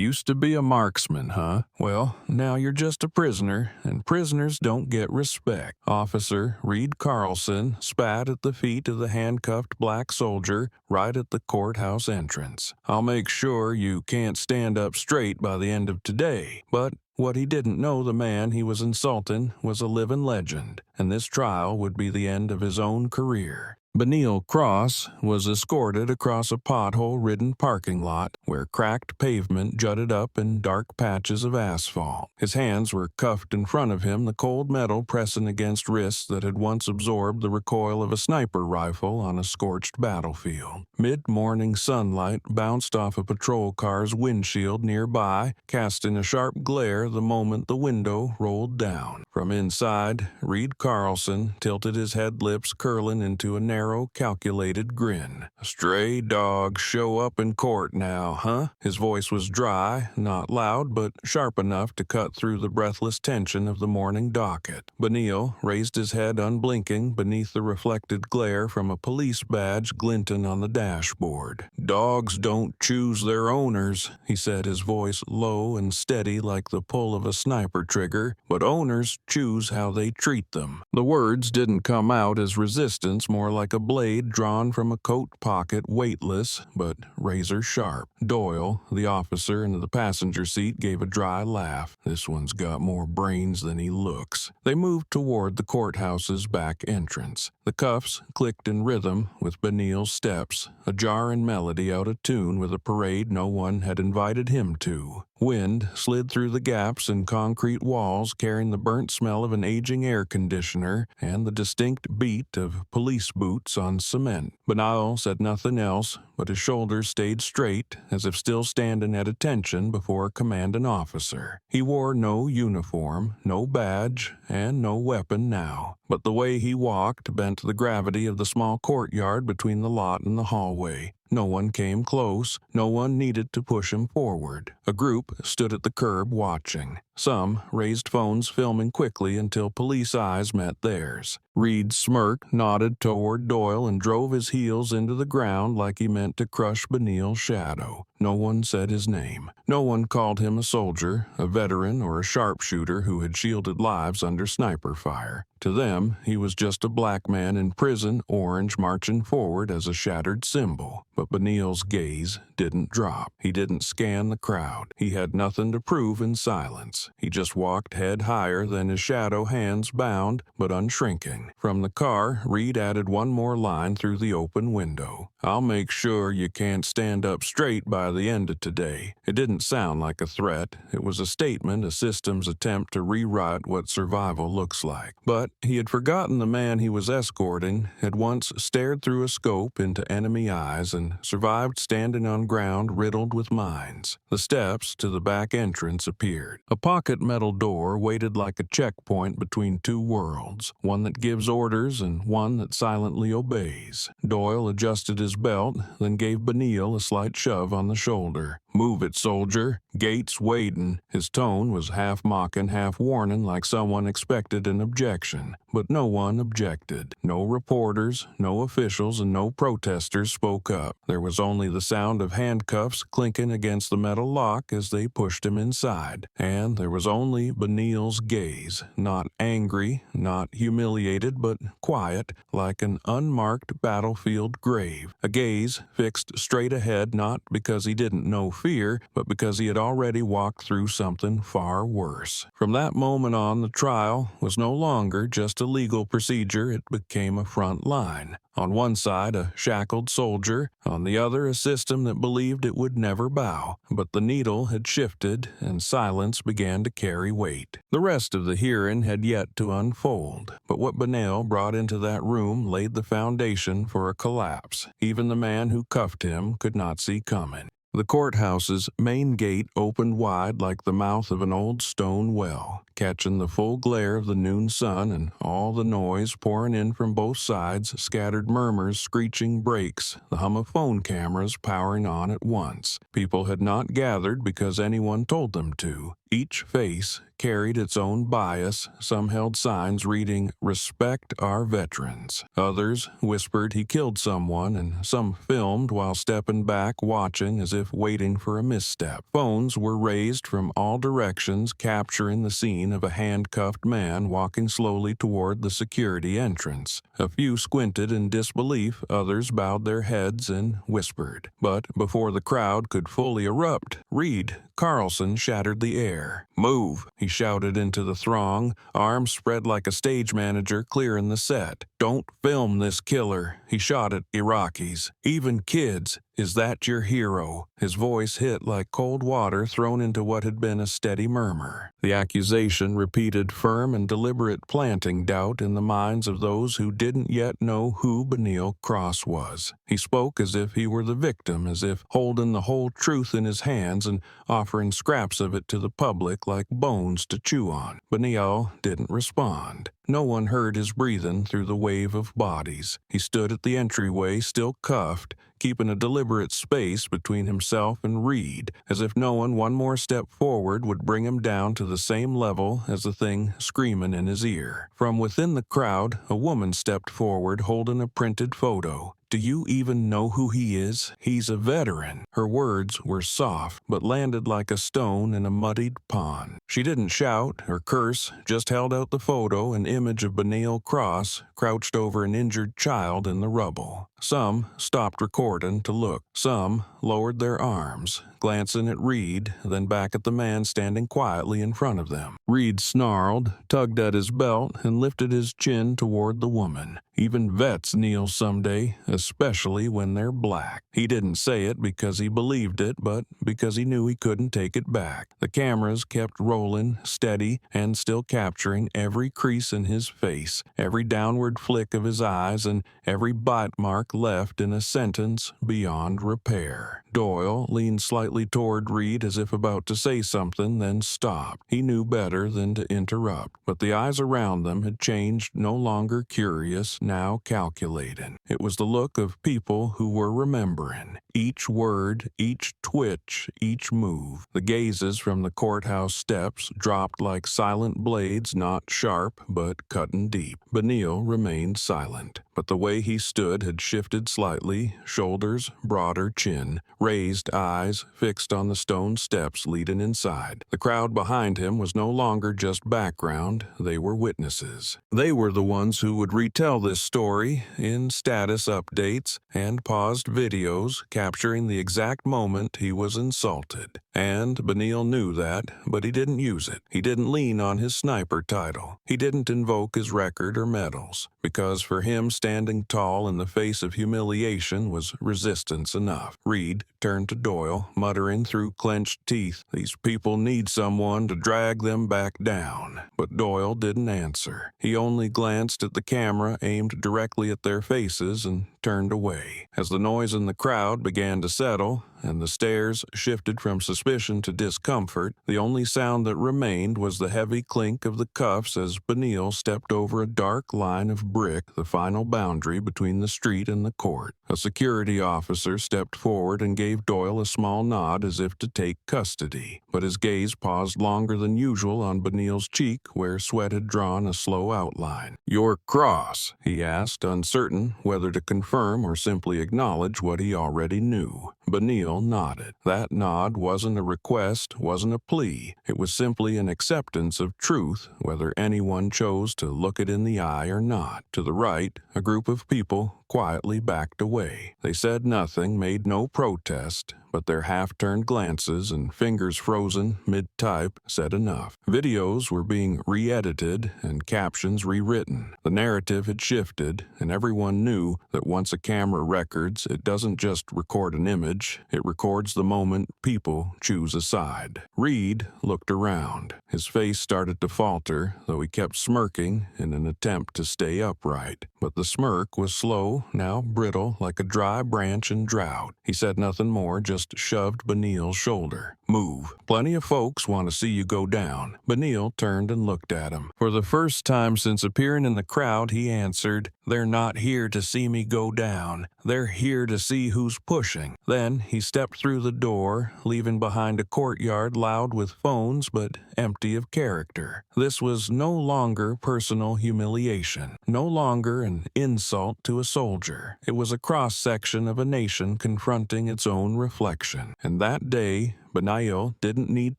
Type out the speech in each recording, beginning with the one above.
Used to be a marksman, huh? Well, now you're just a prisoner, and prisoners don't get respect. Officer Reed Carlson spat at the feet of the handcuffed black soldier right at the courthouse entrance. I'll make sure you can't stand up straight by the end of today. But what he didn't know, the man he was insulting was a living legend, and this trial would be the end of his own career. Benil Cross was escorted across a pothole-ridden parking lot where cracked pavement jutted up in dark patches of asphalt. His hands were cuffed in front of him, the cold metal pressing against wrists that had once absorbed the recoil of a sniper rifle on a scorched battlefield. Mid-morning sunlight bounced off a patrol car's windshield nearby, casting a sharp glare the moment the window rolled down. From inside, Reed Carlson tilted his head, lips curling into a narrow, calculated grin. "Stray dogs show up in court now, huh?" His voice was dry, not loud, but sharp enough to cut through the breathless tension of the morning docket. Benil raised his head unblinking beneath the reflected glare from a police badge glinting on the dashboard. "Dogs don't choose their owners," he said, his voice low and steady like the pull of a sniper trigger, "but owners choose how they treat them." The words didn't come out as resistance, more like a blade drawn from a coat pocket, weightless but razor sharp. Doyle, the officer in the passenger seat, gave a dry laugh. "This one's got more brains than he looks." They moved toward the courthouse's back entrance. The cuffs clicked in rhythm with Benil's steps, a jarring melody out of tune with a parade no one had invited him to. Wind slid through the gaps in concrete walls, carrying the burnt smell of an aging air conditioner and the distinct beat of police boots on cement. Benil said nothing else, but his shoulders stayed straight, as if still standing at attention before a commanding officer. He wore no uniform, no badge, and no weapon now, but the way he walked bent the gravity of the small courtyard between the lot and the hallway. No one came close, no one needed to push him forward. A group stood at the curb watching. Some raised phones, filming quickly until police eyes met theirs. Reed smirked, nodded toward Doyle, and drove his heels into the ground like he meant to crush Benil's shadow. No one said his name. No one called him a soldier, a veteran, or a sharpshooter who had shielded lives under sniper fire. To them, he was just a black man in prison, orange marching forward as a shattered symbol. But Benil's gaze didn't drop. He didn't scan the crowd. He had nothing to prove in silence. He just walked head higher than his shadow, hands bound but unshrinking. From the car, Reed added one more line through the open window. "I'll make sure you can't stand up straight by the end of today." It didn't sound like a threat. It was a statement, a system's attempt to rewrite what survival looks like. But he had forgotten the man he was escorting had once stared through a scope into enemy eyes and survived standing on ground riddled with mines. The steps to the back entrance appeared. A pocket metal door waited like a checkpoint between two worlds, one that gives orders and one that silently obeys. Doyle adjusted his belt, then gave Benil a slight shove on the shoulder. "Move it, soldier. Gate's waiting." His tone was half mocking, half warning, like someone expected an objection. But no one objected. No reporters, no officials, and no protesters spoke up. There was only the sound of handcuffs clinking against the metal lock as they pushed him inside. And there was only Benil's gaze, not angry, not humiliated, but quiet, like an unmarked battlefield grave. A gaze fixed straight ahead, not because he didn't know fear, but because he had already walked through something far worse. From that moment on, the trial was no longer just a legal procedure, it became a front line. On one side, a shackled soldier, on the other, a system that believed it would never bow. But the needle had shifted, and silence began to carry weight. The rest of the hearing had yet to unfold, but what Benil brought into that room laid the foundation for a collapse even the man who cuffed him could not see coming. The courthouse's main gate opened wide like the mouth of an old stone well, catching the full glare of the noon sun, and all the noise pouring in from both sides, scattered murmurs, screeching brakes, the hum of phone cameras powering on at once. People had not gathered because anyone told them to. Each face carried its own bias. Some held signs reading, "Respect our veterans." Others whispered he killed someone, and some filmed while stepping back watching as if waiting for a misstep. Phones were raised from all directions, capturing the scene of a handcuffed man walking slowly toward the security entrance. A few squinted in disbelief, others bowed their heads and whispered. But before the crowd could fully erupt, Reed Carlson shattered the air. "Move," he shouted into the throng, arms spread like a stage manager clearing the set. "Don't film this killer," he shot at Iraqis. "Even kids. Is that your hero?" His voice hit like cold water thrown into what had been a steady murmur. The accusation repeated firm and deliberate, planting doubt in the minds of those who didn't yet know who Benil Cross was. He spoke as if he were the victim, as if holding the whole truth in his hands and offering scraps of it to the public like bones to chew on. Benil didn't respond. No one heard his breathing through the wave of bodies. He stood at the entryway, still cuffed, keeping a deliberate space between himself and Reed, as if knowing one more step forward would bring him down to the same level as the thing screaming in his ear. From within the crowd, a woman stepped forward holding a printed photo. "Do you even know who he is? He's a veteran." Her words were soft, but landed like a stone in a muddied pond. She didn't shout or curse, just held out the photo, an image of Benil Cross crouched over an injured child in the rubble. Some stopped recording to look. Some lowered their arms, glancing at Reed, then back at the man standing quietly in front of them. Reed snarled, tugged at his belt, and lifted his chin toward the woman. Even vets kneel someday, especially when they're black. He didn't say it because he believed it, but because he knew he couldn't take it back. The cameras kept rolling, steady, and still capturing every crease in his face, every downward flick of his eyes, and every bite mark left in a sentence beyond repair. Doyle leaned slightly toward Reed as if about to say something, then stopped. He knew better than to interrupt, but the eyes around them had changed, no longer curious, now calculating. It was the look of people who were remembering. Each word, each twitch, each move. The gazes from the courthouse steps dropped like silent blades, not sharp, but cutting deep. Benil remained silent, but the way he stood had shifted slightly, shoulders, broader chin, raised eyes fixed on the stone steps leading inside. The crowd behind him was no longer just background, they were witnesses. They were the ones who would retell this story in status updates and paused videos capturing the exact moment he was insulted. And Benil knew that, but he didn't use it. He didn't lean on his sniper title. He didn't invoke his record or medals, because for him standing tall in the face of humiliation was resistance enough. Reed turned to Doyle, muttering through clenched teeth, "These people need someone to drag them back down." But Doyle didn't answer. He only glanced at the camera aimed directly at their faces and turned away. As the noise in the crowd began to settle, and the stares shifted from suspicion to discomfort, the only sound that remained was the heavy clink of the cuffs as Benil stepped over a dark line of brick, the final boundary between the street and the court. A security officer stepped forward and gave Doyle a small nod as if to take custody, but his gaze paused longer than usual on Benil's cheek where sweat had drawn a slow outline. "You're Cross?" he asked, uncertain whether to confirm or simply acknowledge what he already knew. Benil nodded. That nod wasn't a request, wasn't a plea. It was simply an acceptance of truth, whether anyone chose to look it in the eye or not. To the right, a group of people quietly backed away. They said nothing, made no protest, but their half-turned glances and fingers frozen mid-type said enough. Videos were being re-edited and captions rewritten. The narrative had shifted, and everyone knew that once a camera records, it doesn't just record an image, it records the moment people choose a side. Reed looked around. His face started to falter, though he kept smirking in an attempt to stay upright. But the smirk was slow, now brittle, like a dry branch in drought. He said nothing more, just just shoved Benil's shoulder. "Move. Plenty of folks want to see you go down." Benil turned and looked at him. For the first time since appearing in the crowd, he answered, "They're not here to see me go down. They're here to see who's pushing." Then he stepped through the door, leaving behind a courtyard loud with phones but empty of character. This was no longer personal humiliation, no longer an insult to a soldier. It was a cross-section of a nation confronting its own reflection. And that day, Benil didn't need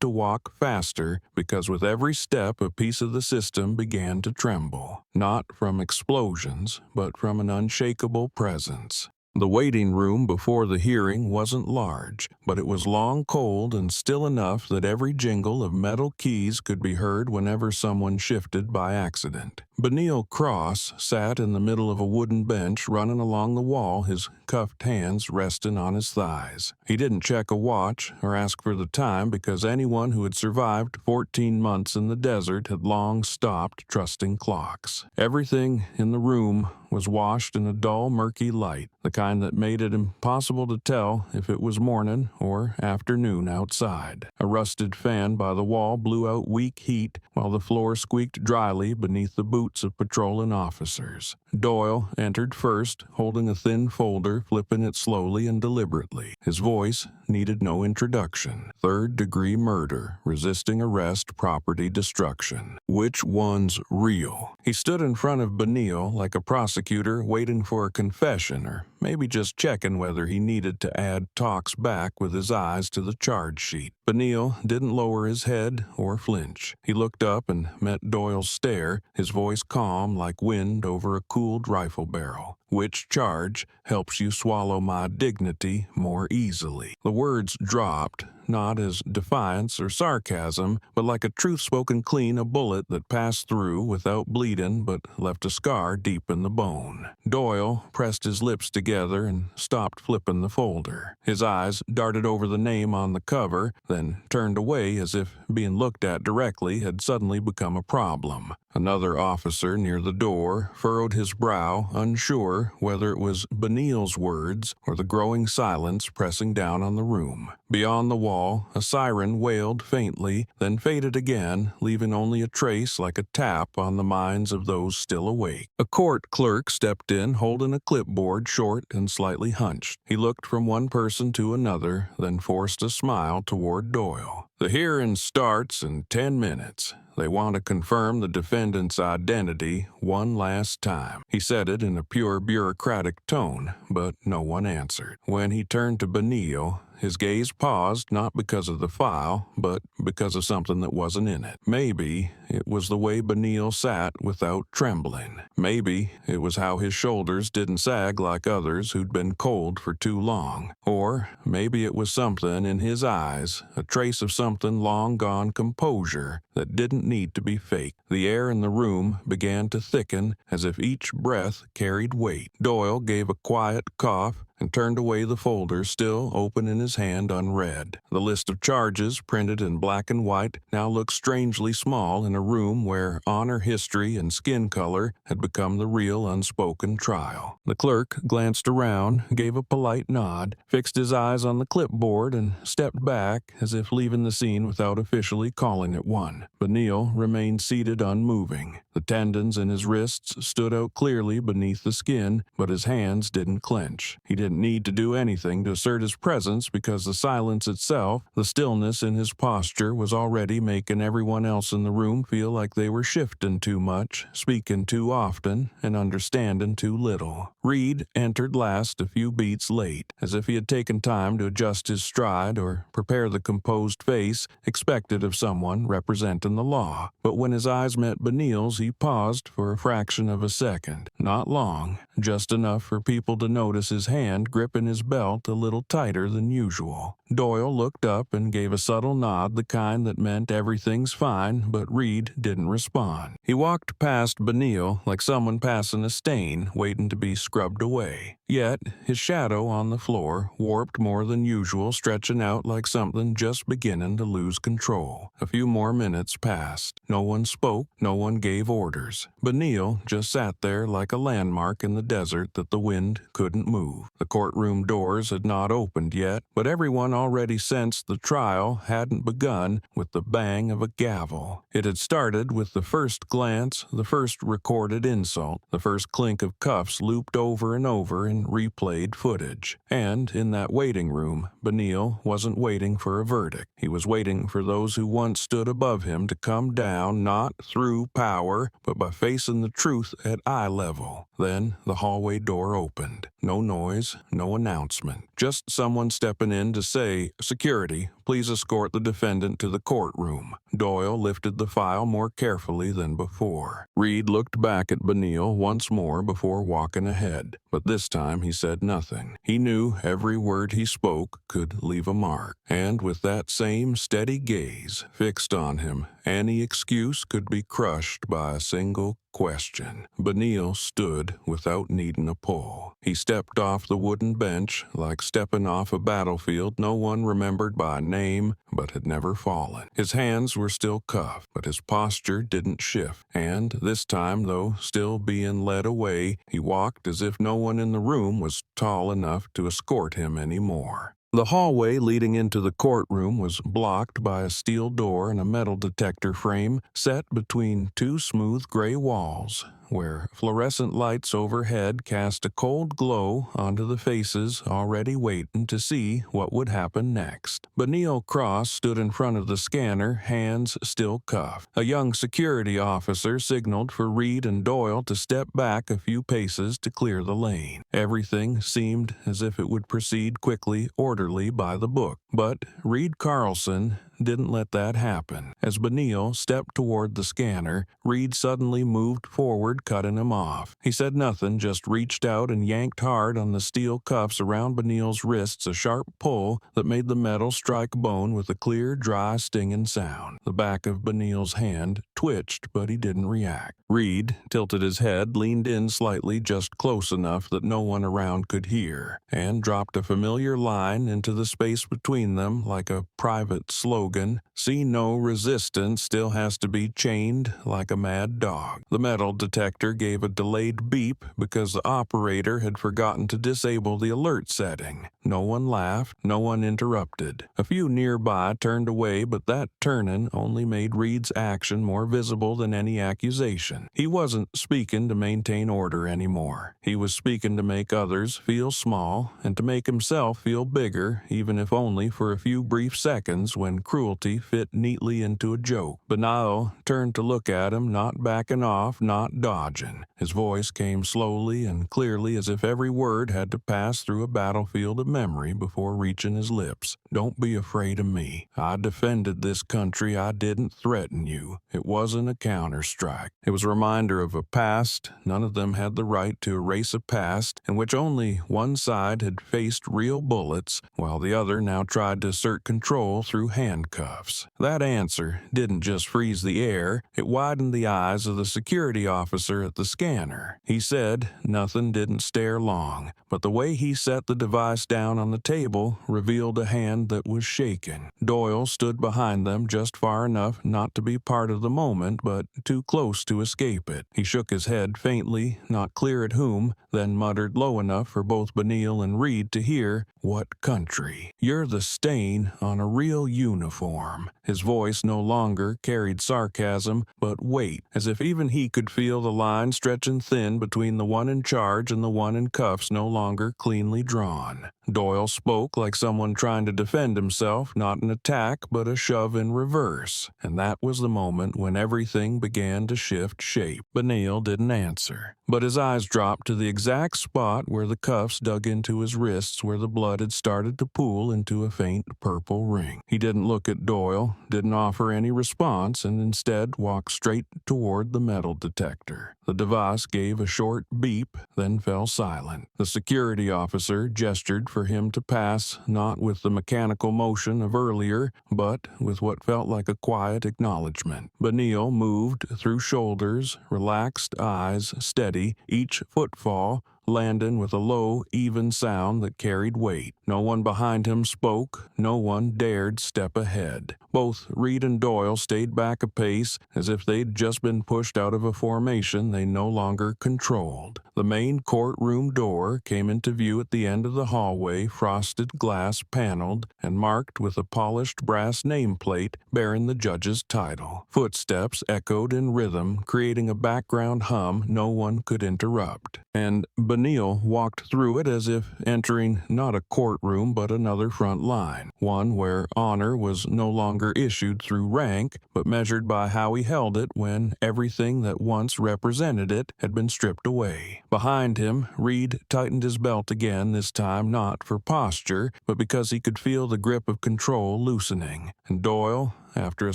to walk faster because with every step a piece of the system began to tremble, not from explosions, but from an unshakable presence. The waiting room before the hearing wasn't large, but it was long, cold, and still enough that every jingle of metal keys could be heard whenever someone shifted by accident. Benil Cross sat in the middle of a wooden bench running along the wall, his cuffed hands resting on his thighs. He didn't check a watch or ask for the time because anyone who had survived 14 months in the desert had long stopped trusting clocks. Everything in the room was washed in a dull, murky light, the kind that made it impossible to tell if it was morning or afternoon outside. A rusted fan by the wall blew out weak heat, while the floor squeaked dryly beneath the boots of patrolling officers. Doyle entered first, holding a thin folder, flipping it slowly and deliberately. His voice needed no introduction. Third-degree murder, resisting arrest, property destruction. Which one's real? He stood in front of Benil like a prosecutor waiting for a confession, or maybe just checking whether he needed to add talks back with his eyes to the charge sheet. Benil didn't lower his head or flinch. He looked up and met Doyle's stare, his voice calm like wind over a cooled rifle barrel. "Which charge helps you swallow my dignity more easily?" The words dropped, not as defiance or sarcasm, but like a truth spoken clean, a bullet that passed through without bleeding but left a scar deep in the bone. Doyle pressed his lips together and stopped flipping the folder. His eyes darted over the name on the cover, then turned away as if being looked at directly had suddenly become a problem. Another officer near the door furrowed his brow, unsure whether it was Benil's words or the growing silence pressing down on the room. Beyond the wall, a siren wailed faintly, then faded again, leaving only a trace like a tap on the minds of those still awake. A court clerk stepped in, holding a clipboard, short and slightly hunched. He looked from one person to another, then forced a smile toward Doyle. "The hearing starts in 10 minutes. They want to confirm the defendant's identity one last time." He said it in a pure bureaucratic tone, but no one answered. When he turned to Benil, his gaze paused not because of the file, but because of something that wasn't in it. Maybe it was the way Benil sat without trembling. Maybe it was how his shoulders didn't sag like others who'd been cold for too long. Or maybe it was something in his eyes, a trace of something long gone, composure that didn't need to be fake. The air in the room began to thicken as if each breath carried weight. Doyle gave a quiet cough and turned away, the folder still open in his hand, unread. The list of charges, printed in black and white, now looked strangely small in a room where honor, history, and skin color had become the real unspoken trial. The clerk glanced around, gave a polite nod, fixed his eyes on the clipboard, and stepped back as if leaving the scene without officially calling it one. Benil remained seated unmoving. The tendons in his wrists stood out clearly beneath the skin, but his hands didn't clench. He didn't need to do anything to assert his presence because the silence itself, the stillness in his posture, was already making everyone else in the room feel like they were shifting too much, speaking too often, and understanding too little. Reed entered last, a few beats late, as if he had taken time to adjust his stride or prepare the composed face expected of someone representing the law. But when his eyes met Benil's, he paused for a fraction of a second. Not long, just enough for people to notice his hand gripping his belt a little tighter than usual. Doyle looked up and gave a subtle nod, the kind that meant everything's fine, but Reed didn't respond. He walked past Benil like someone passing a stain waiting to be scrubbed away. Yet, his shadow on the floor warped more than usual, stretching out like something just beginning to lose control. A few more minutes passed. No one spoke, no one gave orders. Benil just sat there like a landmark in the desert that the wind couldn't move. The courtroom doors had not opened yet, but everyone already sensed the trial hadn't begun with the bang of a gavel. It had started with the first glance, the first recorded insult, the first clink of cuffs looped over and over in replayed footage. And in that waiting room, Benil wasn't waiting for a verdict. He was waiting for those who once stood above him to come down, not through power, but by facing the truth at eye level. Then the hallway door opened. No noise, no announcement. Just someone stepping in to say, "Security, please escort the defendant to the courtroom." Doyle lifted the file more carefully than before. Reed looked back at Benil once more before walking ahead, but this time he said nothing. He knew every word he spoke could leave a mark, and with that same steady gaze fixed on him, any excuse could be crushed by a single question. Benil stood without needing a pull. He stepped off the wooden bench like stepping off a battlefield no one remembered by name but had never fallen. His hands were still cuffed, but his posture didn't shift, and this time, though still being led away, he walked as if no one in the room was tall enough to escort him anymore. The hallway leading into the courtroom was blocked by a steel door and a metal detector frame set between two smooth gray walls, where fluorescent lights overhead cast a cold glow onto the faces already waiting to see what would happen next. Benil Cross stood in front of the scanner, hands still cuffed. A young security officer signaled for Reed and Doyle to step back a few paces to clear the lane. Everything seemed as if it would proceed quickly, orderly by the book. But Reed Carlson didn't let that happen. As Benil stepped toward the scanner, Reed suddenly moved forward, cutting him off. He said nothing, just reached out and yanked hard on the steel cuffs around Benil's wrists, a sharp pull that made the metal strike bone with a clear, dry, stinging sound. The back of Benil's hand twitched, but he didn't react. Reed tilted his head, leaned in slightly, just close enough that no one around could hear, and dropped a familiar line into the space between them like a private slogan: "See no resistance, still has to be chained like a mad dog." The metal detector gave a delayed beep because the operator had forgotten to disable the alert setting. No one laughed, no one interrupted. A few nearby turned away, but that turning only made Reed's action more visible than any accusation. He wasn't speaking to maintain order anymore. He was speaking to make others feel small and to make himself feel bigger, even if only for a few brief seconds when cruelty fit neatly into a joke. Benil turned to look at him, not backing off, not dodging. His voice came slowly and clearly, as if every word had to pass through a battlefield of memory before reaching his lips. "Don't be afraid of me. I defended this country. I didn't threaten you. It wasn't a counterstrike. It was a reminder of a past. None of them had the right to erase a past in which only one side had faced real bullets, while the other now tried to assert control through handcuffs." That answer didn't just freeze the air, it widened the eyes of the security officer at the scanner. He said nothing didn't stare long, but the way he set the device down on the table revealed a hand that was shaking. Doyle stood behind them just far enough not to be part of the moment, but too close to escape it. He shook his head faintly, not clear at whom, then muttered low enough for both Benil and Reed to hear, "What country? You're the stain on a real uniform." His voice no longer carried sarcasm, but weight, as if even he could feel the line stretching thin between the one in charge and the one in cuffs no longer cleanly drawn. Doyle spoke like someone trying to defend himself, not an attack, but a shove in reverse. And that was the moment when everything began to shift shape. Benil didn't answer, but his eyes dropped to the exact spot where the cuffs dug into his wrists, where the blood had started to pool into a faint purple ring. He didn't look at Doyle, didn't offer any response, and instead walked straight toward the metal detector. The device gave a short beep, then fell silent. The security officer gestured for him to pass, not with the mechanical motion of earlier, but with what felt like a quiet acknowledgement. Benil moved through shoulders, relaxed eyes steady, each footfall landing with a low, even sound that carried weight. No one behind him spoke, no one dared step ahead. Both Reed and Doyle stayed back a pace, as if they'd just been pushed out of a formation they no longer controlled. The main courtroom door came into view at the end of the hallway, frosted glass paneled, and marked with a polished brass nameplate bearing the judge's title. Footsteps echoed in rhythm, creating a background hum no one could interrupt. And Benil walked through it as if entering not a courtroom but another front line, one where honor was no longer issued through rank, but measured by how he held it when everything that once represented it had been stripped away. Behind him, Reed tightened his belt again, this time not for posture, but because he could feel the grip of control loosening. And Doyle, after a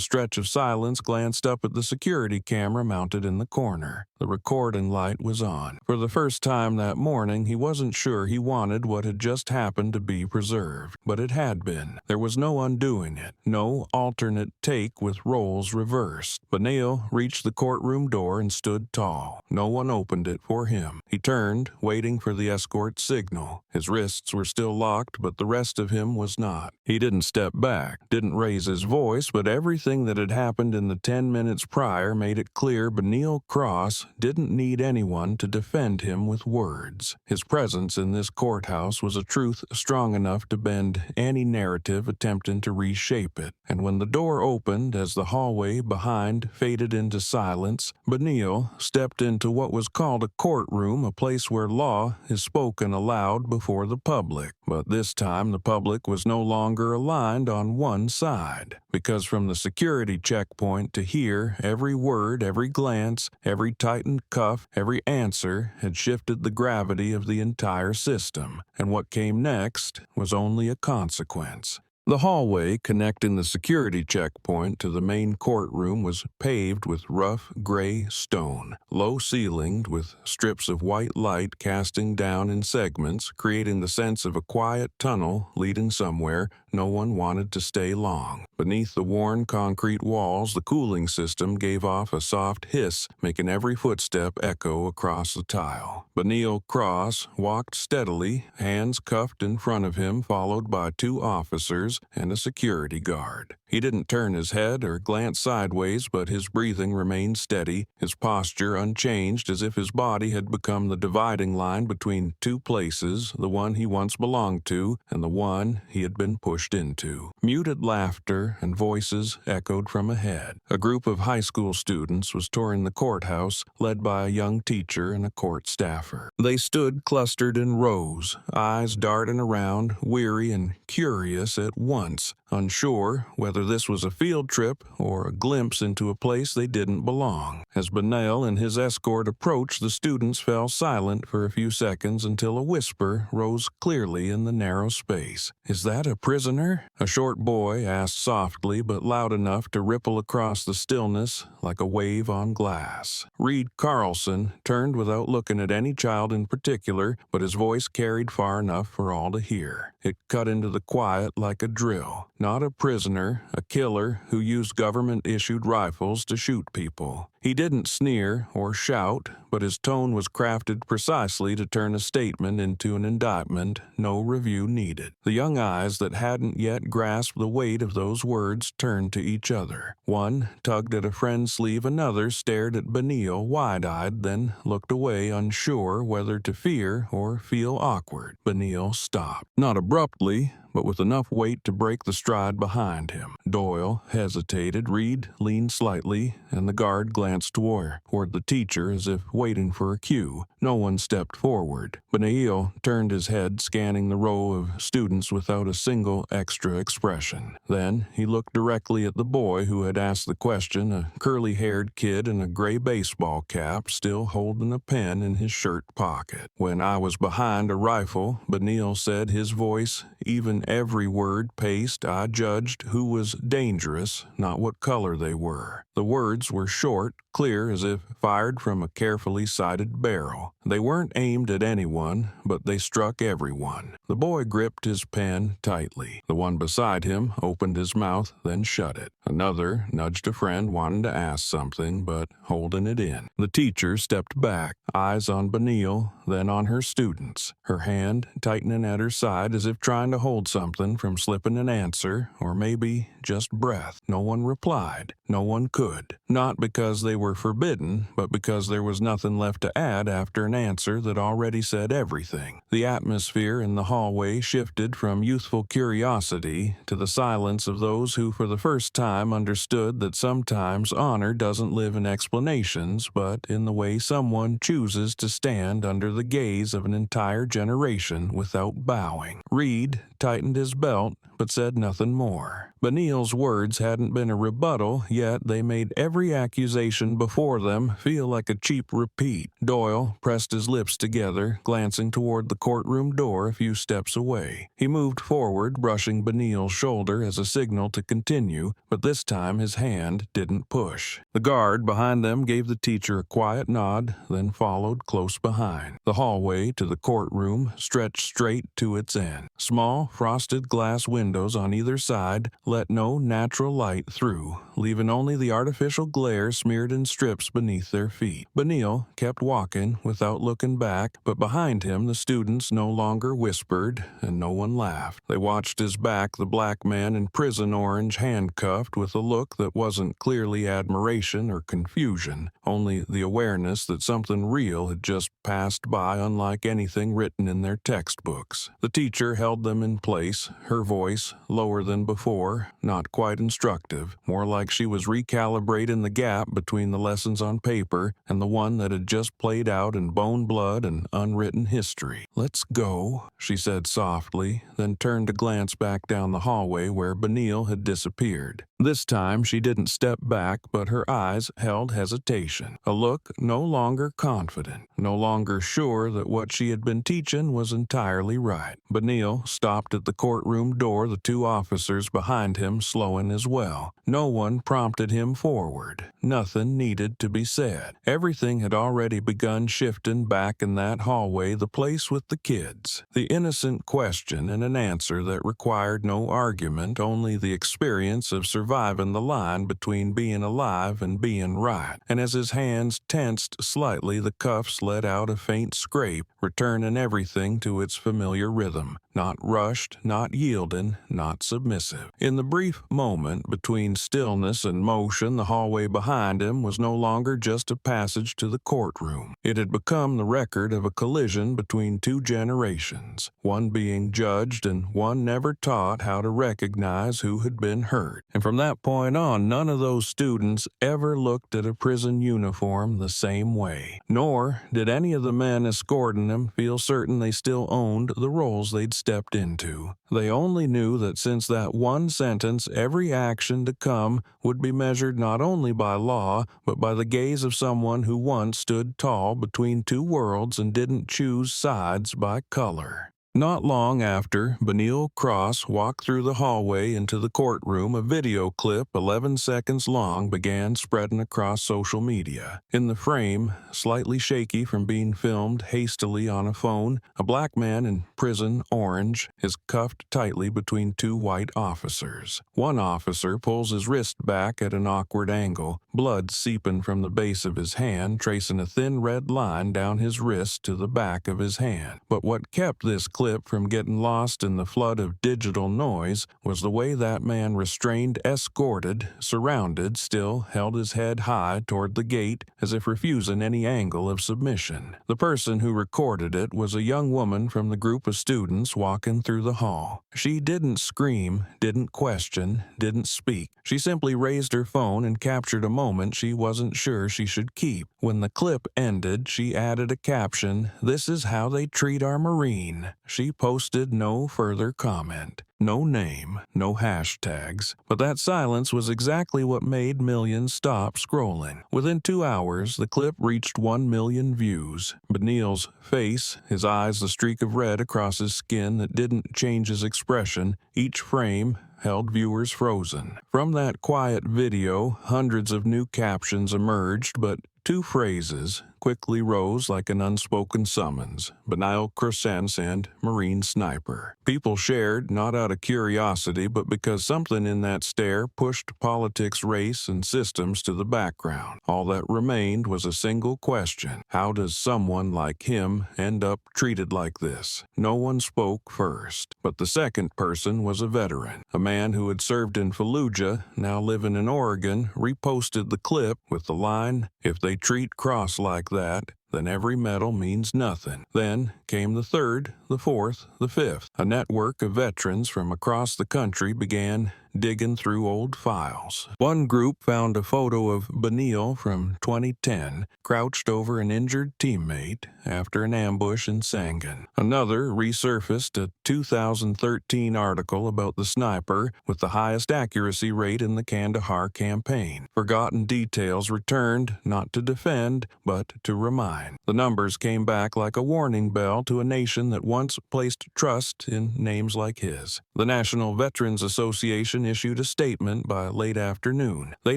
stretch of silence, glanced up at the security camera mounted in the corner. The recording light was on. For the first time that morning, he wasn't sure he wanted what had just happened to be preserved, but it had been. There was no undoing it, no alternate take with roles reversed. Benil reached the courtroom door and stood tall. No one opened it for him. He turned, waiting for the escort's signal. His wrists were still locked, but the rest of him was not. He didn't step back, didn't raise his voice, but everything that had happened in the 10 minutes prior made it clear Benil Cross didn't need anyone to defend him with words. His presence in this courthouse was a truth strong enough to bend any narrative attempting to reshape it. And when the door opened as the hallway behind faded into silence, Benil stepped into what was called a courtroom, a place where law is spoken aloud before the public. But this time the public was no longer aligned on one side, because from the security checkpoint to here, every word, every glance, every tightened cuff, every answer had shifted the gravity of the entire system, and what came next was only a consequence. The hallway connecting the security checkpoint to the main courtroom was paved with rough gray stone, low-ceilinged with strips of white light casting down in segments, creating the sense of a quiet tunnel leading somewhere no one wanted to stay long. Beneath the worn concrete walls, the cooling system gave off a soft hiss, making every footstep echo across the tile. Benil Cross walked steadily, hands cuffed in front of him, followed by 2 officers and a security guard. He didn't turn his head or glance sideways, but his breathing remained steady, his posture unchanged, as if his body had become the dividing line between 2 places, the one he once belonged to and the one he had been pushed into. Muted laughter and voices echoed from ahead. A group of high school students was touring the courthouse, led by a young teacher and a court staffer. They stood clustered in rows, eyes darting around, weary and curious at once, unsure whether this was a field trip or a glimpse into a place they didn't belong. As Benil and his escort approached, the students fell silent for a few seconds until a whisper rose clearly in the narrow space. "Is that a prisoner?" A short boy asked softly but loud enough to ripple across the stillness like a wave on glass. Reed Carlson turned without looking at any child in particular, but his voice carried far enough for all to hear. It cut into the quiet like a drill. Not a prisoner, a killer who used government-issued rifles to shoot people. He didn't sneer or shout, but his tone was crafted precisely to turn a statement into an indictment, no review needed. The young eyes that hadn't yet grasped the weight of those words turned to each other. One tugged at a friend's sleeve, another stared at Benil wide-eyed, then looked away, unsure whether to fear or feel awkward. Benil stopped. Not abruptly, but with enough weight to break the stride behind him. Doyle hesitated, Reed leaned slightly, and the guard glanced toward the teacher as if waiting for a cue. No one stepped forward. Benil turned his head, scanning the row of students without a single extra expression. Then he looked directly at the boy who had asked the question, a curly-haired kid in a gray baseball cap, still holding a pen in his shirt pocket. "When I was behind a rifle," Benil said, his voice even every word paced, "I judged who was dangerous, not what color they were." The words were short, clear as if fired from a carefully sighted barrel. They weren't aimed at anyone, but they struck everyone. The boy gripped his pen tightly. The one beside him opened his mouth, then shut it. Another nudged a friend wanting to ask something, but holding it in. The teacher stepped back, eyes on Benil, then on her students, her hand tightening at her side as if trying to hold something from slipping an answer, or maybe just breath. No one replied. No one could. Not because they were forbidden, but because there was nothing left to add after an answer that already said everything. The atmosphere in the hallway shifted from youthful curiosity to the silence of those who for the first time understood that sometimes honor doesn't live in explanations, but in the way someone chooses to stand under the gaze of an entire generation without bowing. Reed tightened his belt, but said nothing more. Benil's words hadn't been a rebuttal, yet they made every accusation before them feel like a cheap repeat. Doyle pressed his lips together, glancing toward the courtroom door a few steps away. He moved forward, brushing Benil's shoulder as a signal to continue, but this time his hand didn't push. The guard behind them gave the teacher a quiet nod, then followed close behind. The hallway to the courtroom stretched straight to its end. Small, frosted glass windows on either side let no natural light through, leaving only the artificial glare smeared in strips beneath their feet. Benil kept walking without looking back, but behind him the students no longer whispered and no one laughed. They watched his back, the black man in prison orange handcuffed, with a look that wasn't clearly admiration or confusion, only the awareness that something real had just passed by, unlike anything written in their textbooks. The teacher held them in place, her voice lower than before, not quite instructive, more like she was recalibrating the gap between the lessons on paper and the one that had just played out in bone, blood, and unwritten history. "Let's go," she said softly, then turned to glance back down the hallway where Benil had disappeared. This time she didn't step back, but her eyes held hesitation, a look no longer confident, no longer sure that what she had been teaching was entirely right. Benil stopped at the courtroom door, the two officers behind him slowing as well. No one prompted him forward. Nothing needed to be said. Everything had already begun shifting back in that hallway, the place with the kids. The innocent question and an answer that required no argument, only the experience of surviving the line between being alive and being right. And as his hands tensed slightly, the cuffs let out a faint scrape, returning everything to its familiar rhythm. Not rushed, not yielding, not submissive. In the brief moment between stillness and motion, the hallway behind him was no longer just a passage to the courtroom. It had become the record of a collision between two generations, one being judged and one never taught how to recognize who had been hurt. And from that point on, none of those students ever looked at a prison uniform the same way. Nor did any of the men escorting them feel certain they still owned the roles they'd stepped into. They only knew that since that one sentence, every action to come would be measured not only by law, but by the gaze of someone who once stood tall between two worlds and didn't choose sides by color. Not long after, Benil Cross walked through the hallway into the courtroom, a video clip 11 seconds long began spreading across social media. In the frame, slightly shaky from being filmed hastily on a phone, a black man in prison orange is cuffed tightly between two white officers. One officer pulls his wrist back at an awkward angle, blood seeping from the base of his hand, tracing a thin red line down his wrist to the back of his hand. But what kept this clip from getting lost in the flood of digital noise was the way that man, restrained, escorted, surrounded, still held his head high toward the gate as if refusing any angle of submission. The person who recorded it was a young woman from the group of students walking through the hall. She didn't scream, didn't question, didn't speak. She simply raised her phone and captured a moment she wasn't sure she should keep. When the clip ended, she added a caption, "This is how they treat our Marine." She posted no further comment. No name, no hashtags, but that silence was exactly what made millions stop scrolling. Within 2 hours, the clip reached 1 million views. Benil's face, his eyes a streak of red across his skin that didn't change his expression, each frame held viewers frozen. From that quiet video, hundreds of new captions emerged, but two phrases quickly rose like an unspoken summons: banal croissants and Marine sniper. People shared not out of curiosity, but because something in that stare pushed politics, race, and systems to the background. All that remained was a single question: how does someone like him end up treated like this? No one spoke first, but the second person was a veteran. A man who had served in Fallujah, now living in Oregon, reposted the clip with the line, "If they treat Cross like that, then every medal means nothing." Then came the third, the fourth, the fifth. A network of veterans from across the country began digging through old files. One group found a photo of Benil from 2010, crouched over an injured teammate after an ambush in Sangin. Another resurfaced a 2013 article about the sniper with the highest accuracy rate in the Kandahar campaign. Forgotten details returned, not to defend, but to remind. The numbers came back like a warning bell to a nation that once placed trust in names like his. The National Veterans Association issued a statement by late afternoon. They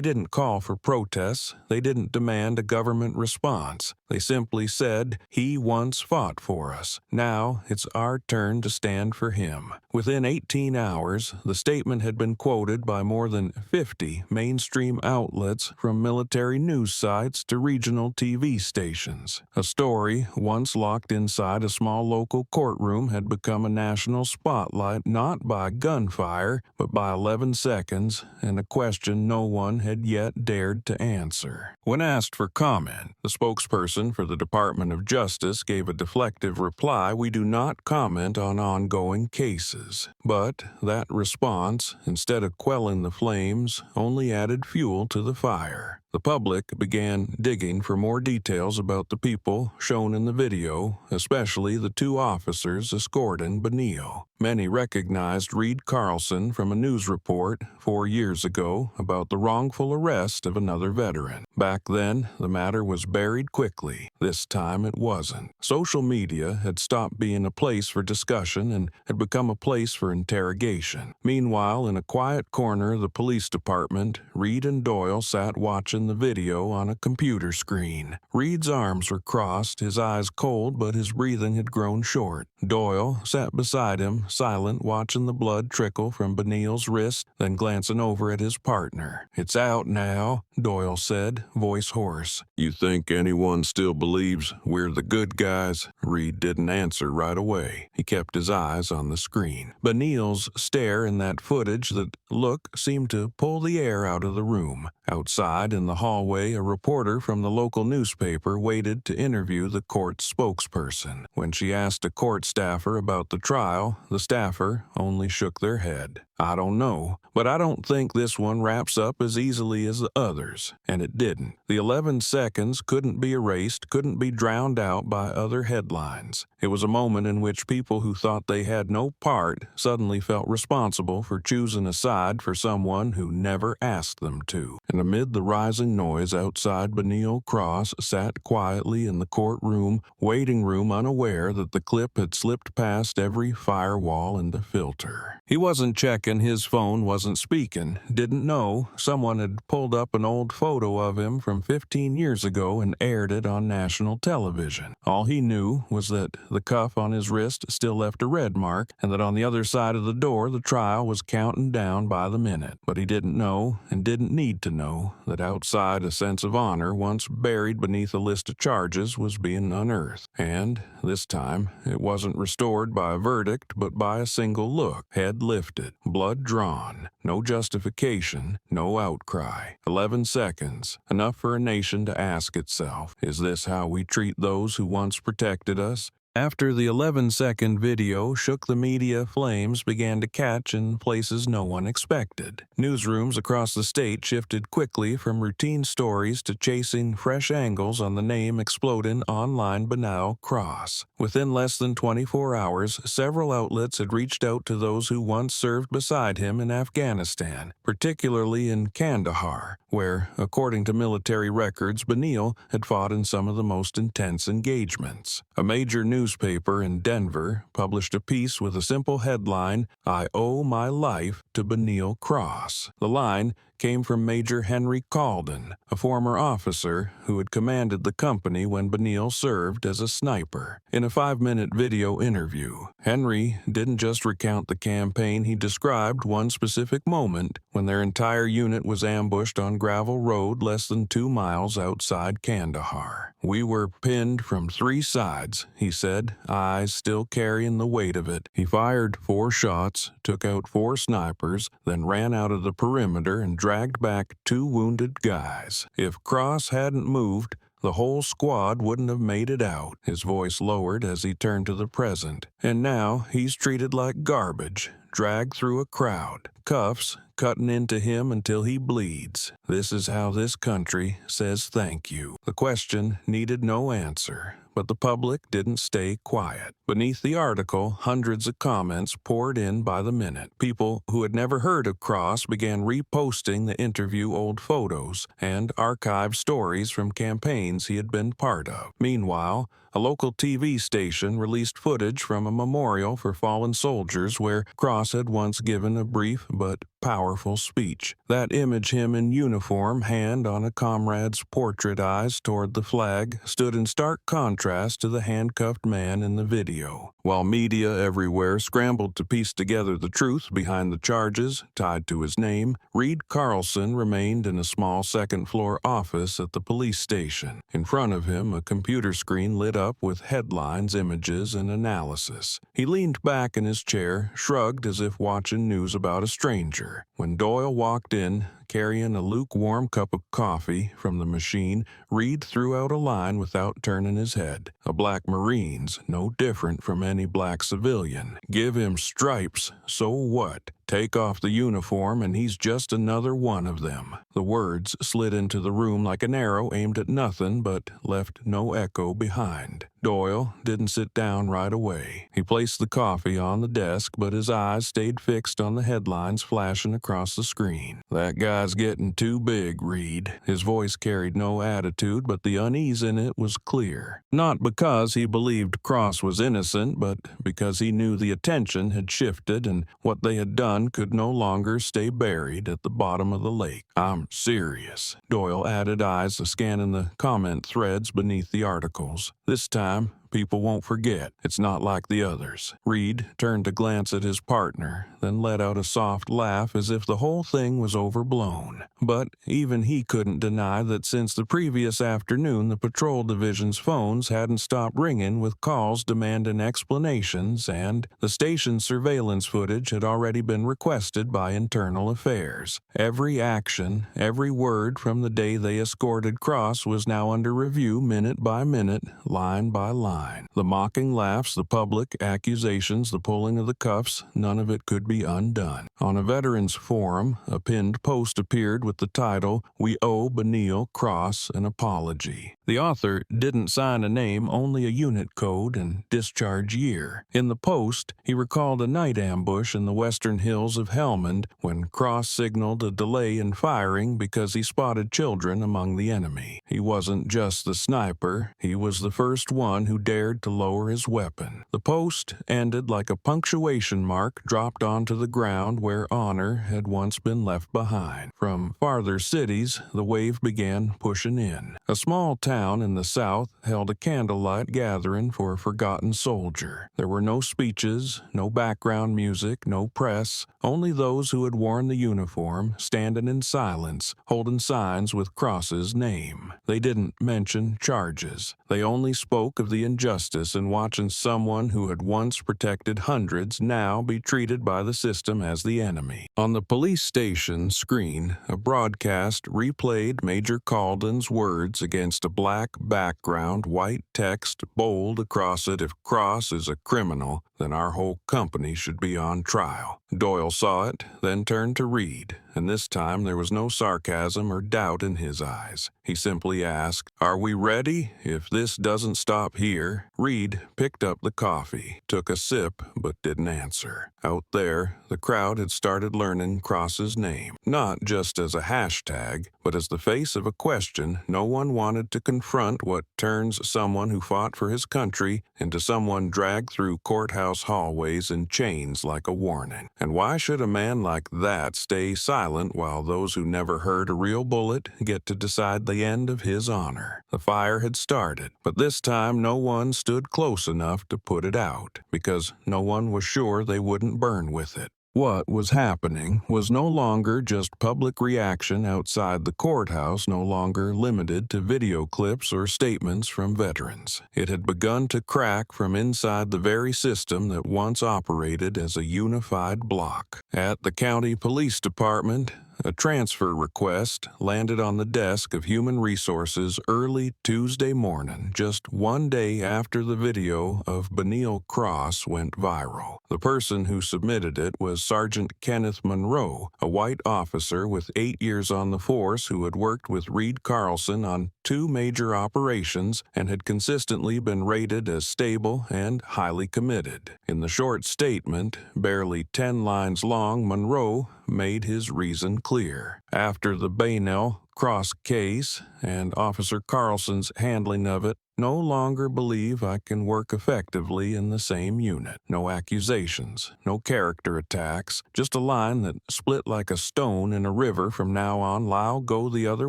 didn't call for protests. They didn't demand a government response. They simply said, "He once fought for us. Now it's our turn to stand for him." Within 18 hours, the statement had been quoted by more than 50 mainstream outlets, from military news sites to regional TV stations. A story once locked inside a small local courtroom had become a national spotlight, not by gunfire, but by 11 seconds, and a question no one had yet dared to answer. When asked for comment, the spokesperson for the Department of Justice gave a deflective reply: "We do not comment on ongoing cases." But that response, instead of quelling the flames, only added fuel to the fire. The public began digging for more details about the people shown in the video, especially the two officers escorting Benil. Many recognized Reed Carlson from a news report 4 years ago about the wrongful arrest of another veteran. Back then, the matter was buried quickly. This time it wasn't. Social media had stopped being a place for discussion and had become a place for interrogation. Meanwhile, in a quiet corner of the police department, Reed and Doyle sat watching the video on a computer screen. Reed's arms were crossed, his eyes cold, but his breathing had grown short. Doyle sat beside him, silent, watching the blood trickle from Benil's wrist, then glancing over at his partner. "It's out now," Doyle said, voice hoarse. "You think anyone still believes we're the good guys?" Reed didn't answer right away. He kept his eyes on the screen. Benil's stare in that footage, that look, seemed to pull the air out of the room. Outside in the hallway, a reporter from the local newspaper waited to interview the court's spokesperson. When she asked a court staffer about the trial, the staffer only shook their head. "I don't know, but I don't think this one wraps up as easily as the others." And it didn't. The 11 seconds couldn't be erased, couldn't be drowned out by other headlines. It was a moment in which people who thought they had no part suddenly felt responsible for choosing a side for someone who never asked them to. And amid the rising noise outside, Benil Cross sat quietly in the courtroom, waiting room, unaware that the clip had slipped past every firewall and the filter. He wasn't checking, his phone wasn't speaking, didn't know. Someone had pulled up an old photo of him from 15 years ago and aired it on national television. All he knew was that the cuff on his wrist still left a red mark, and that on the other side of the door the trial was counting down by the minute. But he didn't know, and didn't need to know, that outside a sense of honor once buried beneath a list of charges was being unearthed. And this time it wasn't restored by a verdict, but by a single look, head lifted, blood drawn, no justification, no outcry. 11 seconds, enough for a nation to ask itself, is this how we treat those who once protected us? After the 11-second video shook the media, flames began to catch in places no one expected. Newsrooms across the state shifted quickly from routine stories to chasing fresh angles on the name exploding online Benil Cross. Within less than 24 hours, several outlets had reached out to those who once served beside him in Afghanistan, particularly in Kandahar, where, according to military records, Benil had fought in some of the most intense engagements. A major newspaper in Denver published a piece with a simple headline, "I owe my life to Benil Cross." The line came from Major Henry Calden, a former officer who had commanded the company when Benil served as a sniper. In a 5-minute video interview, Henry didn't just recount the campaign, he described one specific moment when their entire unit was ambushed on gravel road less than 2 miles outside Kandahar. "We were pinned from 3 sides," he said, eyes still carrying the weight of it. He fired 4 shots, took out 4 snipers, then ran out of the perimeter and dragged back 2 wounded guys. "If Cross hadn't moved, the whole squad wouldn't have made it out." His voice lowered as he turned to the present. "And now he's treated like garbage, dragged through a crowd, cuffs cutting into him until he bleeds. This is how this country says thank you." The question needed no answer, but the public didn't stay quiet. Beneath the article, hundreds of comments poured in by the minute. People who had never heard of Cross began reposting the interview old photos and archived stories from campaigns he had been part of. Meanwhile, a local TV station released footage from a memorial for fallen soldiers where Cross had once given a brief but powerful speech. That image, him in uniform, hand on a comrade's portrait, eyes toward the flag, stood in stark contrast to the handcuffed man in the video. While media everywhere scrambled to piece together the truth behind the charges tied to his name, Reed Carlson remained in a small second-floor office at the police station. In front of him, a computer screen lit up with headlines, images, and analysis. He leaned back in his chair, shrugged as if watching news about a stranger. When Doyle walked in, carrying a lukewarm cup of coffee from the machine, Reed threw out a line without turning his head. "A black Marine's no different from any black civilian. Give him stripes, so what? Take off the uniform and he's just another one of them." The words slid into the room like an arrow aimed at nothing but left no echo behind. Doyle didn't sit down right away. He placed the coffee on the desk, but his eyes stayed fixed on the headlines flashing across the screen. "That guy's getting too big, Reed." His voice carried no attitude, but the unease in it was clear. Not because he believed Cross was innocent, but because he knew the attention had shifted and what they had done could no longer stay buried at the bottom of the lake. "I'm serious," Doyle added, eyes scanning the comment threads beneath the articles. "This time, people won't forget. It's not like the others." Reed turned to glance at his partner, then let out a soft laugh as if the whole thing was overblown. But even he couldn't deny that since the previous afternoon the patrol division's phones hadn't stopped ringing with calls demanding explanations, and the station's surveillance footage had already been requested by Internal Affairs. Every action, every word from the day they escorted Cross was now under review minute by minute, line by line. The mocking laughs, the public accusations, the pulling of the cuffs, none of it could be undone. On a veterans forum, a pinned post appeared with the title, "We owe Benil Cross an apology." The author didn't sign a name, only a unit code and discharge year. In the post, he recalled a night ambush in the western hills of Helmand when Cross signaled a delay in firing because he spotted children among the enemy. He wasn't just the sniper, he was the first one who dared to lower his weapon. The post ended like a punctuation mark dropped onto the ground where honor had once been left behind. From farther cities, the wave began pushing in. A small town in the south held a candlelight gathering for a forgotten soldier. There were no speeches, no background music, no press, only those who had worn the uniform, standing in silence, holding signs with Cross's name. They didn't mention charges. They only spoke of the injustice in watching someone who had once protected hundreds now be treated by the system as the enemy. On the police station screen, a broadcast replayed Major Calden's words against a black background, white text bold across it. "If Cross is a criminal, then our whole company should be on trial." Doyle saw it, then turned to Reed, and this time there was no sarcasm or doubt in his eyes. He simply asked, "Are we ready? If this doesn't stop here." Reed picked up the coffee, took a sip, but didn't answer. Out there, the crowd had started learning Cross's name, not just as a hashtag, but as the face of a question no one wanted to confront what turns someone who fought for his country into someone dragged through courthouse hallways in chains like a warning. And why should a man like that stay silent while those who never heard a real bullet get to decide the end of his honor? The fire had started, but this time no one stood close enough to put it out, because no one was sure they wouldn't burn with it. What was happening was no longer just public reaction outside the courthouse, no longer limited to video clips or statements from veterans. It had begun to crack from inside the very system that once operated as a unified block. At the county police department, a transfer request landed on the desk of Human Resources early Tuesday morning, just one day after the video of Benil Cross went viral. The person who submitted it was Sergeant Kenneth Monroe, a white officer with 8 years on the force who had worked with Reed Carlson on 2 major operations and had consistently been rated as stable and highly committed. In the short statement, barely 10 lines long, Monroe made his reason clear. After the Benil Cross case and Officer Carlson's handling of it, no longer believe I can work effectively in the same unit. No accusations, no character attacks, just a line that split like a stone in a river. From now on, I'll go the other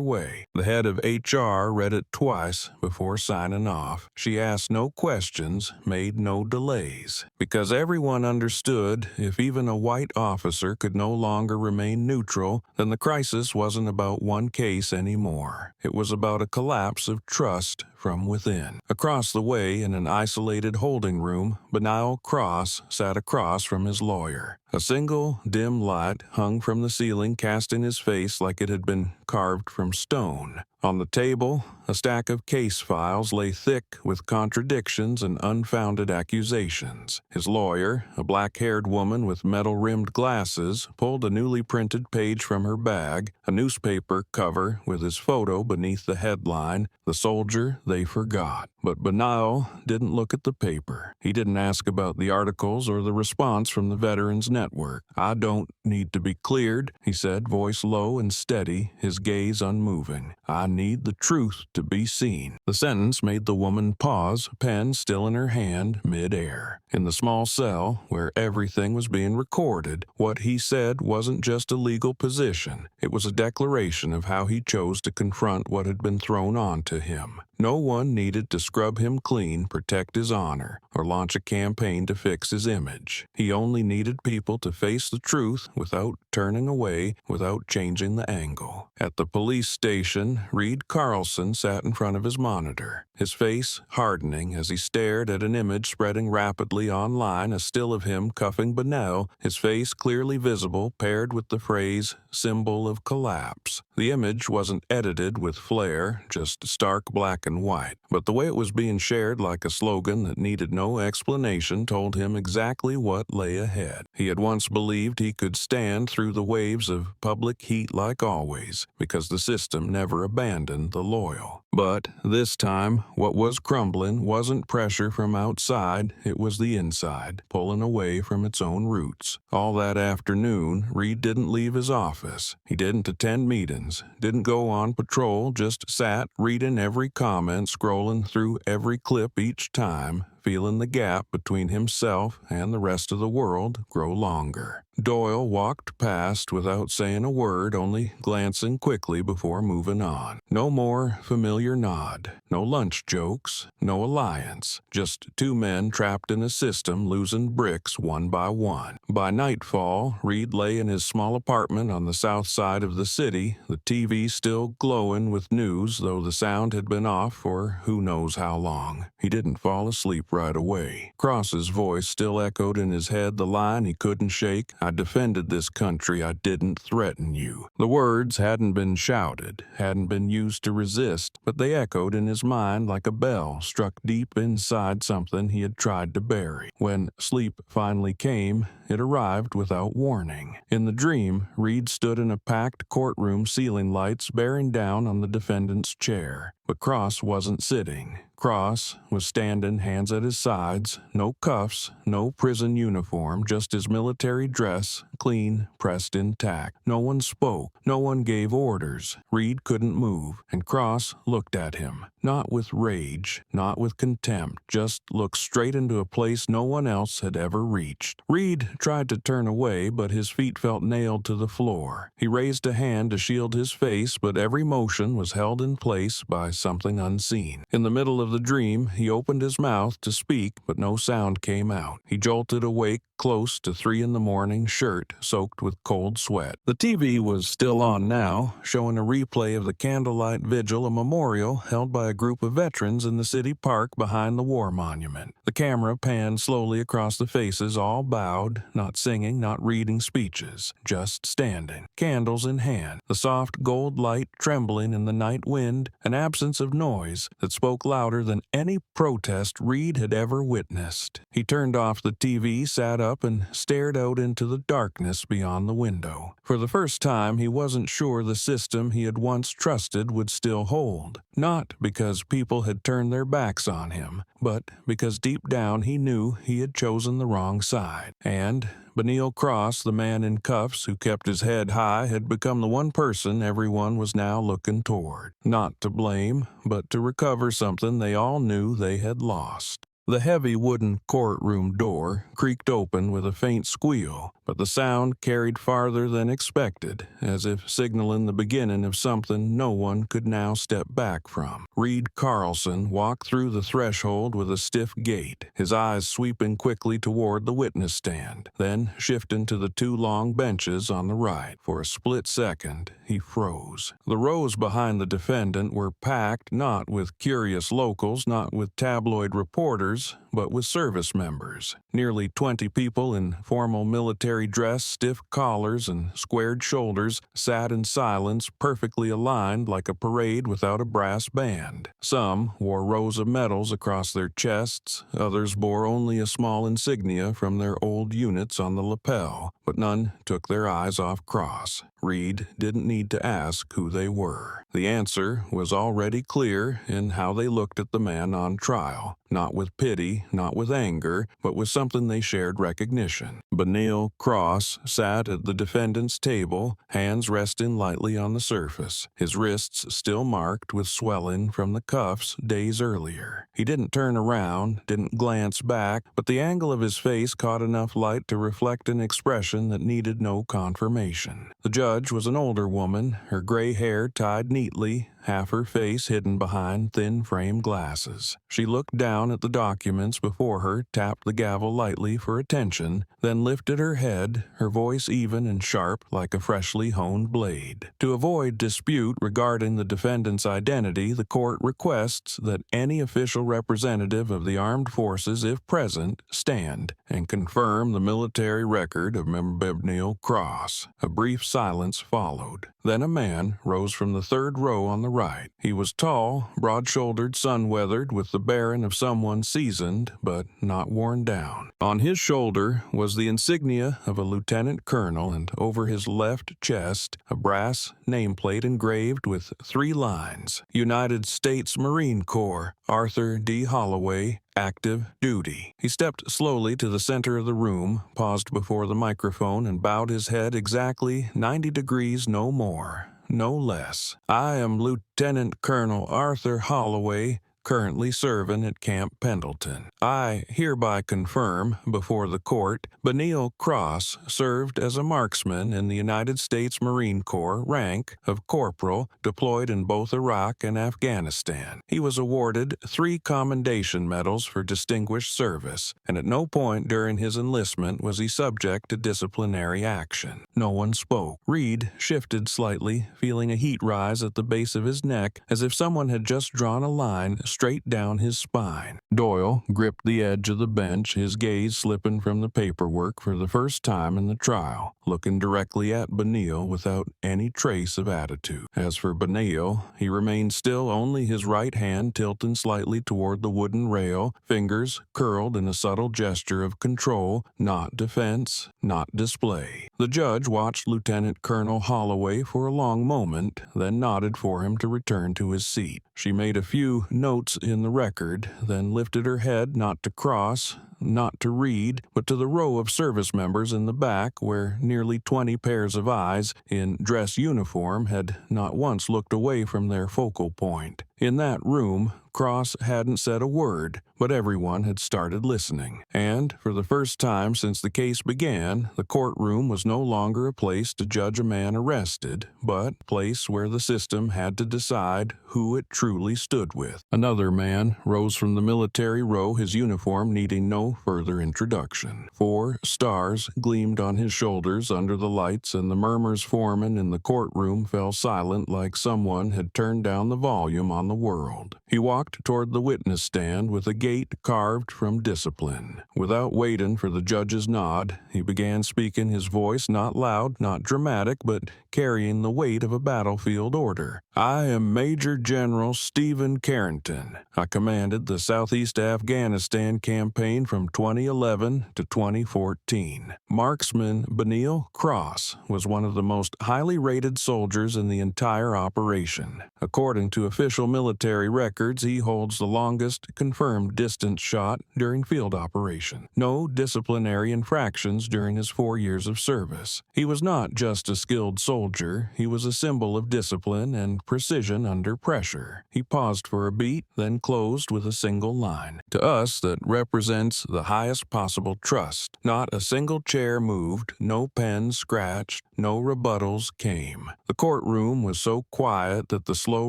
way. The head of HR read it twice before signing off. She asked no questions, made no delays, because everyone understood if even a white officer could no longer remain neutral, then the crisis wasn't about one case anymore. It was about a collapse of trust from within. Across the way, in an isolated holding room, Benil Cross sat across from his lawyer. A single dim light hung from the ceiling, casting his face like it had been carved from stone. On the table, a stack of case files lay thick with contradictions and unfounded accusations. His lawyer, a black-haired woman with metal-rimmed glasses, pulled a newly printed page from her bag, a newspaper cover with his photo beneath the headline, "The Soldier They Forgot." But Benil didn't look at the paper. He didn't ask about the articles or the response from the Veterans Network. "I don't need to be cleared," he said, voice low and steady, his gaze unmoving. "I need the truth to be seen." The sentence made the woman pause, pen still in her hand, mid-air. In the small cell, where everything was being recorded, what he said wasn't just a legal position. It was a declaration of how he chose to confront what had been thrown onto him. No one needed to scrub him clean, protect his honor, or launch a campaign to fix his image. He only needed people to face the truth without turning away, without changing the angle. At the police station, Reed Carlson sat in front of his monitor, his face hardening as he stared at an image spreading rapidly online, a still of him cuffing Benil, his face clearly visible, paired with the phrase, "symbol of collapse." The image wasn't edited with flair, just stark black and white, but the way it was being shared like a slogan that needed no explanation told him exactly what lay ahead. He had once believed he could stand through the waves of public heat like always, because the system never abandoned the loyal. But this time, what was crumbling wasn't pressure from outside, it was the inside, pulling away from its own roots. All that afternoon, Reed didn't leave his office. He didn't attend meetings, didn't go on patrol, just sat reading every comment, scrolling through every clip each time, feeling the gap between himself and the rest of the world grow longer. Doyle walked past without saying a word, only glancing quickly before moving on. No more familiar nod, no lunch jokes, no alliance, just 2 men trapped in a system losing bricks one by one. By nightfall, Reed lay in his small apartment on the south side of the city, the TV still glowing with news, though the sound had been off for who knows how long. He didn't fall asleep right away. Cross's voice still echoed in his head, the line he couldn't shake, I defended this country. I didn't threaten you." The words hadn't been shouted, hadn't been used to resist, but they echoed in his mind like a bell struck deep inside something he had tried to bury. When sleep finally came, it arrived without warning. In the dream, Reed stood in a packed courtroom, ceiling lights bearing down on the defendant's chair. But Cross wasn't sitting. Cross was standing, hands at his sides, no cuffs, no prison uniform, just his military dress, clean, pressed intact. No one spoke, no one gave orders. Reed couldn't move, and Cross looked at him. Not with rage, not with contempt, just looked straight into a place no one else had ever reached. Reed tried to turn away, but his feet felt nailed to the floor. He raised a hand to shield his face, but every motion was held in place by something unseen. In the middle of the dream, he opened his mouth to speak, but no sound came out. He jolted awake close to 3 a.m, shirt soaked with cold sweat. The TV was still on now, showing a replay of the candlelight vigil, a memorial held by a group of veterans in the city park behind the war monument. The camera panned slowly across the faces, all bowed, not singing, not reading speeches, just standing, candles in hand, the soft gold light trembling in the night wind, an absence of noise that spoke louder than any protest Reed had ever witnessed. He turned off the TV, sat up, and stared out into the darkness beyond the window. For the first time, he wasn't sure the system he had once trusted would still hold. Not because people had turned their backs on him, but because deep down he knew he had chosen the wrong side. And Benil Cross, the man in cuffs who kept his head high, had become the one person everyone was now looking toward. Not to blame, but to recover something they all knew they had lost. The heavy wooden courtroom door creaked open with a faint squeal, but the sound carried farther than expected, as if signaling the beginning of something no one could now step back from. Reed Carlson walked through the threshold with a stiff gait, his eyes sweeping quickly toward the witness stand, then shifting to the 2 long benches on the right. For a split second, he froze. The rows behind the defendant were packed not with curious locals, not with tabloid reporters, but with service members. Nearly 20 people in formal military dress, stiff collars, and squared shoulders sat in silence, perfectly aligned like a parade without a brass band. Some wore rows of medals across their chests, others bore only a small insignia from their old units on the lapel, but none took their eyes off Cross. Reed didn't need to ask who they were. The answer was already clear in how they looked at the man on trial, not with pity, not with anger, but with something they shared recognition. Benil Cross sat at the defendant's table, hands resting lightly on the surface, his wrists still marked with swelling from the cuffs days earlier. He didn't turn around, didn't glance back, but the angle of his face caught enough light to reflect an expression that needed no confirmation. The judge was an older woman, her gray hair tied neatly, half her face hidden behind thin frame glasses. She looked down at the documents before her, tapped the gavel lightly for attention, then lifted her head, her voice even and sharp like a freshly honed blade. To avoid dispute regarding the defendant's identity, the court requests that any official representative of the armed forces, if present, stand and confirm the military record of Benil Cross. A brief silence followed. Then a man rose from the 3rd row on the right. He was tall, broad-shouldered, sun-weathered, with the bearing of someone seasoned but not worn down. On his shoulder was the insignia of a lieutenant colonel, and over his left chest a brass nameplate engraved with 3 lines: United States Marine Corps, Arthur D. Holloway, active duty. He stepped slowly to the center of the room, paused before the microphone, and bowed his head exactly 90 degrees, no more, no less. "I am Lieutenant Colonel Arthur Holloway, currently serving at Camp Pendleton. I hereby confirm before the court Benil Cross served as a marksman in the United States Marine Corps, rank of corporal, deployed in both Iraq and Afghanistan. He was awarded 3 commendation medals for distinguished service, and at no point during his enlistment was he subject to disciplinary action." No one spoke. Reed shifted slightly, feeling a heat rise at the base of his neck, as if someone had just drawn a line straight down his spine. Doyle gripped the edge of the bench, his gaze slipping from the paperwork for the first time in the trial, looking directly at Benil without any trace of attitude. As for Benil, he remained still, only his right hand tilting slightly toward the wooden rail, fingers curled in a subtle gesture of control, not defense, not display. The judge watched Lieutenant Colonel Holloway for a long moment, then nodded for him to return to his seat. She made a few notes in the record, then lifted her head not to cross, not to read, but to the row of service members in the back where nearly 20 pairs of eyes in dress uniform had not once looked away from their focal point. In that room, Cross hadn't said a word, but everyone had started listening. And, for the first time since the case began, the courtroom was no longer a place to judge a man arrested, but a place where the system had to decide who it truly stood with. Another man rose from the military row, his uniform needing no further introduction. 4 stars gleamed on his shoulders under the lights, and the murmurs forming in the courtroom fell silent like someone had turned down the volume on the world. He walked toward the witness stand with a gait carved from discipline. Without waiting for the judge's nod, he began speaking, his voice not loud, not dramatic, but carrying the weight of a battlefield order. I am Major General Stephen Carrington. I commanded the Southeast Afghanistan campaign from 2011 to 2014. Marksman Benil Cross was one of the most highly rated soldiers in the entire operation. According to official military records, he holds the longest confirmed distance shot during field operation. No disciplinary infractions during his 4 years of service. He was not just a skilled soldier, he was a symbol of discipline and precision under pressure. He paused for a beat, then closed with a single line. To us, that represents the highest possible trust. Not a single chair moved, no pen scratched, no rebuttals came. The courtroom was so quiet that the slow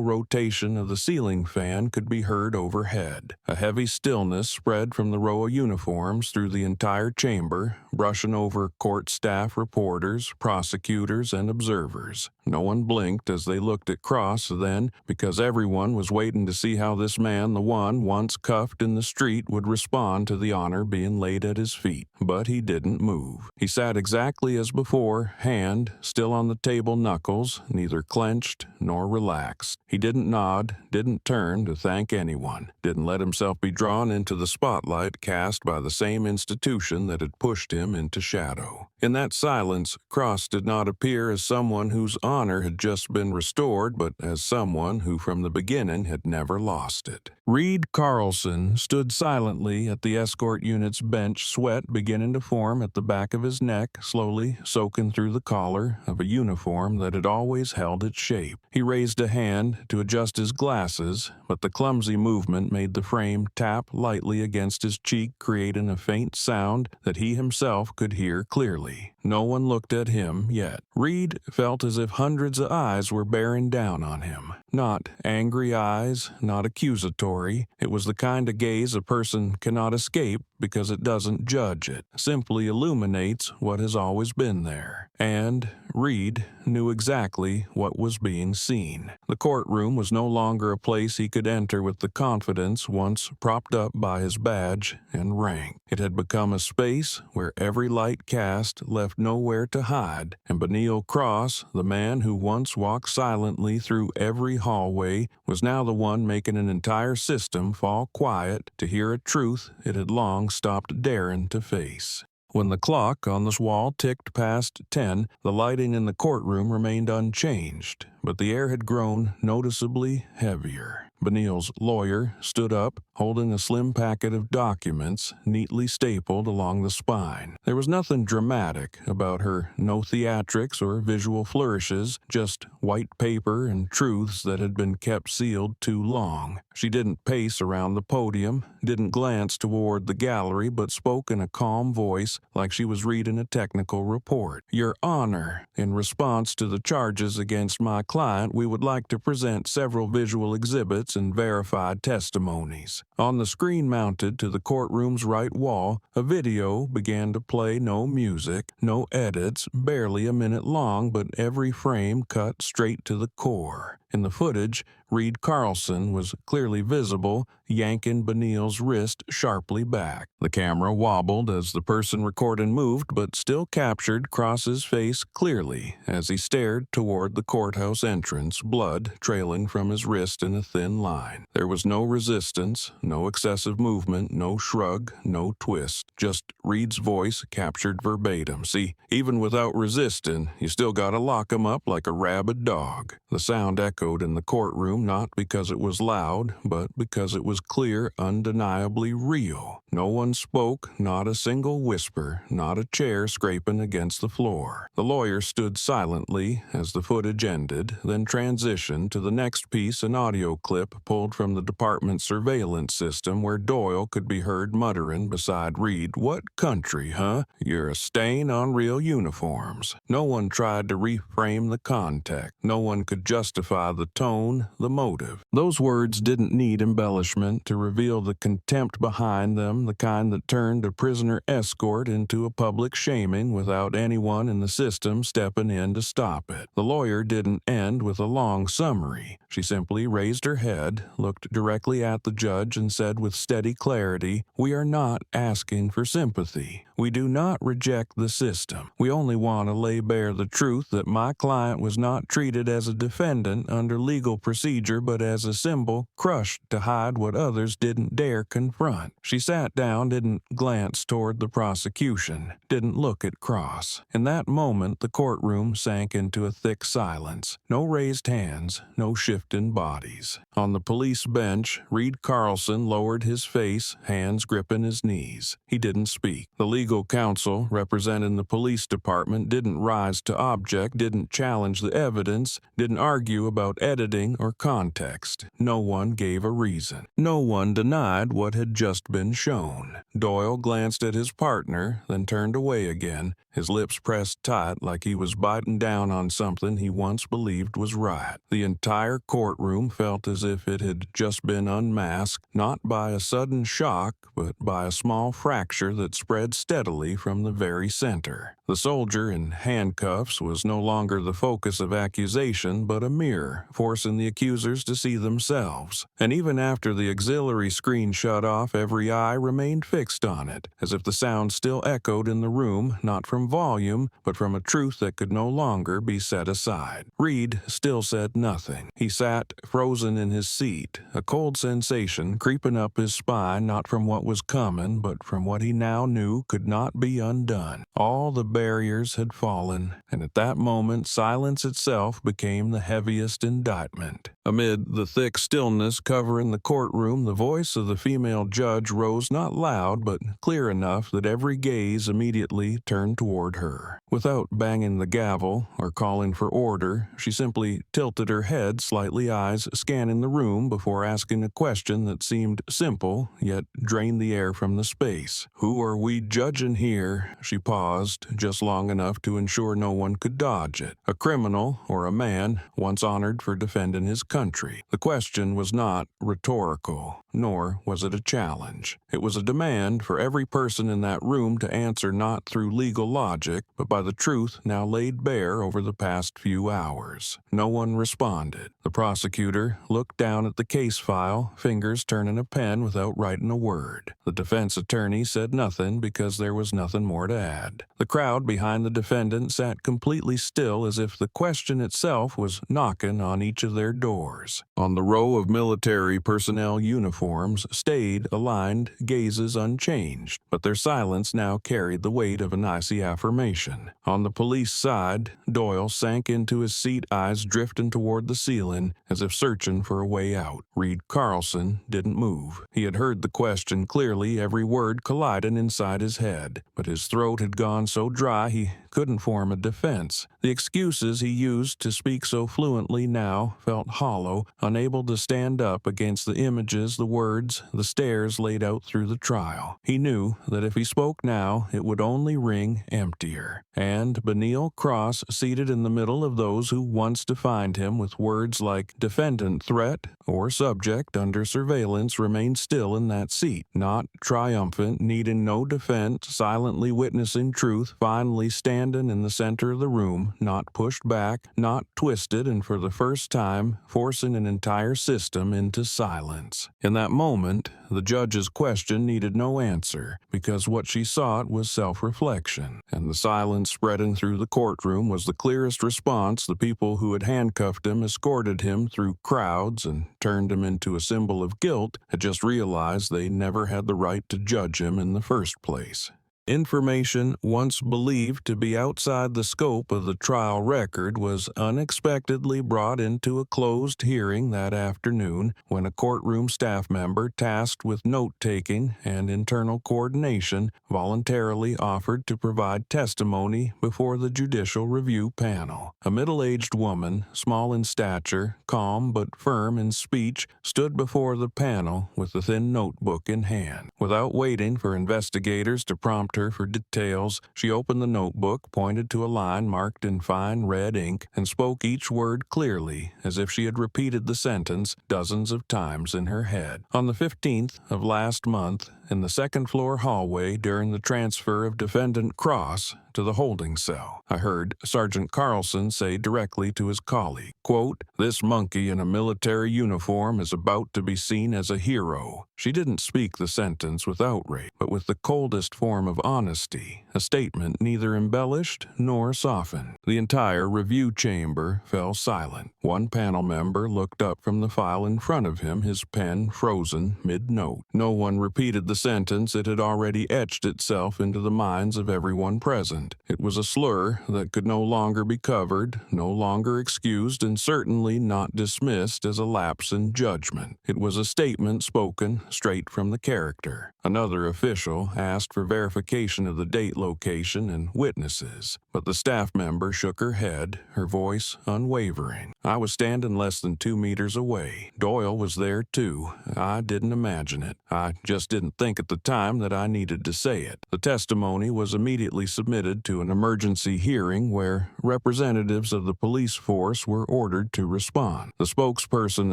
rotation of the ceiling fan could be heard overhead. A heavy stillness spread from the row of uniforms through the entire chamber, brushing over court staff, reporters, prosecutors, and observers. No one blinked as they looked at Cross then, because everyone was waiting to see how this man, the one once cuffed in the street, would respond to the honor being laid at his feet. But he didn't move. He sat exactly as before, hand still on the table, knuckles neither clenched nor relaxed. He didn't nod, didn't turn to thank anyone, didn't let himself be drawn into the spotlight cast by the same institution that had pushed him into shadow. In that silence, Cross did not appear as someone whose honor had just been restored, but as someone who from the beginning had never lost it. Reed Carlson stood silently at the escort unit's bench, sweat beginning to form at the back of his neck, slowly soaking through the collar of a uniform that had always held its shape. He raised a hand to adjust his glasses, but the clumsy movement made the frame tap lightly against his cheek, creating a faint sound that he himself could hear clearly. No one looked at him yet. Reed felt as if hundreds of eyes were bearing down on him. Not angry eyes, not accusatory. It was the kind of gaze a person cannot escape because it doesn't judge it, simply illuminates what has always been there. And Reed knew exactly what was being seen. The courtroom was no longer a place he could enter with the confidence once propped up by his badge and rank. It had become a space where every light cast left nowhere to hide, and Benil Cross, the man who once walked silently through every hallway, was now the one making an entire system fall quiet to hear a truth it had long stopped daring to face. When the clock on the wall ticked past 10, the lighting in the courtroom remained unchanged, but the air had grown noticeably heavier. Benil's lawyer stood up, holding a slim packet of documents neatly stapled along the spine. There was nothing dramatic about her, no theatrics or visual flourishes, just white paper and truths that had been kept sealed too long. She didn't pace around the podium, didn't glance toward the gallery, but spoke in a calm voice like she was reading a technical report. Your Honor, in response to the charges against my client, we would like to present several visual exhibits and verified testimonies. On the screen mounted to the courtroom's right wall, a video began to play. No music, no edits, barely a minute long, but every frame cut straight to the core. In the footage, Reed Carlson was clearly visible, yanking Benil's wrist sharply back. The camera wobbled as the person recording moved, but still captured Cross's face clearly as he stared toward the courthouse entrance, blood trailing from his wrist in a thin line. There was no resistance, no excessive movement, no shrug, no twist. Just Reed's voice captured verbatim. See, even without resisting, you still gotta lock him up like a rabid dog. The sound echoed in the courtroom not because it was loud, but because it was clear, undeniably real. No one spoke, not a single whisper, not a chair scraping against the floor. The lawyer stood silently as the footage ended, then transitioned to the next piece, an audio clip pulled from the department's surveillance system where Doyle could be heard muttering beside Reed, "What country, huh? You're a stain on real uniforms." No one tried to reframe the context. No one could justify the tone, the motive. Those words didn't need embellishment to reveal the contempt behind them, the kind that turned a prisoner escort into a public shaming without anyone in the system stepping in to stop it. The lawyer didn't end with a long summary. She simply raised her head, looked directly at the judge, and said with steady clarity, "We are not asking for sympathy. We do not reject the system. We only want to lay bare the truth that my client was not treated as a defendant under legal procedure, but as a symbol crushed to hide what others didn't dare confront." She sat down, didn't glance toward the prosecution, didn't look at Cross. In that moment, the courtroom sank into a thick silence. No raised hands, no shifting bodies. On the police bench, Reed Carlson lowered his face, hands gripping his knees. He didn't speak. The legal counsel representing the police department didn't rise to object, didn't challenge the evidence, didn't argue about editing or context. No one gave a reason. No one denied what had just been shown. Doyle glanced at his partner, then turned away again, his lips pressed tight like he was biting down on something he once believed was right. The entire courtroom felt as if it had just been unmasked, not by a sudden shock, but by a small fracture that spread steadily from the very center. The soldier in handcuffs was no longer the focus of accusation, but a mirror, forcing the accusers to see themselves. And even after the auxiliary screen shut off, every eye remained fixed on it, as if the sound still echoed in the room, not from volume, but from a truth that could no longer be set aside. Reed still said nothing. He sat frozen in his seat, a cold sensation creeping up his spine, not from what was coming, but from what he now knew could not be undone. All the barriers had fallen, and at that moment silence itself became the heaviest indictment. Amid the thick stillness covering the courtroom, the voice of the female judge rose not loud, but clear enough that every gaze immediately turned toward her. Without banging the gavel or calling for order, she simply tilted her head slightly, eyes scanning the room before asking a question that seemed simple, yet drained the air from the space. "Who are we judging here?" She paused, just long enough to ensure no one could dodge it. A criminal or a man once honored for defending his country. The question was not rhetorical, nor was it a challenge. It was a demand for every person in that room to answer not through legal logic, but by the truth now laid bare over the past few hours. No one responded. The prosecutor looked down at the case file, fingers turning a pen without writing a word. The defense attorney said nothing because there was nothing more to add. The crowd behind the defendant sat completely still, as if the question itself was knocking on each of their doors. On the row of military personnel uniforms stayed aligned, gazes unchanged, but their silence now carried the weight of an icy affirmation. On the police side, Doyle sank into his seat, eyes drifting toward the ceiling, as if searching for a way out. Reed Carlson didn't move. He had heard the question clearly, every word colliding inside his head, but his throat had gone so dry he couldn't form a defense. The excuses he used to speak so fluently now felt hollow, unable to stand up against the images, the words, the stares laid out through the trial. He knew that if he spoke now, it would only ring emptier. And Benil Cross, seated in the middle of those who once defined him with words like defendant threat or subject under surveillance, remained still in that seat, not triumphant, needing no defense, silently witnessing truth, finally standing in the center of the room, not pushed back, not twisted, and for the first time, forcing an entire system into silence. In that moment, the judge's question needed no answer, because what she sought was self-reflection, and the silence spreading through the courtroom was the clearest response the people who had handcuffed him, escorted him through crowds, and turned him into a symbol of guilt had just realized they never had the right to judge him in the first place. Information once believed to be outside the scope of the trial record was unexpectedly brought into a closed hearing that afternoon when a courtroom staff member tasked with note-taking and internal coordination voluntarily offered to provide testimony before the judicial review panel. A middle-aged woman, small in stature, calm but firm in speech, stood before the panel with a thin notebook in hand. Without waiting for investigators to prompt her for details, she opened the notebook, pointed to a line marked in fine red ink, and spoke each word clearly, as if she had repeated the sentence dozens of times in her head. On the 15th of last month, in the second-floor hallway during the transfer of Defendant Cross to the holding cell, I heard Sergeant Carlson say directly to his colleague, quote, "This monkey in a military uniform is about to be seen as a hero." She didn't speak the sentence with outrage, but with the coldest form of honesty, a statement neither embellished nor softened. The entire review chamber fell silent. One panel member looked up from the file in front of him, his pen frozen mid-note. No one repeated the sentence. It had already etched itself into the minds of everyone present. It was a slur that could no longer be covered, no longer excused, and certainly not dismissed as a lapse in judgment. It was a statement spoken straight from the character. Another official asked for verification of the date, location, and witnesses, but the staff member shook her head, her voice unwavering. I was standing less than 2 meters away. Doyle was there too. I didn't imagine it. I just didn't think at the time that I needed to say it. The testimony was immediately submitted to an emergency hearing where representatives of the police force were ordered to respond. The spokesperson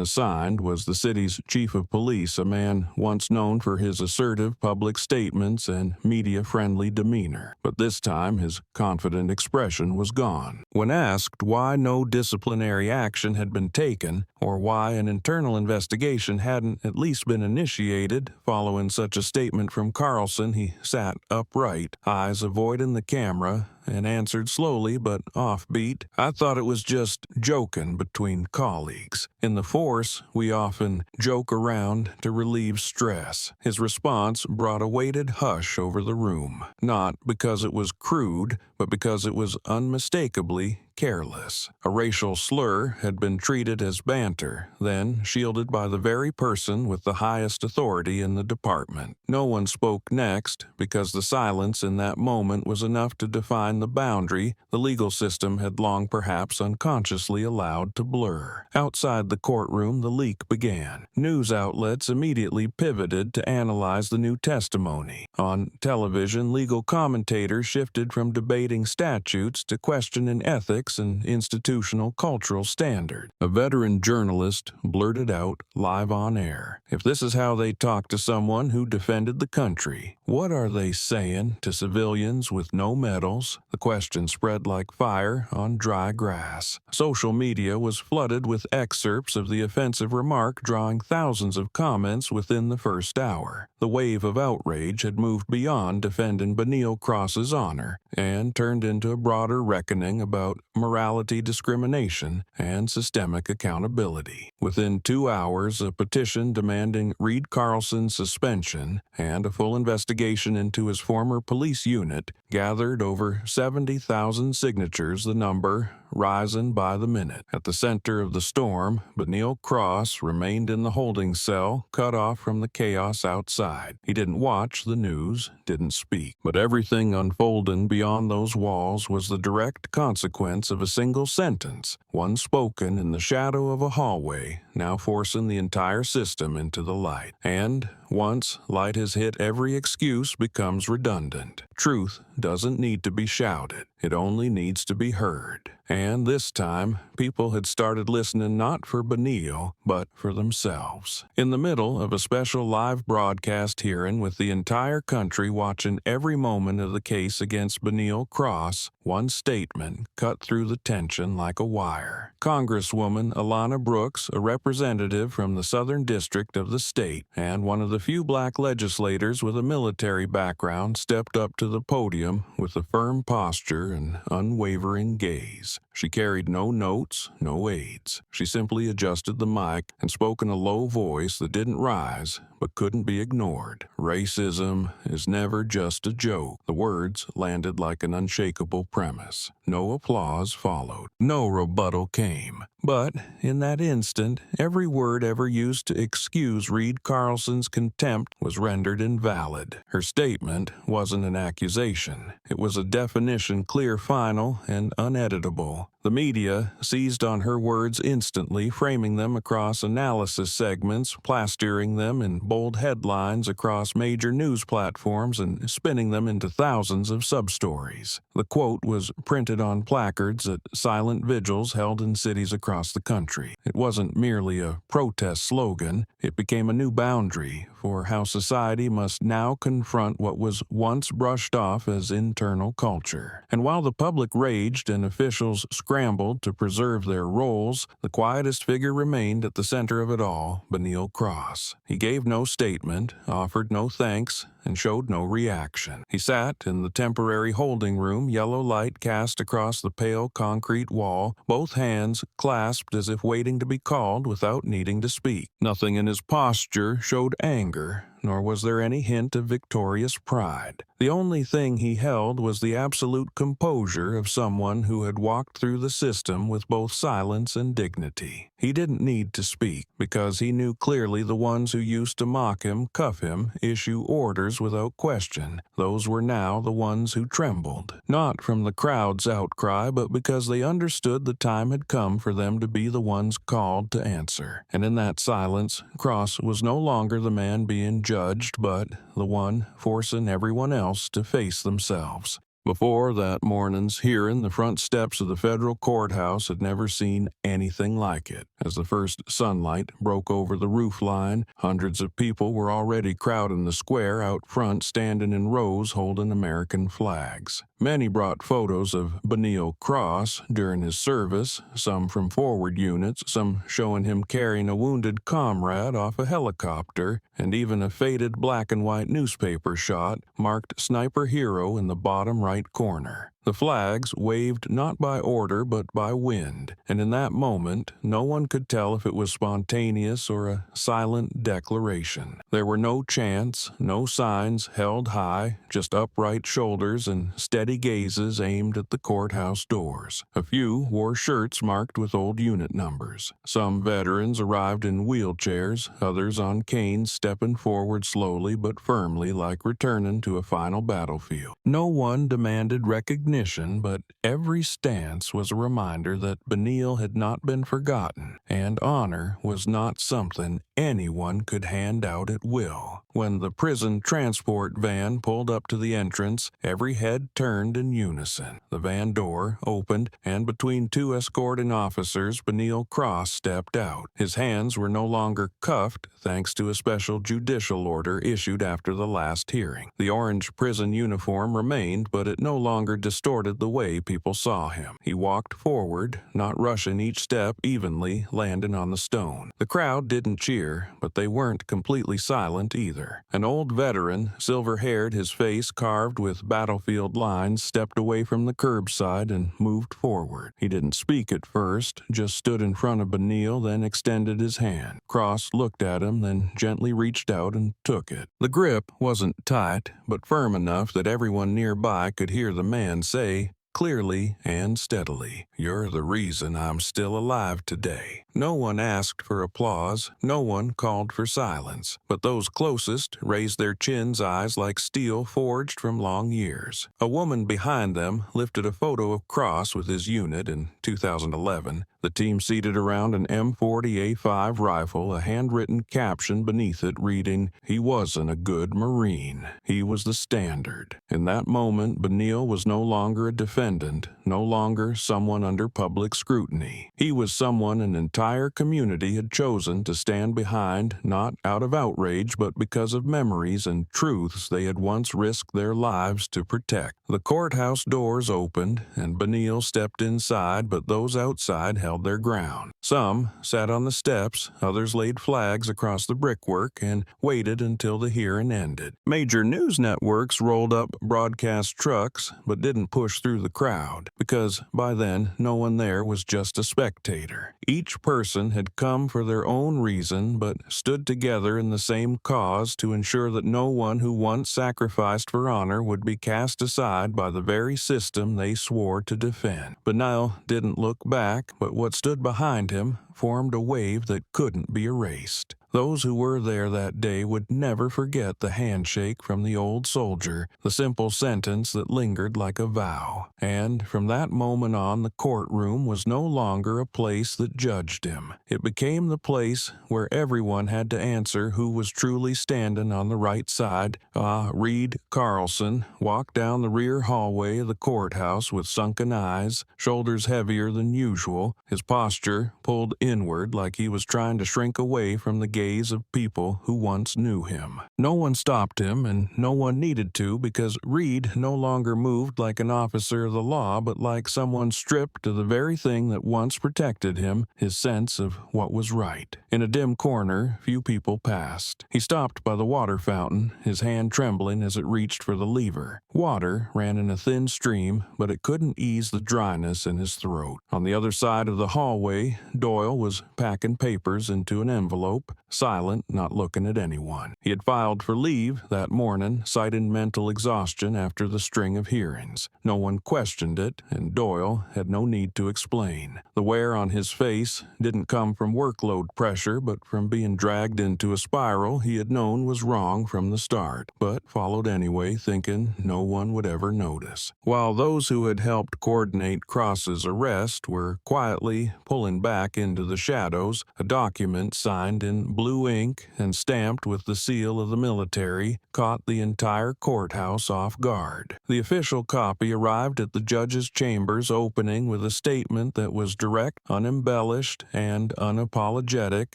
assigned was the city's chief of police, a man once known for his assertive public statements and media-friendly demeanor. But this time his confident expression was gone. When asked why no disciplinary action had been taken, or why an internal investigation hadn't at least been initiated following such a statement from Carlson, he sat upright, eyes avoiding the camera, and answered slowly but offbeat, "I thought it was just joking between colleagues. In the force, we often joke around to relieve stress." His response brought a weighted hush over the room, not because it was crude, but because it was unmistakably careless. A racial slur had been treated as banter, then shielded by the very person with the highest authority in the department. No one spoke next, because the silence in that moment was enough to define the boundary the legal system had long perhaps unconsciously allowed to blur. Outside the courtroom, the leak began. News outlets immediately pivoted to analyze the new testimony. On television, legal commentators shifted from debating statutes to questioning ethics and institutional cultural standard. A veteran journalist blurted out live on air, "If this is how they talk to someone who defended the country, what are they saying to civilians with no medals?" The question spread like fire on dry grass. Social media was flooded with excerpts of the offensive remark, drawing thousands of comments within the first hour. The wave of outrage had moved beyond defending Benil Cross's honor and turned into a broader reckoning about morality, discrimination, and systemic accountability. Within 2 hours, a petition demanding Reed Carlson's suspension and a full investigation into his former police unit gathered over 70,000 signatures, the number rising by the minute. At the center of the storm, Benil Cross remained in the holding cell, cut off from the chaos outside. He didn't watch the news, didn't speak. But everything unfolding beyond those walls was the direct consequence of a single sentence, one spoken in the shadow of a hallway, now forcing the entire system into the light. And once light has hit, every excuse becomes redundant. Truth doesn't need to be shouted. It only needs to be heard. And this time, People had started listening not for Benil, but for themselves. In the middle of a special live broadcast hearing with the entire country watching every moment of the case against Benil Cross, one statement cut through the tension like a wire. Congresswoman Alana Brooks, a representative from the Southern District of the state and one of the few black legislators with a military background, stepped up to the podium with a firm posture and unwavering gaze. She carried no notes, no aids. She simply adjusted the mic and spoke in a low voice that didn't rise but couldn't be ignored. Racism is never just a joke. The words landed like an unshakable premise. No applause followed. No rebuttal came. But in that instant, every word ever used to excuse Reed Carlson's contempt was rendered invalid. Her statement wasn't an accusation. It was a definition clear, final, and uneditable. The media seized on her words instantly, framing them across analysis segments, plastering them in bold headlines across major news platforms, and spinning them into thousands of sub-stories. The quote was printed on placards at silent vigils held in cities across the country. It wasn't merely a protest slogan. It became a new boundary for how society must now confront what was once brushed off as internal culture. And while the public raged and officials scrambled to preserve their roles, the quietest figure remained at the center of it all, Benil Cross. He gave no statement, offered no thanks, and showed no reaction. He sat in the temporary holding room, yellow light cast across the pale concrete wall, both hands clasped as if waiting to be called without needing to speak. Nothing in his posture showed anger, nor was there any hint of victorious pride. The only thing he held was the absolute composure of someone who had walked through the system with both silence and dignity. He didn't need to speak, because he knew clearly the ones who used to mock him, cuff him, issue orders without question. Those were now the ones who trembled, not from the crowd's outcry, but because they understood the time had come for them to be the ones called to answer. And in that silence, Cross was no longer the man being judged, but the one forcing everyone else to face themselves. Before that morning's hearing, the front steps of the federal courthouse had never seen anything like it. As the first sunlight broke over the roof line, hundreds of people were already crowding the square out front, standing in rows holding American flags. Many brought photos of Benil Cross during his service, some from forward units, some showing him carrying a wounded comrade off a helicopter, and even a faded black and white newspaper shot marked Sniper Hero in the bottom right corner. The flags waved not by order but by wind, and in that moment no one could tell if it was spontaneous or a silent declaration. There were no chants, no signs held high, just upright shoulders and steady gazes aimed at the courthouse doors. A few wore shirts marked with old unit numbers. Some veterans arrived in wheelchairs, others on canes stepping forward slowly but firmly like returning to a final battlefield. No one demanded recognition, but every stance was a reminder that Benil had not been forgotten, and honor was not something anyone could hand out at will. When the prison transport van pulled up to the entrance, every head turned in unison. The van door opened, and between two escorting officers, Benil Cross stepped out. His hands were no longer cuffed, thanks to a special judicial order issued after the last hearing. The orange prison uniform remained, but it no longer distorted the way people saw him. He walked forward, not rushing each step, evenly landing on the stone. The crowd didn't cheer, but they weren't completely silent either. An old veteran, silver-haired, his face carved with battlefield lines, stepped away from the curbside and moved forward. He didn't speak at first, just stood in front of Benil, then extended his hand. Cross looked at him, then gently reached out and took it. The grip wasn't tight, but firm enough that everyone nearby could hear the man say, clearly and steadily, "You're the reason I'm still alive today." No one asked for applause, no one called for silence, but those closest raised their chins, eyes like steel forged from long years. A woman behind them lifted a photo of Cross with his unit in 2011, the team seated around an M40A5 rifle, a handwritten caption beneath it reading, "He wasn't a good Marine. He was the standard." In that moment, Benil was no longer a defendant, no longer someone under public scrutiny. He was someone an entire community had chosen to stand behind, not out of outrage, but because of memories and truths they had once risked their lives to protect. The courthouse doors opened, and Benil stepped inside, but those outside held their ground. Some sat on the steps, others laid flags across the brickwork and waited until the hearing ended. Major news networks rolled up broadcast trucks, but didn't push through the crowd, because by then no one there was just a spectator. Each person had come for their own reason, but stood together in the same cause to ensure that no one who once sacrificed for honor would be cast aside by the very system they swore to defend. Benil didn't look back, but what stood behind him formed a wave that couldn't be erased. Those who were there that day would never forget the handshake from the old soldier, the simple sentence that lingered like a vow. And from that moment on, the courtroom was no longer a place that judged him. It became the place where everyone had to answer who was truly standing on the right side. Reed Carlson walked down the rear hallway of the courthouse with sunken eyes, shoulders heavier than usual, his posture pulled inward like he was trying to shrink away from the gaze of people who once knew him. No one stopped him, and no one needed to, because Reed no longer moved like an officer of the law, but like someone stripped of the very thing that once protected him, his sense of what was right. In a dim corner, few people passed. He stopped by the water fountain, his hand trembling as it reached for the lever. Water ran in a thin stream, but it couldn't ease the dryness in his throat. On the other side of the hallway, Doyle was packing papers into an envelope, silent, not looking at anyone. He had filed for leave that morning, citing mental exhaustion after the string of hearings. No one questioned it, and Doyle had no need to explain. The wear on his face didn't come from workload pressure, but from being dragged into a spiral he had known was wrong from the start, but followed anyway, thinking no one would ever notice. While those who had helped coordinate Cross's arrest were quietly pulling back into the shadows, a document signed in blue ink and stamped with the seal of the military caught the entire courthouse off guard. The official copy arrived at the judge's chambers, opening with a statement that was direct, unembellished, and unapologetic.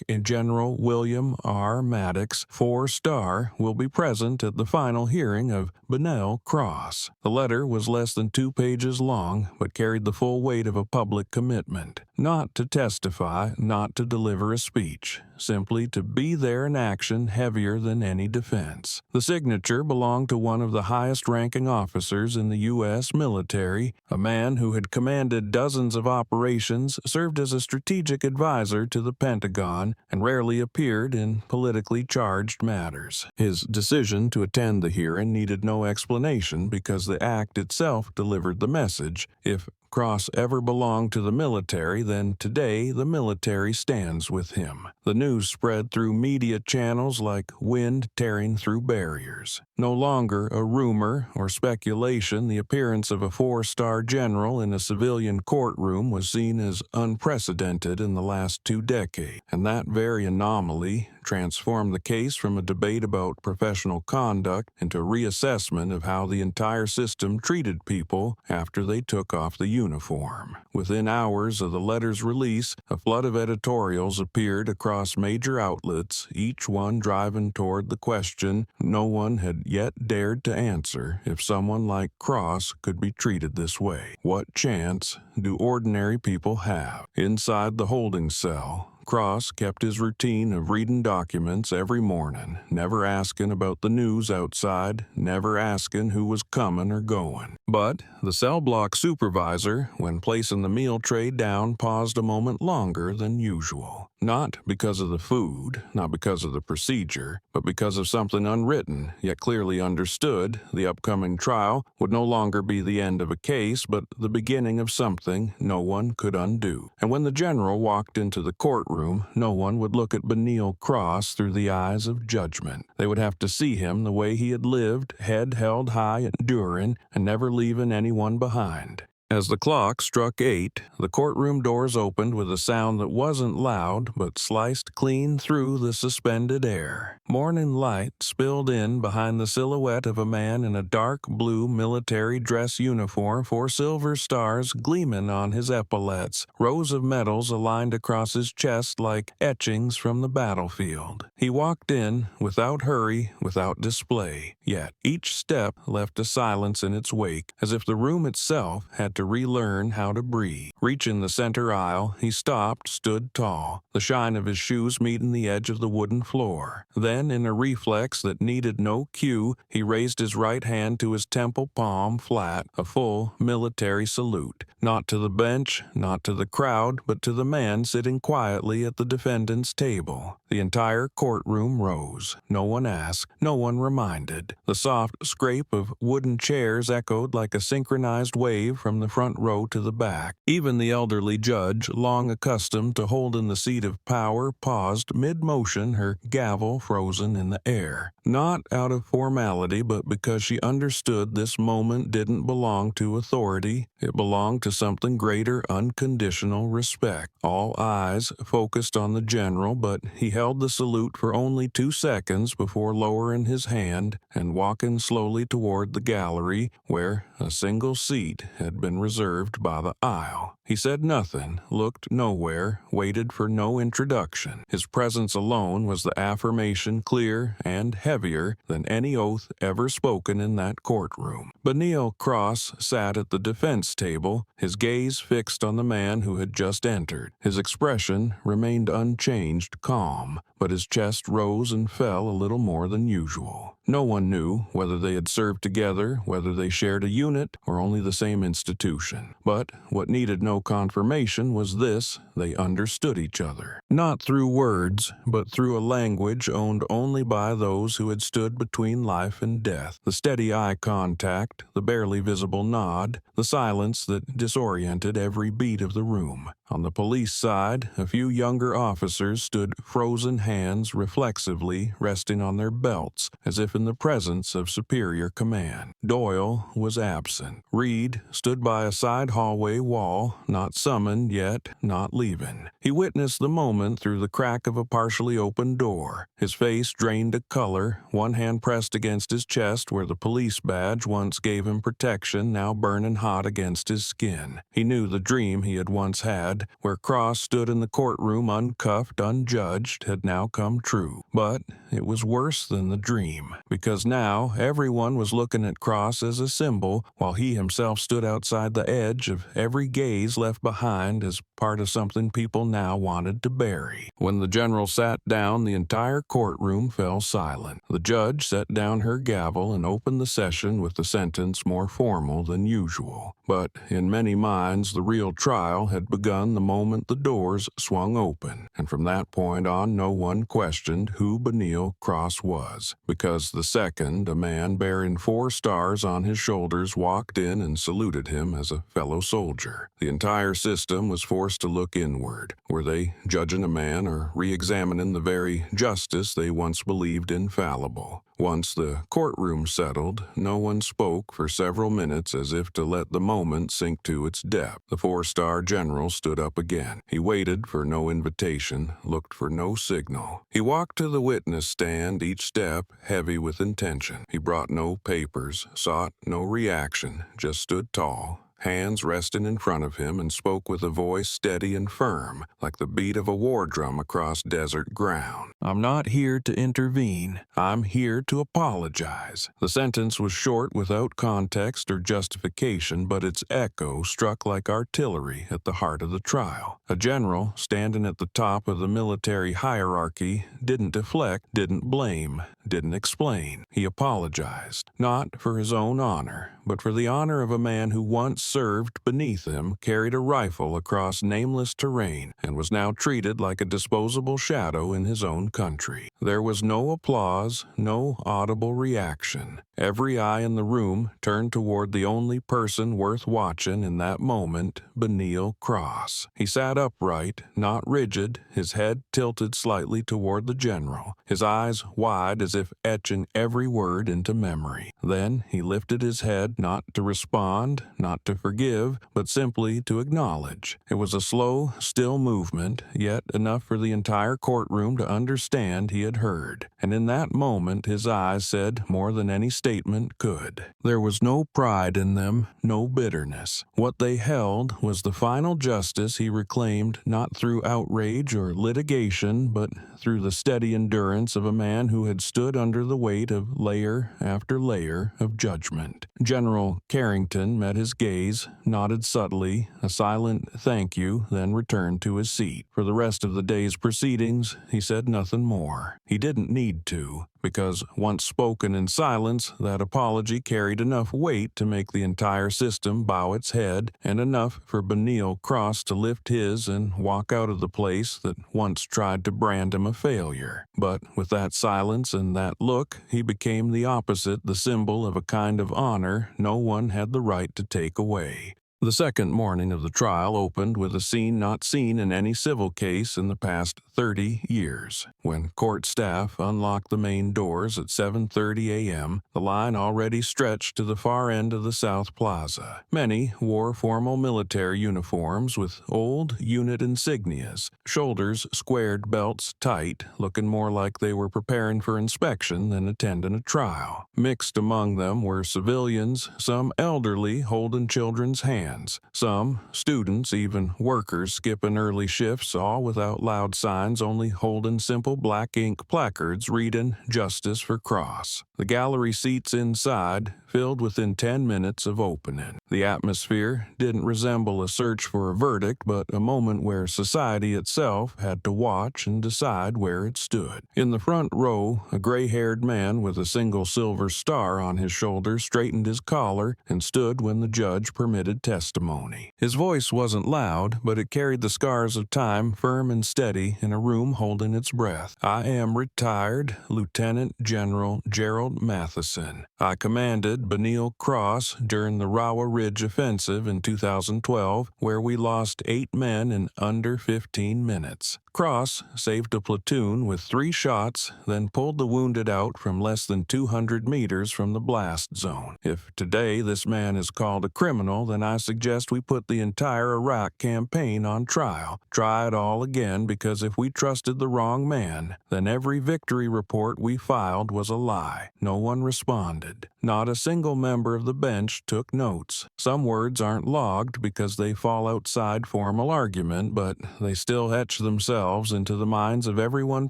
General William R. Maddox, 4-star, will be present at the final hearing of Benil Cross. The letter was less than 2 pages long, but carried the full weight of a public commitment. Not to testify, not to deliver a speech, simply to be there in action, heavier than any defense. The signature belonged to one of the highest-ranking officers in the U.S. military, a man who had commanded dozens of operations, served as a strategic advisor to the Pentagon, and rarely appeared in politically charged matters. His decision to attend the hearing needed no explanation because the act itself delivered the message. If Cross ever belonged to the military, then today the military stands with him. The news spread through media channels like wind tearing through barriers. No longer a rumor or speculation, the appearance of a 4-star general in a civilian courtroom was seen as unprecedented in the last 2 decades, and that very anomaly transformed the case from a debate about professional conduct into a reassessment of how the entire system treated people after they took off the uniform. Within hours of the letter's release, a flood of editorials appeared across major outlets, each one driving toward the question no one had yet dared to answer: if someone like Cross could be treated this way, what chance do ordinary people have? Inside the holding cell, Cross kept his routine of reading documents every morning, never asking about the news outside, never asking who was coming or going. But the cell block supervisor, when placing the meal tray down, paused a moment longer than usual. Not because of the food, not because of the procedure, but because of something unwritten, yet clearly understood. The upcoming trial would no longer be the end of a case, but the beginning of something no one could undo. And when the general walked into the courtroom, no one would look at Benil Cross through the eyes of judgment. They would have to see him the way he had lived, head held high, enduring, and never leaving anyone behind. As the clock struck 8, the courtroom doors opened with a sound that wasn't loud but sliced clean through the suspended air. Morning light spilled in behind the silhouette of a man in a dark blue military dress uniform, 4 silver stars gleaming on his epaulets, rows of medals aligned across his chest like etchings from the battlefield. He walked in without hurry, without display, yet each step left a silence in its wake, as if the room itself had to relearn how to breathe. Reaching the center aisle, he stopped, stood tall, the shine of his shoes meeting the edge of the wooden floor. Then, in a reflex that needed no cue, he raised his right hand to his temple palm flat, a full military salute. Not to the bench, not to the crowd, but to the man sitting quietly at the defendant's table. The entire courtroom rose. No one asked, no one reminded. The soft scrape of wooden chairs echoed like a synchronized wave from the front row to the back. Even the elderly judge, long accustomed to holding the seat of power, paused mid-motion, her gavel frozen in the air. Not out of formality, but because she understood this moment didn't belong to authority. It belonged to something greater, unconditional respect. All eyes focused on the general, but he held the salute for only 2 seconds before lowering his hand and walking slowly toward the gallery where a single seat had been reserved by the aisle. He said nothing, looked nowhere, waited for no introduction. His presence alone was the affirmation, clear and heavier than any oath ever spoken in that courtroom. Benil Cross sat at the defense table, his gaze fixed on the man who had just entered. His expression remained unchanged, calm, but his chest rose and fell a little more than usual. No one knew whether they had served together, whether they shared a unit, or only the same institution. But what needed no confirmation was this: they understood each other. Not through words, but through a language owned only by those who had stood between life and death. The steady eye contact, the barely visible nod, the silence that disoriented every beat of the room. On the police side, a few younger officers stood, frozen hands reflexively resting on their belts, as if in the presence of superior command. Doyle was absent. Reed stood by a side hallway wall, not summoned yet not leaving. He witnessed the moment through the crack of a partially open door. His face drained of color, one hand pressed against his chest where the police badge once gave him protection, now burning hot against his skin. He knew the dream he had once had, where Cross stood in the courtroom uncuffed, unjudged, had now come true. But it was worse than the dream, because now everyone was looking at Cross as a symbol, while he himself stood outside the edge of every gaze left behind as part of something people now wanted to bury. When the general sat down, the entire courtroom fell silent. The judge set down her gavel and opened the session with the sentence more formal than usual. But in many minds, the real trial had begun the moment the doors swung open, and from that point on no one questioned who Benil Cross was, because the second a man bearing 4 stars on his shoulders walked in and saluted him as a fellow soldier. The entire system was forced to look inward. Were they judging a man or re-examining the very justice they once believed infallible? Once the courtroom settled, no one spoke for several minutes, as if to let the moment sink to its depth. The 4-star general stood up again. He waited for no invitation, looked for no signal. He walked to the witness stand, each step heavy with intention. He brought no papers, sought no reaction, just stood tall, hands resting in front of him, and spoke with a voice steady and firm, like the beat of a war drum across desert ground. "I'm not here to intervene. I'm here to apologize." The sentence was short, without context or justification, but its echo struck like artillery at the heart of the trial. A general, standing at the top of the military hierarchy, didn't deflect, didn't blame, didn't explain. He apologized, not for his own honor, but for the honor of a man who once served beneath him, carried a rifle across nameless terrain, and was now treated like a disposable shadow in his own country. There was no applause, no audible reaction. Every eye in the room turned toward the only person worth watching in that moment, Benil Cross. He sat upright, not rigid, his head tilted slightly toward the general, his eyes wide as as if etching every word into memory. Then he lifted his head, not to respond, not to forgive, but simply to acknowledge. It was a slow, still movement, yet enough for the entire courtroom to understand he had heard. And in that moment his eyes said more than any statement could. There was no pride in them, no bitterness. What they held was the final justice he reclaimed not through outrage or litigation, but through the steady endurance of a man who had stood under the weight of layer after layer of judgment. General Carrington met his gaze, nodded subtly, a silent thank you, then returned to his seat. For the rest of the day's proceedings, he said nothing more. He didn't need to, because once spoken in silence, that apology carried enough weight to make the entire system bow its head, and enough for Benil Cross to lift his and walk out of the place that once tried to brand him a failure. But with that silence and that look, he became the opposite, the symbol of a kind of honor no one had the right to take away. The second morning of the trial opened with a scene not seen in any civil case in the past 30 years. When court staff unlocked the main doors at 7:30 a.m., the line already stretched to the far end of the South Plaza. Many wore formal military uniforms with old unit insignias, shoulders squared, belts tight, looking more like they were preparing for inspection than attending a trial. Mixed among them were civilians, some elderly holding children's hands, some students, even workers skipping early shifts, all without loud signs, only holding simple black ink placards reading "Justice for Cross." The gallery seats inside filled within 10 minutes of opening. The atmosphere didn't resemble a search for a verdict, but a moment where society itself had to watch and decide where it stood. In the front row, a gray-haired man with a single silver star on his shoulder straightened his collar and stood when the judge permitted testimony. His voice wasn't loud, but it carried the scars of time firm and steady in a room holding its breath. "I am retired Lieutenant General Gerald Matheson. I commanded Benil Cross during the Rawa Ridge offensive in 2012, where we lost 8 men in under 15 minutes. Cross saved a platoon with 3 shots, then pulled the wounded out from less than 200 meters from the blast zone. If today this man is called a criminal, then I suggest we put the entire Iraq campaign on trial. Try it all again, because if we trusted the wrong man, then every victory report we filed was a lie." No one responded. Not a single member of the bench took notes. Some words aren't logged because they fall outside formal argument, but they still etch themselves into the minds of everyone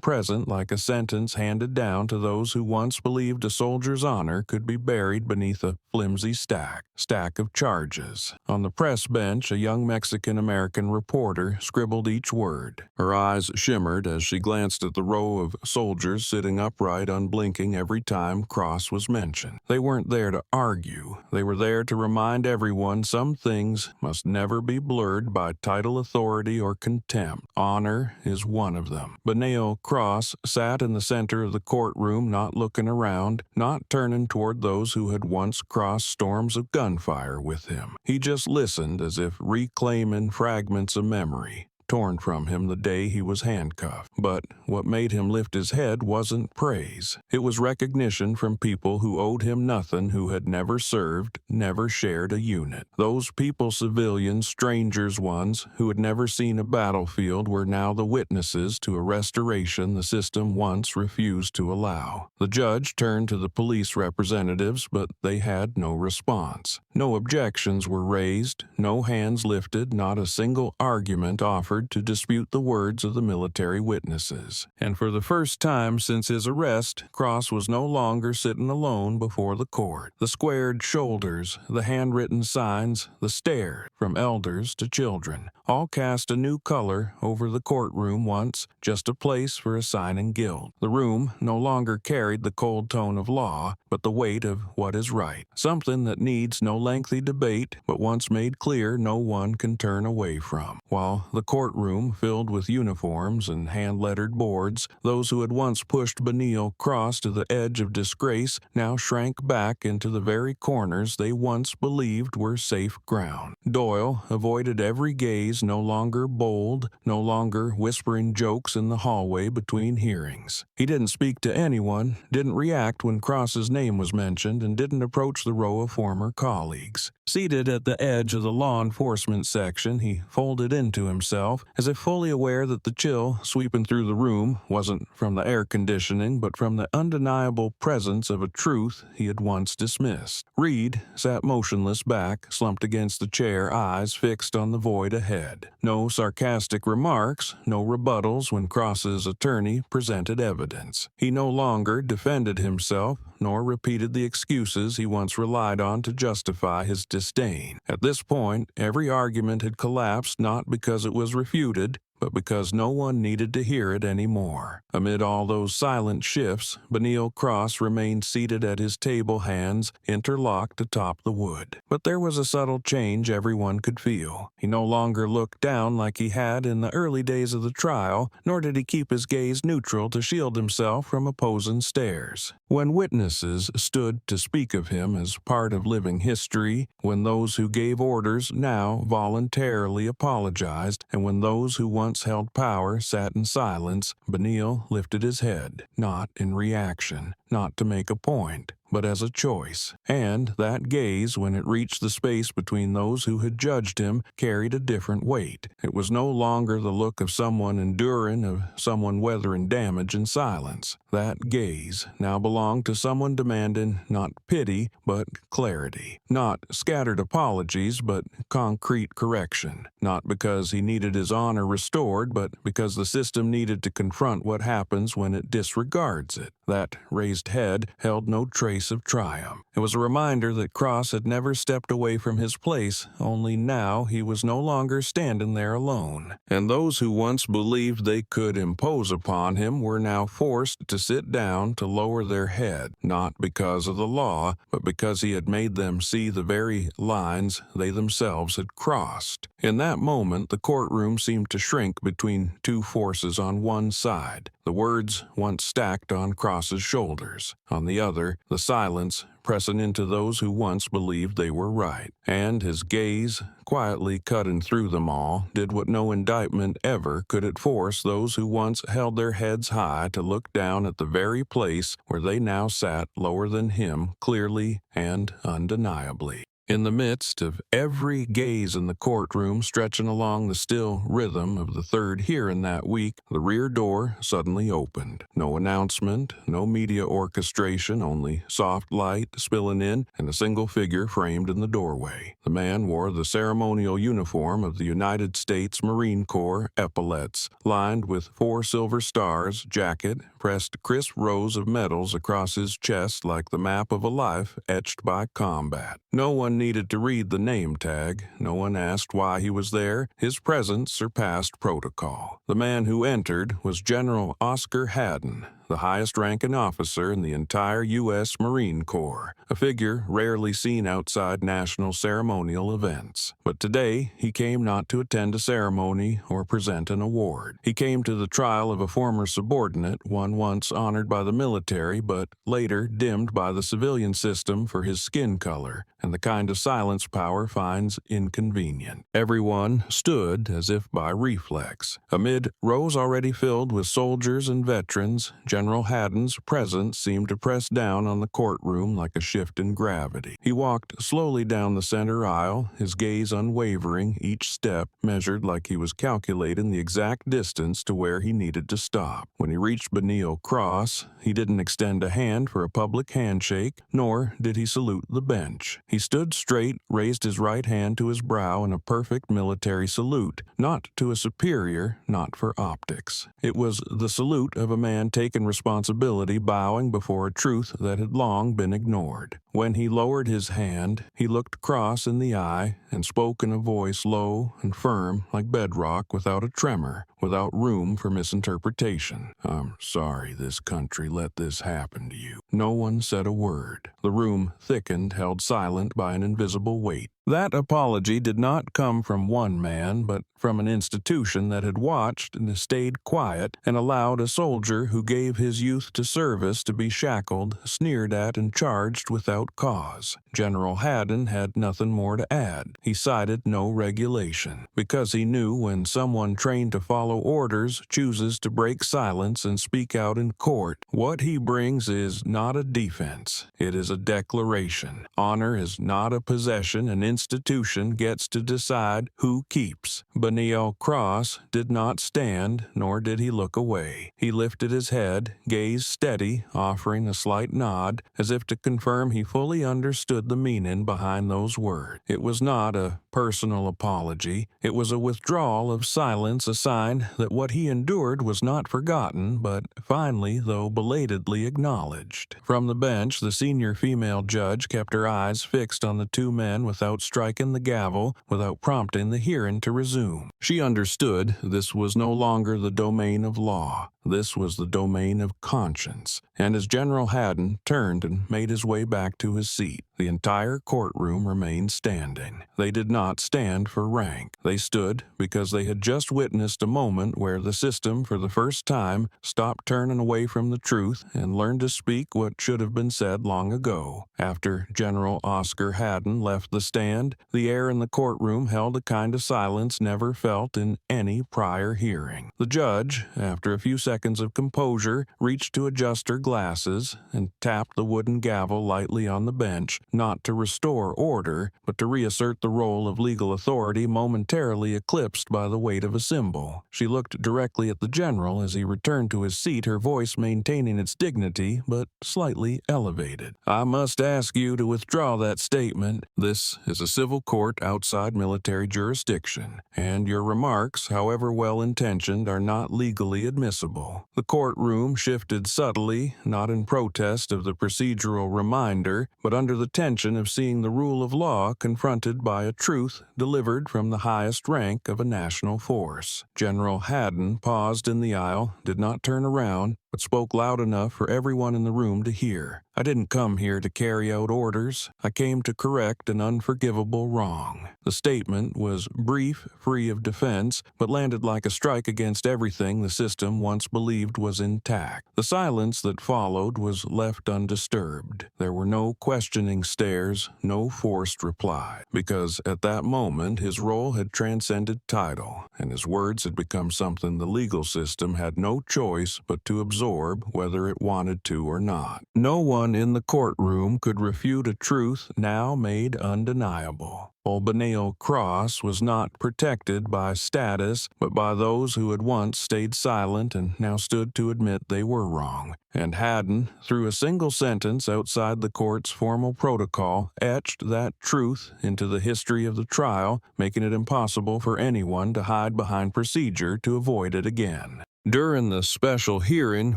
present like a sentence handed down to those who once believed a soldier's honor could be buried beneath a flimsy stack of charges. On the press bench, a young Mexican-American reporter scribbled each word. Her eyes shimmered as she glanced at the row of soldiers sitting upright, unblinking every time Cross was mentioned. They weren't there to argue. They were there to remind everyone some things must never be blurred by title, authority, or contempt. Honor is one of them. Benil Cross sat in the center of the courtroom, not looking around, not turning toward those who had once crossed storms of gunfire with him. He just listened, as if reclaiming fragments of memory torn from him the day he was handcuffed. But what made him lift his head wasn't praise. It was recognition from people who owed him nothing, who had never served, never shared a unit. Those people, civilians, strangers ones, who had never seen a battlefield, were now the witnesses to a restoration the system once refused to allow. The judge turned to the police representatives, but they had no response. No objections were raised, no hands lifted, not a single argument offered to dispute the words of the military witnesses. And for the first time since his arrest, Cross was no longer sitting alone before the court. The squared shoulders, the handwritten signs, the stare from elders to children, all cast a new color over the courtroom, once just a place for assigning guilt. The room no longer carried the cold tone of law, but the weight of what is right, something that needs no lengthy debate, but once made clear no one can turn away from. While the courtroom, filled with uniforms and hand-lettered boards, those who had once pushed Benil Cross to the edge of disgrace now shrank back into the very corners they once believed were safe ground. Doyle avoided every gaze, no longer bold, no longer whispering jokes in the hallway between hearings. He didn't speak to anyone, didn't react when Cross's name was mentioned, and didn't approach the row of former colleagues. Seated at the edge of the law enforcement section, he folded into himself, as if fully aware that the chill sweeping through the room wasn't from the air conditioning, but from the undeniable presence of a truth he had once dismissed. Reed sat motionless back, slumped against the chair, eyes fixed on the void ahead. No sarcastic remarks, no rebuttals when Cross's attorney presented evidence. He no longer defended himself, nor repeated the excuses he once relied on to justify his disdain. At this point, every argument had collapsed not because it was refuted, but because no one needed to hear it anymore. Amid all those silent shifts, Benil Cross remained seated at his table, hands interlocked atop the wood. But there was a subtle change everyone could feel. He no longer looked down like he had in the early days of the trial, nor did he keep his gaze neutral to shield himself from opposing stares. When witnesses stood to speak of him as part of living history, when those who gave orders now voluntarily apologized, and when those who once held power sat in silence, Benil lifted his head, not in reaction, not to make a point, but as a choice. And that gaze, when it reached the space between those who had judged him, carried a different weight. It was no longer the look of someone enduring, of someone weathering damage in silence. That gaze now belonged to someone demanding not pity, but clarity. Not scattered apologies, but concrete correction. Not because he needed his honor restored, but because the system needed to confront what happens when it disregards it. That raised head held no trace of triumph. It was a reminder that Cross had never stepped away from his place, only now he was no longer standing there alone. And those who once believed they could impose upon him were now forced to sit down, to lower their head, not because of the law, but because he had made them see the very lines they themselves had crossed. In that moment, the courtroom seemed to shrink between two forces on one side, the words once stacked on Cross's shoulders. On the other, the silence pressing into those who once believed they were right. And his gaze, quietly cutting through them all, did what no indictment ever could. It force those who once held their heads high to look down at the very place where they now sat lower than him, clearly and undeniably. In the midst of every gaze in the courtroom stretching along the still rhythm of the third hearing that week, the rear door suddenly opened. No announcement, no media orchestration, only soft light spilling in and a single figure framed in the doorway. The man wore the ceremonial uniform of the United States Marine Corps epaulets, lined with 4 silver stars, jacket, pressed crisp rows of medals across his chest like the map of a life etched by combat. No one needed to read the name tag. No one asked why he was there. His presence surpassed protocol. The man who entered was General Oscar Haddon, the highest-ranking officer in the entire U.S. Marine Corps, a figure rarely seen outside national ceremonial events. But today, he came not to attend a ceremony or present an award. He came to the trial of a former subordinate, one once honored by the military, but later dimmed by the civilian system for his skin color and the kind of silence power finds inconvenient. Everyone stood as if by reflex. Amid rows already filled with soldiers and veterans, General Haddon's presence seemed to press down on the courtroom like a shift in gravity. He walked slowly down the center aisle, his gaze unwavering, each step measured like he was calculating the exact distance to where he needed to stop. When he reached Benil Cross, he didn't extend a hand for a public handshake, nor did he salute the bench. He stood straight, raised his right hand to his brow in a perfect military salute, not to a superior, not for optics. It was the salute of a man taking responsibility, bowing before a truth that had long been ignored. When he lowered his hand, he looked Cross in the eye and spoke in a voice low and firm like bedrock, without a tremor, without room for misinterpretation. "I'm sorry this country let this happen to you. No one said a word. The room thickened, held silent by an invisible weight. That apology did not come from one man, but from an institution that had watched and stayed quiet and allowed a soldier who gave his youth to service to be shackled, sneered at, and charged without cause. General Haddon had nothing more to add. He cited no regulation, because he knew when someone trained to follow orders chooses to break silence and speak out in court, what he brings is not a defense. It is a declaration. Honor is not a possession an institution gets to decide who keeps. Benio Cross did not stand, nor did he look away. He lifted his head, gaze steady, offering a slight nod, as if to confirm he fully understood the meaning behind those words. It was not a personal apology. It was a withdrawal of silence, a sign that what he endured was not forgotten, but finally, though belatedly, acknowledged. From the bench, the senior female judge kept her eyes fixed on the two men without striking the gavel, without prompting the hearing to resume. She understood this was no longer the domain of law. This was the domain of conscience, and as General Haddon turned and made his way back to his seat, the entire courtroom remained standing. They did not stand for rank. They stood because they had just witnessed a moment where the system, for the first time, stopped turning away from the truth and learned to speak what should have been said long ago. After General Oscar Haddon left the stand, the air in the courtroom held a kind of silence never felt in any prior hearing. The judge, after a few seconds of composure, reached to adjust her glasses and tapped the wooden gavel lightly on the bench, not to restore order, but to reassert the role of legal authority momentarily eclipsed by the weight of a symbol. She looked directly at the general as he returned to his seat, her voice maintaining its dignity, but slightly elevated. "I must ask you to withdraw that statement. This is a civil court outside military jurisdiction, and your remarks, however well-intentioned, are not legally admissible." The courtroom shifted subtly, not in protest of the procedural reminder, but under the tension of seeing the rule of law confronted by a truth delivered from the highest rank of a national force. General Haddon paused in the aisle, did not turn around, but spoke loud enough for everyone in the room to hear. "I didn't come here to carry out orders. I came to correct an unforgivable wrong." The statement was brief, free of defense, but landed like a strike against everything the system once believed was intact. The silence that followed was left undisturbed. There were no questioning stares, no forced reply, because at that moment his role had transcended title, and his words had become something the legal system had no choice but to absorb whether it wanted to or not. No one in the courtroom could refute a truth now made undeniable. Benio Cross was not protected by status, but by those who had once stayed silent and now stood to admit they were wrong. And Haddon, through a single sentence outside the court's formal protocol, etched that truth into the history of the trial, making it impossible for anyone to hide behind procedure to avoid it again. During the special hearing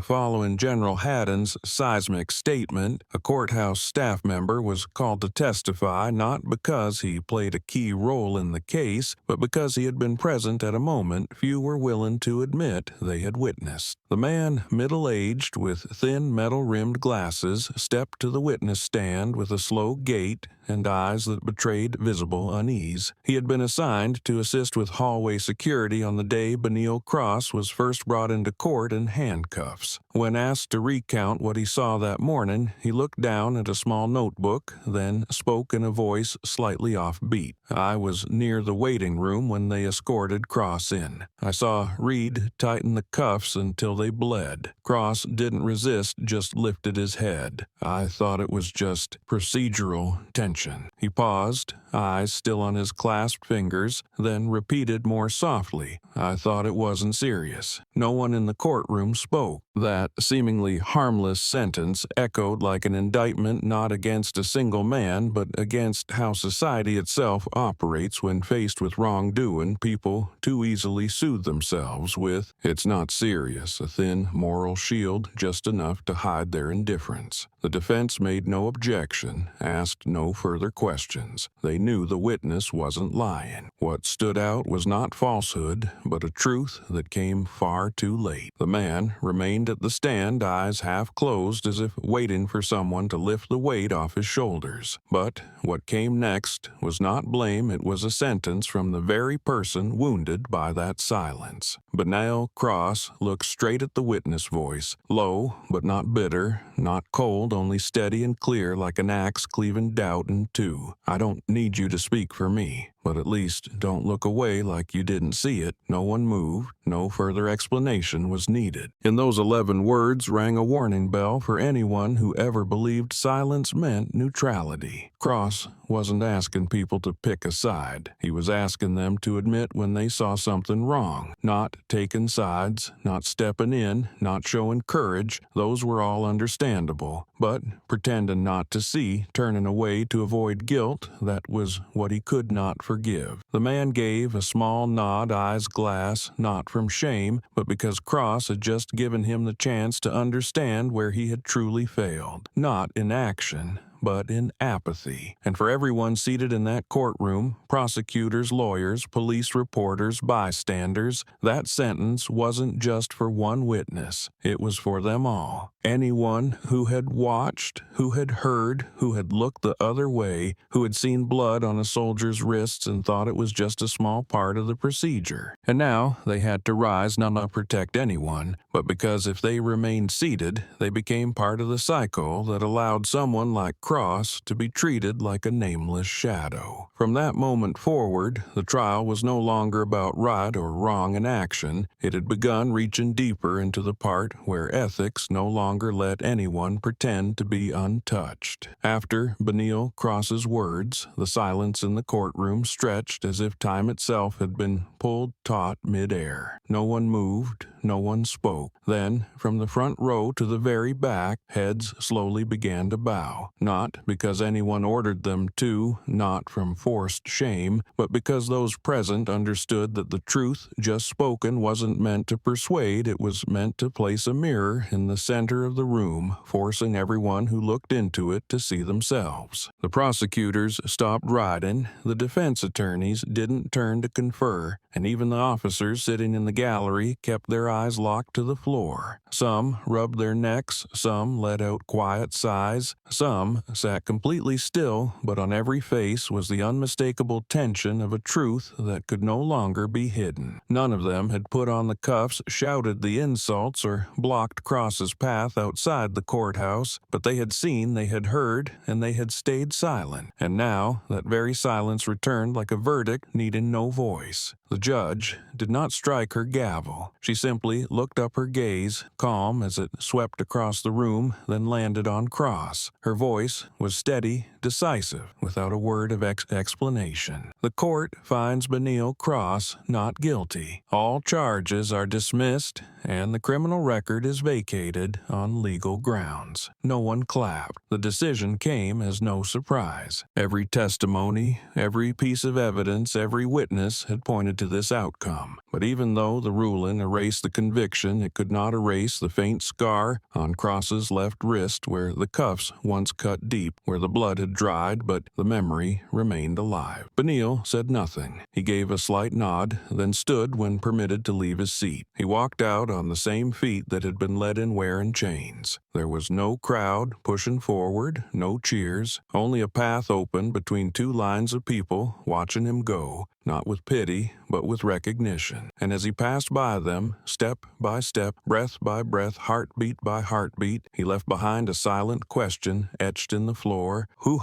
following General Haddon's seismic statement, a courthouse staff member was called to testify not because he played a key role in the case, but because he had been present at a moment few were willing to admit they had witnessed. The man, middle-aged, with thin metal-rimmed glasses, stepped to the witness stand with a slow gait and eyes that betrayed visible unease. He had been assigned to assist with hallway security on the day Benio Cross was first brought into court in handcuffs. When asked to recount what he saw that morning, he looked down at a small notebook, then spoke in a voice slightly offbeat. "I was near the waiting room when they escorted Cross in. I saw Reed tighten the cuffs until they bled. Cross didn't resist, just lifted his head. I thought it was just procedural tension." He paused, eyes still on his clasped fingers, then repeated more softly, "I thought it wasn't serious." No one in the courtroom spoke. That seemingly harmless sentence echoed like an indictment not against a single man, but against how society itself operates when faced with wrongdoing. People too easily soothe themselves with, "It's not serious," a thin moral shield just enough to hide their indifference. The defense made no objection, asked no further questions. They knew the witness wasn't lying. What stood out was not falsehood, but a truth that came far too late. The man remained at the stand, eyes half closed as if waiting for someone to lift the weight off his shoulders. But what came next was not blame, it was a sentence from the very person wounded by that silence. Benil Cross looked straight at the witness, voice low but not bitter, not cold, only steady and clear like an axe cleaving doubt in two. "I don't need you to speak for me, but at least don't look away like you didn't see it." No one moved. No further explanation was needed. In those 11 words rang a warning bell for anyone who ever believed silence meant neutrality. Cross wasn't asking people to pick a side. He was asking them to admit when they saw something wrong. Not taking sides, not stepping in, not showing courage. Those were all understandable. But pretending not to see, turning away to avoid guilt, that was what he could not forgive. The man gave a small nod, eyes glass, not from shame, but because Cross had just given him the chance to understand where he had truly failed. Not in action, but in apathy. And for everyone seated in that courtroom, prosecutors, lawyers, police reporters, bystanders, that sentence wasn't just for one witness. It was for them all. Anyone who had watched, who had heard, who had looked the other way, who had seen blood on a soldier's wrists and thought it was just a small part of the procedure. And now they had to rise not to protect anyone, but because if they remained seated, they became part of the cycle that allowed someone like Cross to be treated like a nameless shadow. From that moment forward, the trial was no longer about right or wrong in action. It had begun reaching deeper into the part where ethics no longer let anyone pretend to be untouched. After Benil Cross's words, the silence in the courtroom stretched as if time itself had been pulled taut mid-air. No one moved, no one spoke. Then, from the front row to the very back, heads slowly began to bow. Not because anyone ordered them to, not from forced shame, but because those present understood that the truth just spoken wasn't meant to persuade, it was meant to place a mirror in the center of the room, forcing everyone who looked into it to see themselves. The prosecutors stopped writing, the defense attorneys didn't turn to confer, and even the officers sitting in the gallery kept their eyes locked to the floor. Some rubbed their necks, some let out quiet sighs, some sat completely still, but on every face was the unmistakable tension of a truth that could no longer be hidden. None of them had put on the cuffs, shouted the insults, or blocked Cross's path outside the courthouse, but they had seen, they had heard, and they had stayed silent. And now that very silence returned like a verdict needing no voice. The judge did not strike her gavel. She simply looked up her gaze, calm as it swept across the room, then landed on Cross. Her voice was steady, decisive, without a word of explanation. "The court finds Benil Cross not guilty. All charges are dismissed, and the criminal record is vacated on legal grounds." No one clapped. The decision came as no surprise. Every testimony, every piece of evidence, every witness had pointed to this outcome. But even though the ruling erased the conviction, it could not erase the faint scar on Cross's left wrist where the cuffs once cut deep, where the blood had dried, but the memory remained alive. Benil said nothing. He gave a slight nod, then stood when permitted to leave his seat. He walked out on the same feet that had been led in wearing chains. There was no crowd pushing forward, no cheers, only a path open between two lines of people watching him go, not with pity, but with recognition. And as he passed by them, step by step, breath by breath, heartbeat by heartbeat, he left behind a silent question etched in the floor. Who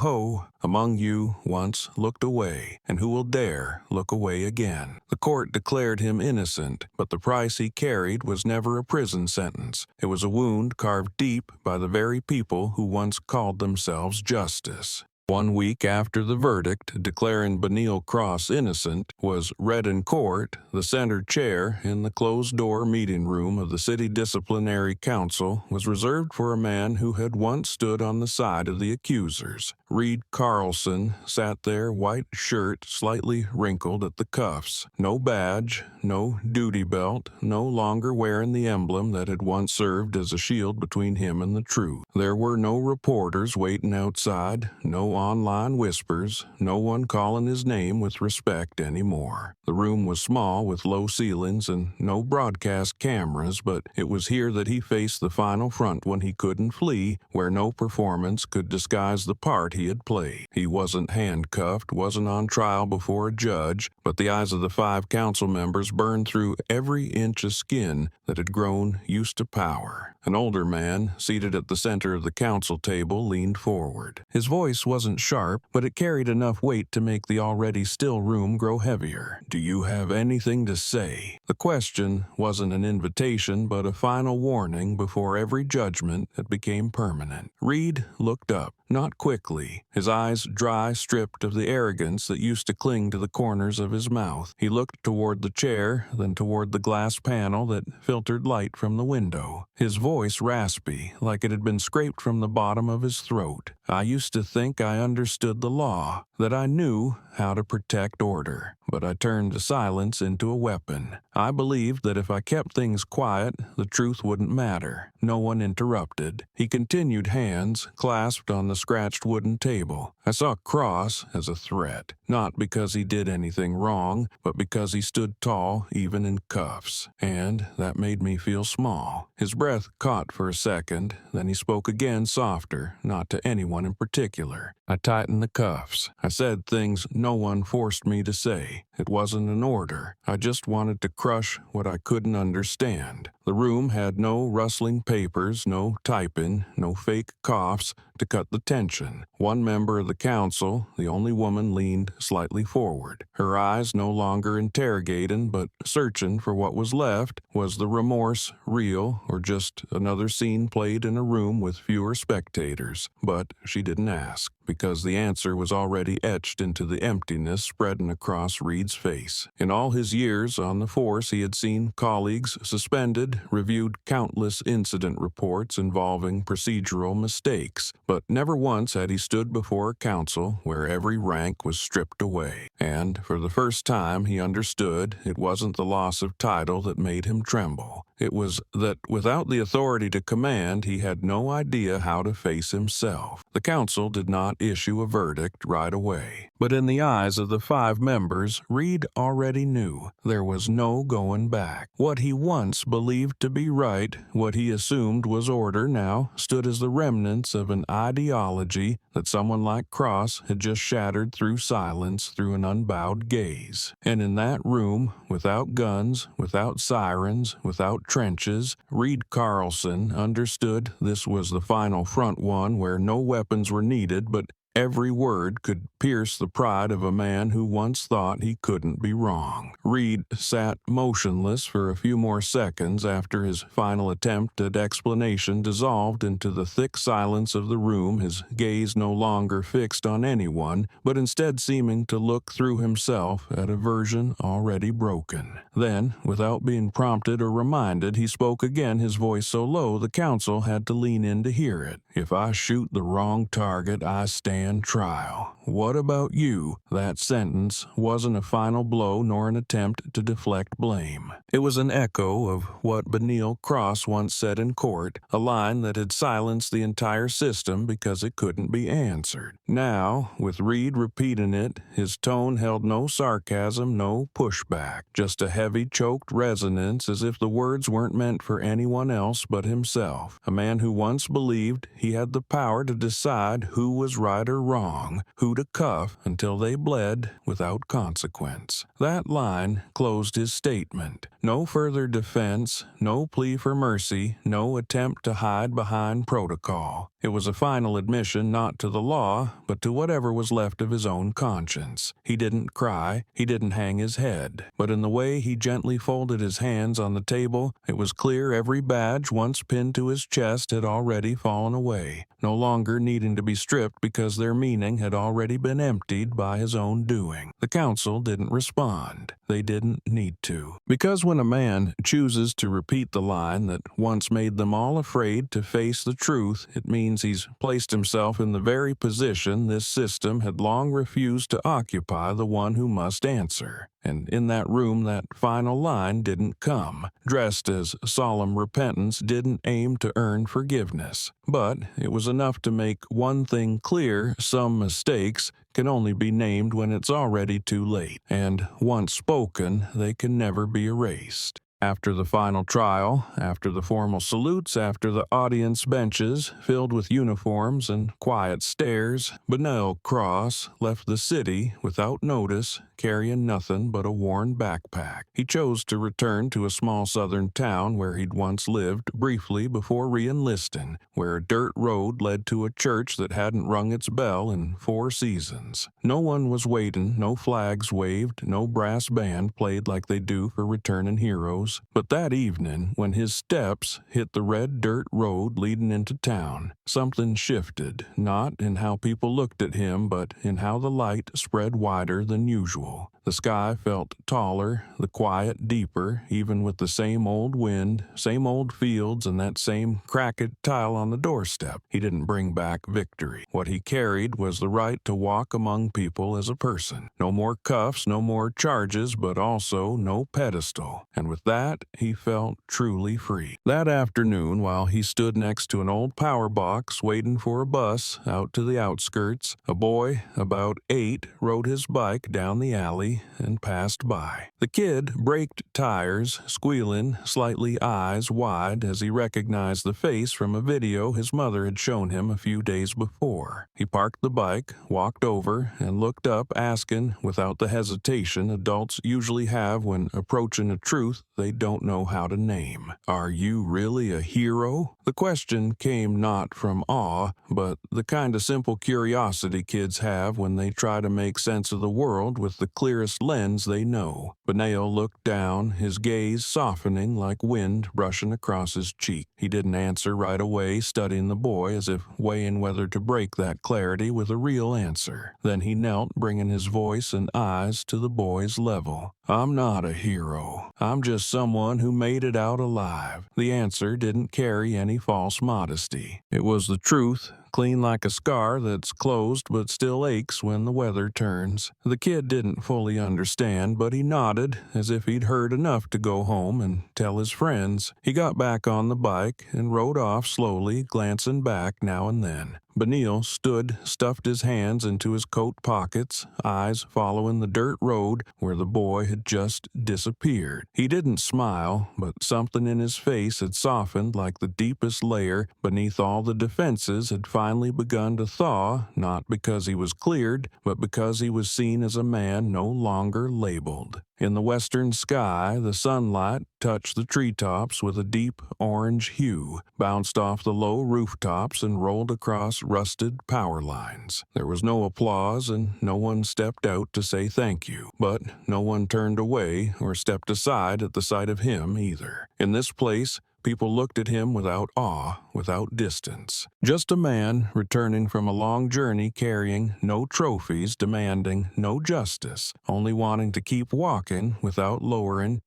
among you once looked away, and who will dare look away again? The court declared him innocent, but the price he carried was never a prison sentence. It was a wound carved deep by the very people who once called themselves justice. 1 week after the verdict declaring Benil Cross innocent was read in court, the center chair in the closed-door meeting room of the City Disciplinary Council was reserved for a man who had once stood on the side of the accusers. Reed Carlson sat there, white shirt slightly wrinkled at the cuffs. No badge, no duty belt, no longer wearing the emblem that had once served as a shield between him and the truth. There were no reporters waiting outside, no no online whispers, no one calling his name with respect anymore. The room was small with low ceilings and no broadcast cameras, but it was here that he faced the final front when he couldn't flee, where no performance could disguise the part he had played. He wasn't handcuffed, wasn't on trial before a judge, but the eyes of the 5 council members burned through every inch of skin that had grown used to power. An older man, seated at the center of the council table, leaned forward. His voice wasn't sharp, but it carried enough weight to make the already still room grow heavier. "Do you have anything to say?" The question wasn't an invitation, but a final warning before every judgment that became permanent. Reed looked up, not quickly, his eyes dry, stripped of the arrogance that used to cling to the corners of his mouth. He looked toward the chair, then toward the glass panel that filtered light from the window. His voice raspy, like it had been scraped from the bottom of his throat. "I used to think I understood the law, that I knew how to protect order, but I turned silence into a weapon. I believed that if I kept things quiet, the truth wouldn't matter." No one interrupted. He continued, hands clasped on the scratched wooden table. "I saw Cross as a threat, not because he did anything wrong, but because he stood tall even in cuffs, and that made me feel small." His breath caught for a second, then he spoke again, softer, not to anyone in particular. "I tightened the cuffs. I said things no one forced me to say. It wasn't an order. I just wanted to crush what I couldn't understand." The room had no rustling papers, no typing, no fake coughs to cut the tension. One member of the council, the only woman, leaned slightly forward. Her eyes no longer interrogating, but searching for what was left. Was the remorse real, or just another scene played in a room with fewer spectators? But she didn't ask, because the answer was already etched into the emptiness spreading across Reed's face. In all his years on the force, he had seen colleagues suspended, reviewed countless incident reports involving procedural mistakes, but never once had he stood before a council where every rank was stripped away. And for the first time he understood it wasn't the loss of title that made him tremble. It was that without the authority to command, he had no idea how to face himself. The council did not issue a verdict right away, but in the eyes of the 5 members, Reed already knew there was no going back. What he once believed to be right, what he assumed was order, now stood as the remnants of an ideology that someone like Cross had just shattered through silence, through an unbowed gaze. And in that room, without guns, without sirens, without trenches, Reed Carlson understood this was the final front, one where no weapons were needed, but every word could pierce the pride of a man who once thought he couldn't be wrong. Reed sat motionless for a few more seconds after his final attempt at explanation dissolved into the thick silence of the room, his gaze no longer fixed on anyone, but instead seeming to look through himself at a version already broken. Then, without being prompted or reminded, he spoke again, his voice so low the council had to lean in to hear it. "If I shoot the wrong target, I stand trial. What about you?" That sentence wasn't a final blow nor an attempt to deflect blame. It was an echo of what Benil Cross once said in court, a line that had silenced the entire system because it couldn't be answered. Now, with Reed repeating it, his tone held no sarcasm, no pushback, just a heavy, choked resonance, as if the words weren't meant for anyone else but himself. A man who once believed he had the power to decide who was right or wrong, who to cuff until they bled without consequence. That line closed his statement. No further defense, no plea for mercy, no attempt to hide behind protocol. It was a final admission not to the law, but to whatever was left of his own conscience. He didn't cry, he didn't hang his head, but in the way he gently folded his hands on the table, it was clear every badge once pinned to his chest had already fallen away, no longer needing to be stripped because their meaning had already been emptied by his own doing. The council didn't respond. They didn't need to. Because when a man chooses to repeat the line that once made them all afraid to face the truth, it means he's placed himself in the very position this system had long refused to occupy, the one who must answer. And in that room, that final line didn't come, dressed as solemn repentance didn't aim to earn forgiveness. But it was enough to make one thing clear: some mistakes can only be named when it's already too late, and once spoken, they can never be erased. After the final trial, after the formal salutes, after the audience benches filled with uniforms and quiet stares, Benel Cross left the city without notice, carrying nothing but a worn backpack. He chose to return to a small southern town where he'd once lived briefly before re-enlisting, where a dirt road led to a church that hadn't rung its bell in 4 seasons. No one was waiting, no flags waved, no brass band played like they do for returning heroes. But that evening, when his steps hit the red dirt road leading into town, something shifted, not in how people looked at him, but in how the light spread wider than usual. The sky felt taller, the quiet deeper, even with the same old wind, same old fields, and that same cracked tile on the doorstep. He didn't bring back victory. What he carried was the right to walk among people as a person. No more cuffs, no more charges, but also no pedestal. And with that, he felt truly free. That afternoon, while he stood next to an old power box waiting for a bus out to the outskirts, a boy about 8 rode his bike down the alley and passed by. The kid braked tires, squealing, slightly eyes wide as he recognized the face from a video his mother had shown him a few days before. He parked the bike, walked over, and looked up, asking, without the hesitation adults usually have when approaching a truth they don't know how to name. "Are you really a hero?" The question came not from awe, but the kind of simple curiosity kids have when they try to make sense of the world with the clearest lens they know. Benel looked down, his gaze softening like wind brushing across his cheek. He didn't answer right away, studying the boy as if weighing whether to break that clarity with a real answer. Then he knelt, bringing his voice and eyes to the boy's level. "I'm not a hero. I'm just someone who made it out alive." The answer didn't carry any false modesty. It was the truth, clean like a scar that's closed but still aches when the weather turns. The kid didn't fully understand, but he nodded as if he'd heard enough to go home and tell his friends. He got back on the bike and rode off slowly, glancing back now and then. Benel stood, stuffed his hands into his coat pockets, eyes following the dirt road where the boy had just disappeared. He didn't smile, but something in his face had softened like the deepest layer beneath all the defenses had finally begun to thaw, not because he was cleared, but because he was seen as a man no longer labeled. In the western sky, the sunlight touched the treetops with a deep orange hue, bounced off the low rooftops, and rolled across rusted power lines. There was no applause, and no one stepped out to say thank you, but no one turned away or stepped aside at the sight of him either. In this place, people looked at him without awe, without distance. Just a man returning from a long journey carrying no trophies, demanding no justice, only wanting to keep walking without lowering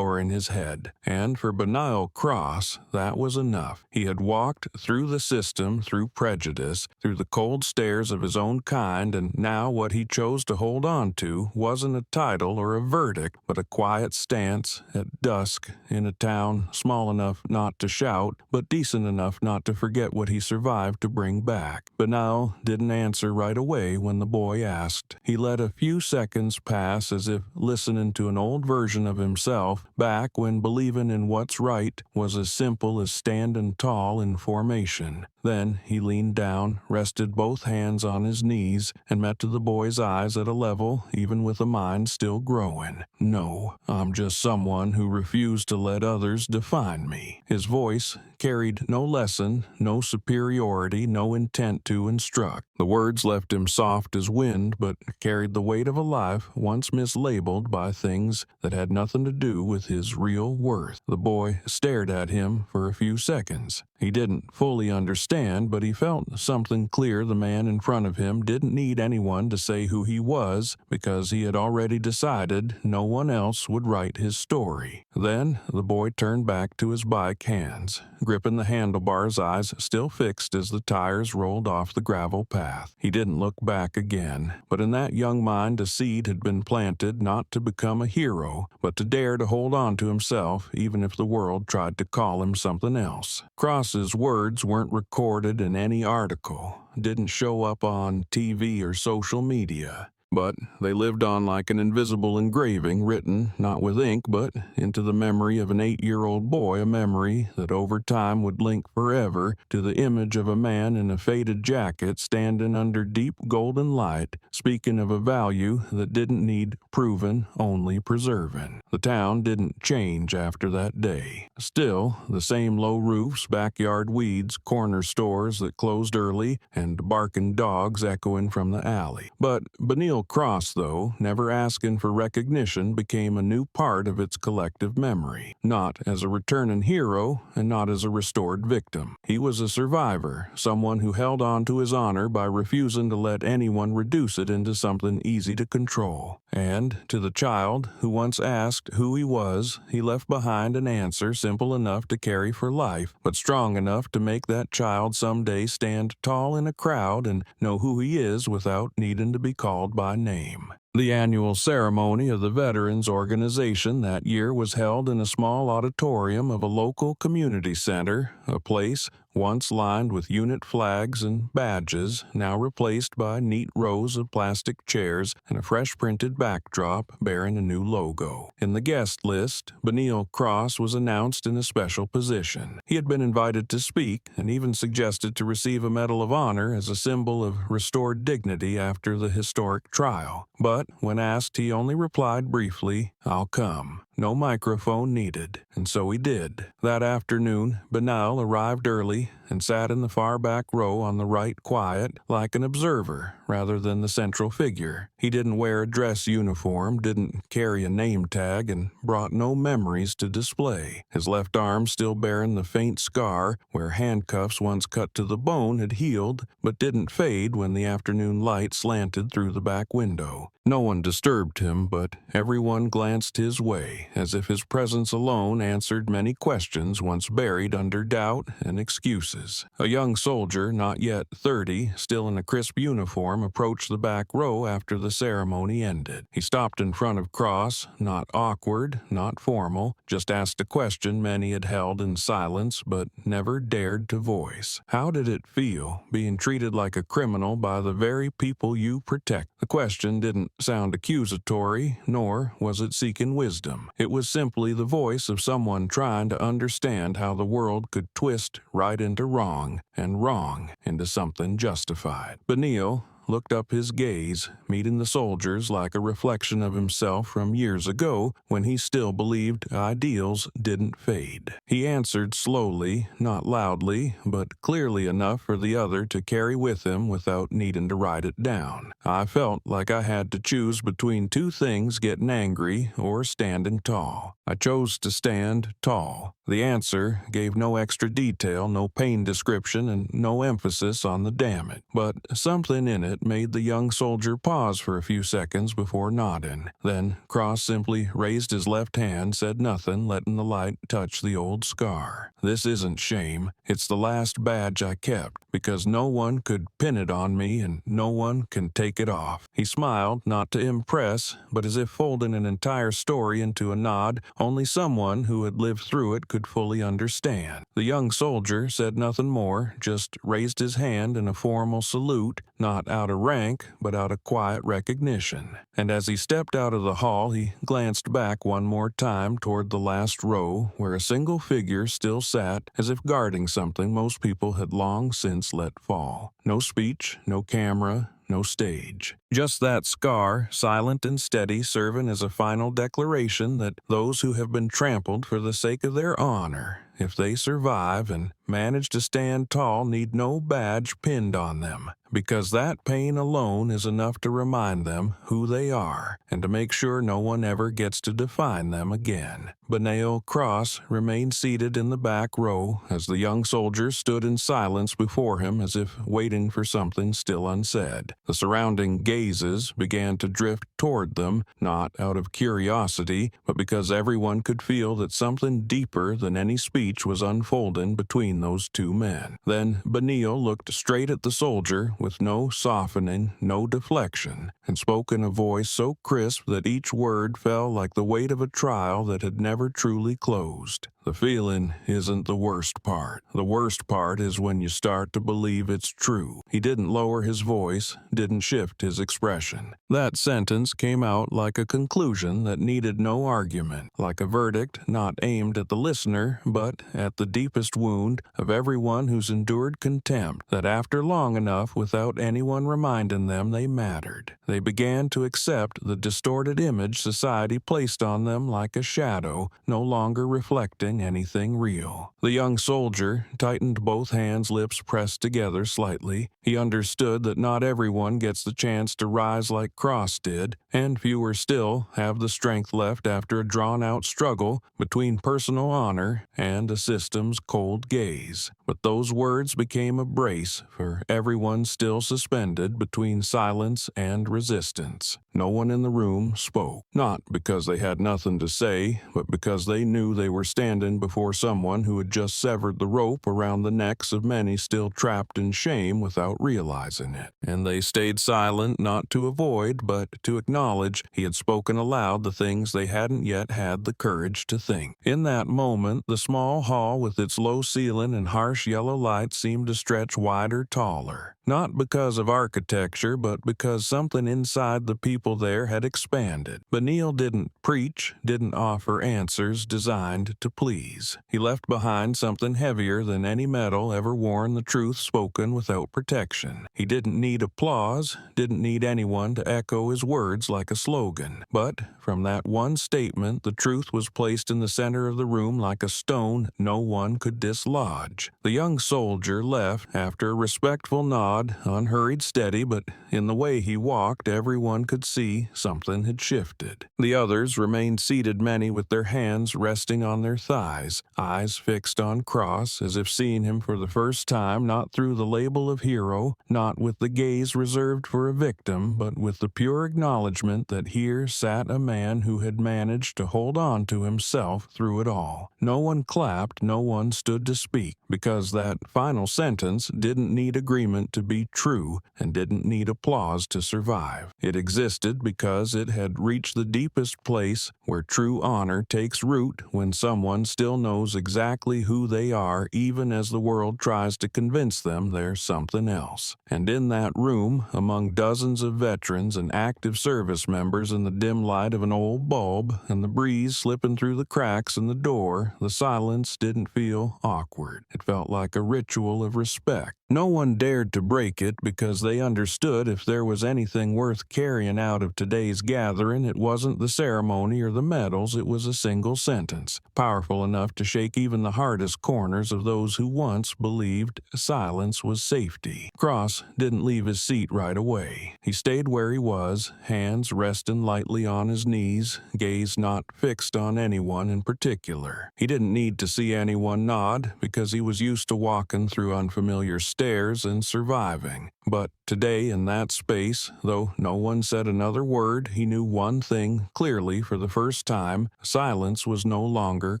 his head. And for Benel Cross, that was enough. He had walked through the system, through prejudice, through the cold stares of his own kind, and now what he chose to hold on to wasn't a title or a verdict, but a quiet stance at dusk in a town small enough not to shout, but decent enough not to forget what he survived to bring back. Benel didn't answer right away when the boy asked. He let a few seconds pass as if listening to an old version of himself, back when believing in what's right was as simple as standing tall in formation. Then he leaned down, rested both hands on his knees, and met to the boy's eyes at a level, even with a mind still growing. "No, I'm just someone who refused to let others define me." His voice carried no lesson, no superiority, no intent to instruct. The words left him soft as wind, but carried the weight of a life once mislabeled by things that had nothing to do with his real worth. The boy stared at him for a few seconds. He didn't fully understand understand, but he felt something clear. The man in front of him didn't need anyone to say who he was, because he had already decided no one else would write his story. Then the boy turned back to his bike, hands gripping the handlebars, eyes still fixed as the tires rolled off the gravel path. He didn't look back again, but in that young mind a seed had been planted, not to become a hero, but to dare to hold on to himself, even if the world tried to call him something else. Cross's words weren't recorded in any article, didn't show up on TV or social media, but they lived on like an invisible engraving, written not with ink but into the memory of an 8-year-old boy, a memory that over time would link forever to the image of a man in a faded jacket standing under deep golden light, speaking of a value that didn't need proving, only preserving. The town didn't change after that day. Still, the same low roofs, backyard weeds, corner stores that closed early, and barking dogs echoing from the alley. But Benil Cross, though, never asking for recognition, became a new part of its collective memory. Not as a returning hero, and not as a restored victim. He was a survivor, someone who held on to his honor by refusing to let anyone reduce it into something easy to control. And to the child who once asked who he was, he left behind an answer simple enough to carry for life, but strong enough to make that child someday stand tall in a crowd and know who he is without needing to be called by name. The annual ceremony of the Veterans Organization that year was held in a small auditorium of a local community center, a place once lined with unit flags and badges, now replaced by neat rows of plastic chairs and a fresh printed backdrop bearing a new logo. In the guest list, Benil Cross was announced in a special position. He had been invited to speak and even suggested to receive a Medal of Honor as a symbol of restored dignity after the historic trial. But when asked, he only replied briefly, "I'll come." No microphone needed, and so he did. That afternoon, Benil arrived early and sat in the far back row on the right, quiet, like an observer rather than the central figure. He didn't wear a dress uniform, didn't carry a name tag, and brought no memories to display. His left arm still bearing the faint scar where handcuffs once cut to the bone had healed, but didn't fade when the afternoon light slanted through the back window. No one disturbed him, but everyone glanced his way, as if his presence alone answered many questions once buried under doubt and excuses. A young soldier, not yet 30, still in a crisp uniform, approached the back row after the ceremony ended. He stopped in front of Cross, not awkward, not formal, just asked a question many had held in silence but never dared to voice. How did it feel, being treated like a criminal by the very people you protect? The question didn't sound accusatory, nor was it seeking wisdom. It was simply the voice of someone trying to understand how the world could twist right into wrong, and wrong into something justified. Benil looked up, his gaze meeting the soldier's like a reflection of himself from years ago when he still believed ideals didn't fade. He answered slowly, not loudly, but clearly enough for the other to carry with him without needing to write it down. I felt like I had to choose between two things: getting angry or standing tall. I chose to stand tall. The answer gave no extra detail, no pain description, and no emphasis on the damage. But something in it made the young soldier pause for a few seconds before nodding. Then Cross simply raised his left hand, said nothing, letting the light touch the old scar. "This isn't shame. It's the last badge I kept, because no one could pin it on me and no one can take it off." He smiled, not to impress, but as if folding an entire story into a nod only someone who had lived through it could fully understand. The young soldier said nothing more, just raised his hand in a formal salute, not out of rank, but out of quiet recognition. And as he stepped out of the hall, he glanced back one more time toward the last row, where a single figure still sat, as if guarding something most people had long since let fall. No speech, no camera, no stage. Just that scar, silent and steady, serving as a final declaration that those who have been trampled for the sake of their honor, if they survive and manage to stand tall, need no badge pinned on them, because that pain alone is enough to remind them who they are and to make sure no one ever gets to define them again. Beneo Cross remained seated in the back row as the young soldier stood in silence before him as if waiting for something still unsaid. The surrounding gazes began to drift toward them, not out of curiosity, but because everyone could feel that something deeper than any speech was unfolding between those two men. Then Beneo looked straight at the soldier with no softening, no deflection, and spoke in a voice so crisp that each word fell like the weight of a trial that had never truly closed. The feeling isn't the worst part. The worst part is when you start to believe it's true. He didn't lower his voice, didn't shift his expression. That sentence came out like a conclusion that needed no argument, like a verdict not aimed at the listener, but at the deepest wound of everyone who's endured contempt, that after long enough without anyone reminding them they mattered, they began to accept the distorted image society placed on them like a shadow, no longer reflecting anything real. The young soldier tightened both hands, lips pressed together slightly. He understood that not everyone gets the chance to rise like Cross did, and fewer still have the strength left after a drawn-out struggle between personal honor and a system's cold gaze. But those words became a brace for everyone still suspended between silence and resistance. No one in the room spoke, not because they had nothing to say, but because they knew they were standing before someone who had just severed the rope around the necks of many still trapped in shame without realizing it. And they stayed silent not to avoid, but to acknowledge he had spoken aloud the things they hadn't yet had the courage to think. In that moment, the small hall with its low ceiling and harsh yellow light seemed to stretch wider, taller. Not because of architecture, but because something inside the people there had expanded. Beneo didn't preach, didn't offer answers designed to please. He left behind something heavier than any metal ever worn, the truth spoken without protection. He didn't need applause, didn't need anyone to echo his words like a slogan. But from that one statement, the truth was placed in the center of the room like a stone no one could dislodge. The young soldier left after a respectful nod, unhurried, steady, but in the way he walked, everyone could see something had shifted. The others remained seated, many with their hands resting on their thighs, eyes fixed on Cross, as if seeing him for the first time, not through the label of hero, not with the gaze reserved for a victim, but with the pure acknowledgement that here sat a man who had managed to hold on to himself through it all. No one clapped, no one stood to speak, because that final sentence didn't need agreement to be true and didn't need applause to survive. It existed because it had reached the deepest place where true honor takes root, when someone still knows exactly who they are even as the world tries to convince them they're something else. And in that room, among dozens of veterans and active service members in the dim light of an old bulb and the breeze slipping through the cracks in the door, the silence didn't feel awkward. It felt like a ritual of respect. No one dared to break it because they understood if there was anything worth carrying out of today's gathering, it wasn't the ceremony or the medals, it was a single sentence, powerful enough to shake even the hardest corners of those who once believed silence was safety. Cross didn't leave his seat right away. He stayed where he was, hands resting lightly on his knees, gaze not fixed on anyone in particular. He didn't need to see anyone nod because he was used to walking through unfamiliar stairs and surviving. But today in that space, though no one said another word, he knew one thing clearly for the first time: silence was no longer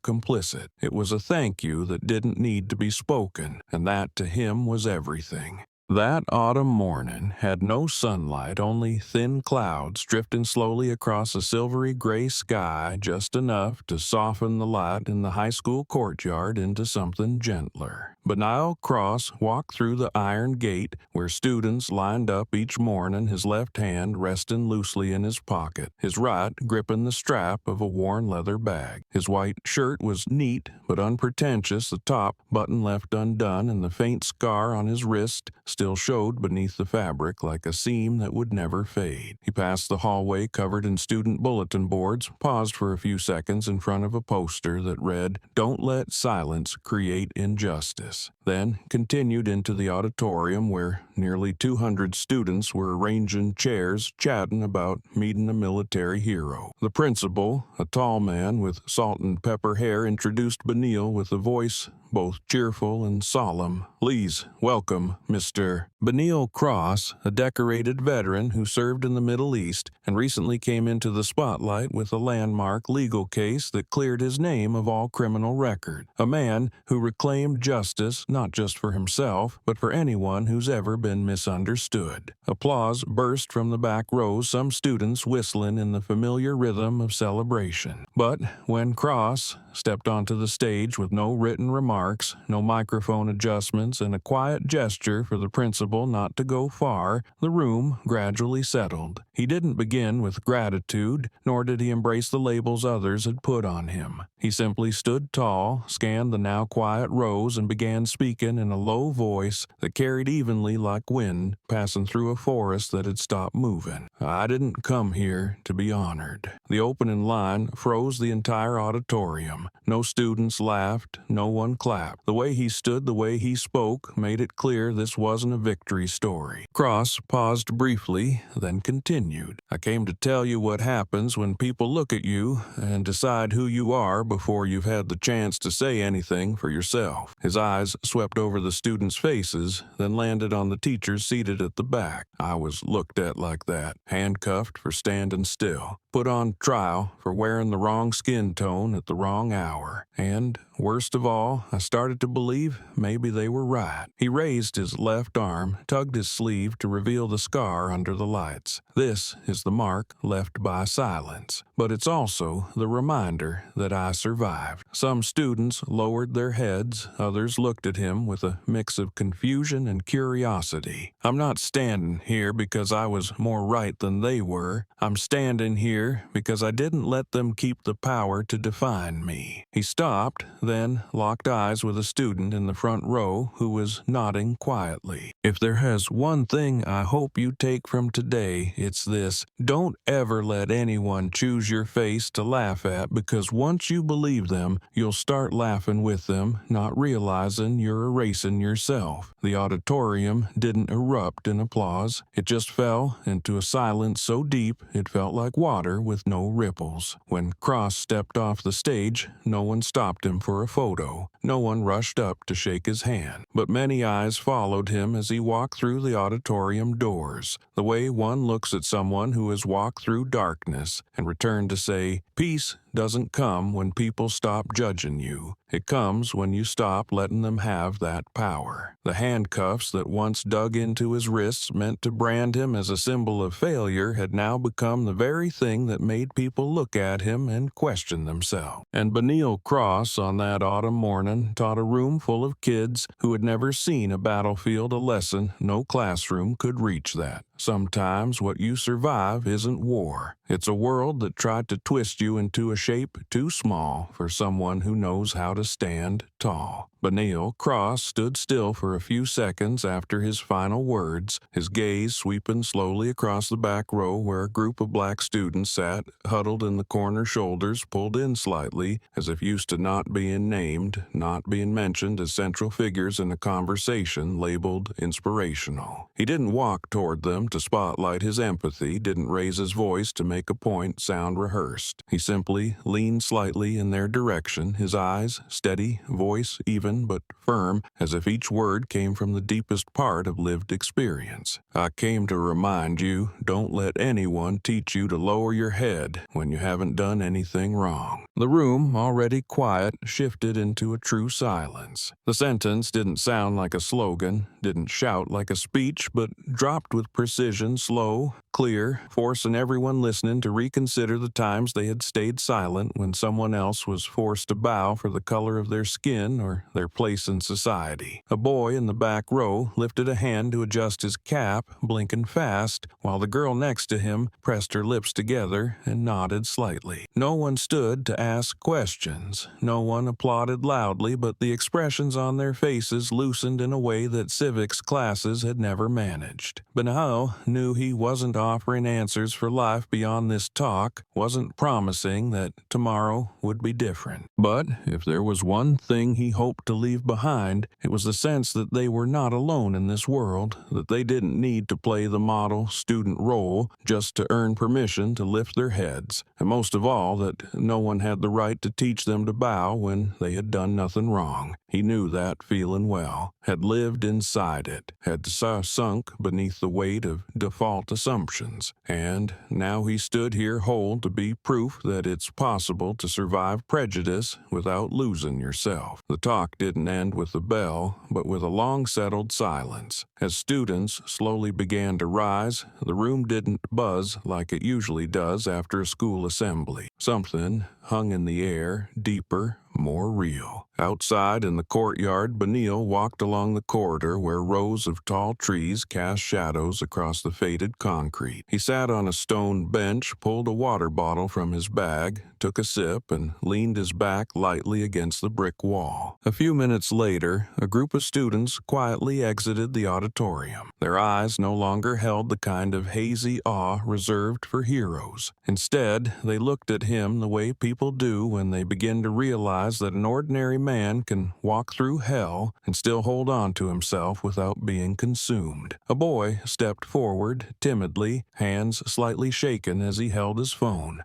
complicit. It was a thank you that didn't need to be spoken, and that to him was everything. That autumn morning had no sunlight, only thin clouds drifting slowly across a silvery gray sky, just enough to soften the light in the high school courtyard into something gentler. Beneo Cross walked through the iron gate where students lined up each morning, his left hand resting loosely in his pocket, his right gripping the strap of a worn leather bag. His white shirt was neat but unpretentious, the top button left undone, and the faint scar on his wrist still showed beneath the fabric like a seam that would never fade. He passed the hallway covered in student bulletin boards, paused for a few seconds in front of a poster that read, "Don't let silence create injustice," then continued into the auditorium where nearly 200 students were arranging chairs chatting about meeting a military hero. The principal, a tall man with salt and pepper hair, introduced Benil with a voice both cheerful and solemn. "Please welcome Mr. Benil Cross, a decorated veteran who served in the Middle East and recently came into the spotlight with a landmark legal case that cleared his name of all criminal record. A man who reclaimed justice not just for himself, but for anyone who's ever been misunderstood." Applause burst from the back rows, some students whistling in the familiar rhythm of celebration. But when Cross stepped onto the stage with no written remarks, no microphone adjustments, and a quiet gesture for the principal not to go far, the room gradually settled. He didn't begin with gratitude, nor did he embrace the labels others had put on him. He simply stood tall, scanned the now quiet rows, and began speaking in a low voice that carried evenly like wind passing through a forest that had stopped moving. "I didn't come here to be honored." The opening line froze the entire auditorium. No students laughed, no one clapped. The way he stood, the way he spoke, made it clear this wasn't a victory story. Cross paused briefly, then continued. "I came to tell you what happens when people look at you and decide who you are before you've had the chance to say anything for yourself." His eyes swept over the students' faces, then landed on the teachers seated at the back. "I was looked at like that, handcuffed for standing still, put on trial for wearing the wrong skin tone at the wrong hour. And, worst of all, I started to believe maybe they were right." He raised his left arm, tugged his sleeve to reveal the scar under the lights. "This is the mark left by silence, but it's also the reminder that I survived." Some students lowered their heads, others looked at him with a mix of confusion and curiosity. "I'm not standing here because I was more right than they were. I'm standing here because I didn't let them keep the power to define me." He stopped, then locked eyes with a student in the front row who was nodding quietly. "If there has one thing I hope you take from today, it's this. Don't ever let anyone choose your face to laugh at, because once you believe them, you'll start laughing with them, not realizing you're erasing yourself." The auditorium didn't erupt in applause. It just fell into a silence so deep it felt like water with no ripples. When Cross stepped off the stage, no one stopped him for a photo. No one rushed up to shake his hand. But many eyes followed him as he walked through the auditorium doors, the way one looks at someone who has walked through darkness and returned to say, "Peace doesn't come when people stop judging you. It comes when you stop letting them have that power." The handcuffs that once dug into his wrists, meant to brand him as a symbol of failure, had now become the very thing that made people look at him and question themselves. And Benil Cross, on that autumn morning, taught a room full of kids who had never seen a battlefield a lesson no classroom could reach that. Sometimes what you survive isn't war. It's a world that tried to twist you into a shape too small for someone who knows how to stand tall. Benil Cross stood still for a few seconds after his final words, his gaze sweeping slowly across the back row where a group of black students sat, huddled in the corner, shoulders pulled in slightly, as if used to not being named, not being mentioned as central figures in a conversation labeled inspirational. He didn't walk toward them to spotlight his empathy, didn't raise his voice to make a point sound rehearsed. He simply leaned slightly in their direction, his eyes steady, voice even but firm, as if each word came from the deepest part of lived experience. "I came to remind you, don't let anyone teach you to lower your head when you haven't done anything wrong." The room, already quiet, shifted into a true silence. The sentence didn't sound like a slogan, didn't shout like a speech, but dropped with precision, slow, clear, forcing everyone listening to reconsider the times they had stayed silent when someone else was forced to bow for the color of their skin or their place in society. A boy in the back row lifted a hand to adjust his cap, blinking fast, while the girl next to him pressed her lips together and nodded slightly. No one stood to ask questions. No one applauded loudly, but the expressions on their faces loosened in a way that civics classes had never managed. Benio knew he wasn't offering answers for life beyond this talk, wasn't promising that tomorrow would be different. But if there was one thing he hoped to leave behind, it was the sense that they were not alone in this world, that they didn't need to play the model student role just to earn permission to lift their heads, and most of all, that no one had the right to teach them to bow when they had done nothing wrong. He knew that feeling well, had lived inside it, had sunk beneath the weight of default assumptions, and now he stood here whole to be proof that it's possible to survive prejudice without losing yourself. The talk didn't end with the bell, but with a long-settled silence. As students slowly began to rise, the room didn't buzz like it usually does after a school assembly. Something hung in the air, deeper, more real. Outside in the courtyard, Benio walked along the corridor where rows of tall trees cast shadows across the faded concrete. He sat on a stone bench, pulled a water bottle from his bag, took a sip, and leaned his back lightly against the brick wall. A few minutes later, a group of students quietly exited the auditorium. Their eyes no longer held the kind of hazy awe reserved for heroes. Instead, they looked at him the way people do when they begin to realize that an ordinary man can walk through hell and still hold on to himself without being consumed. A boy stepped forward, timidly, hands slightly shaken as he held his phone.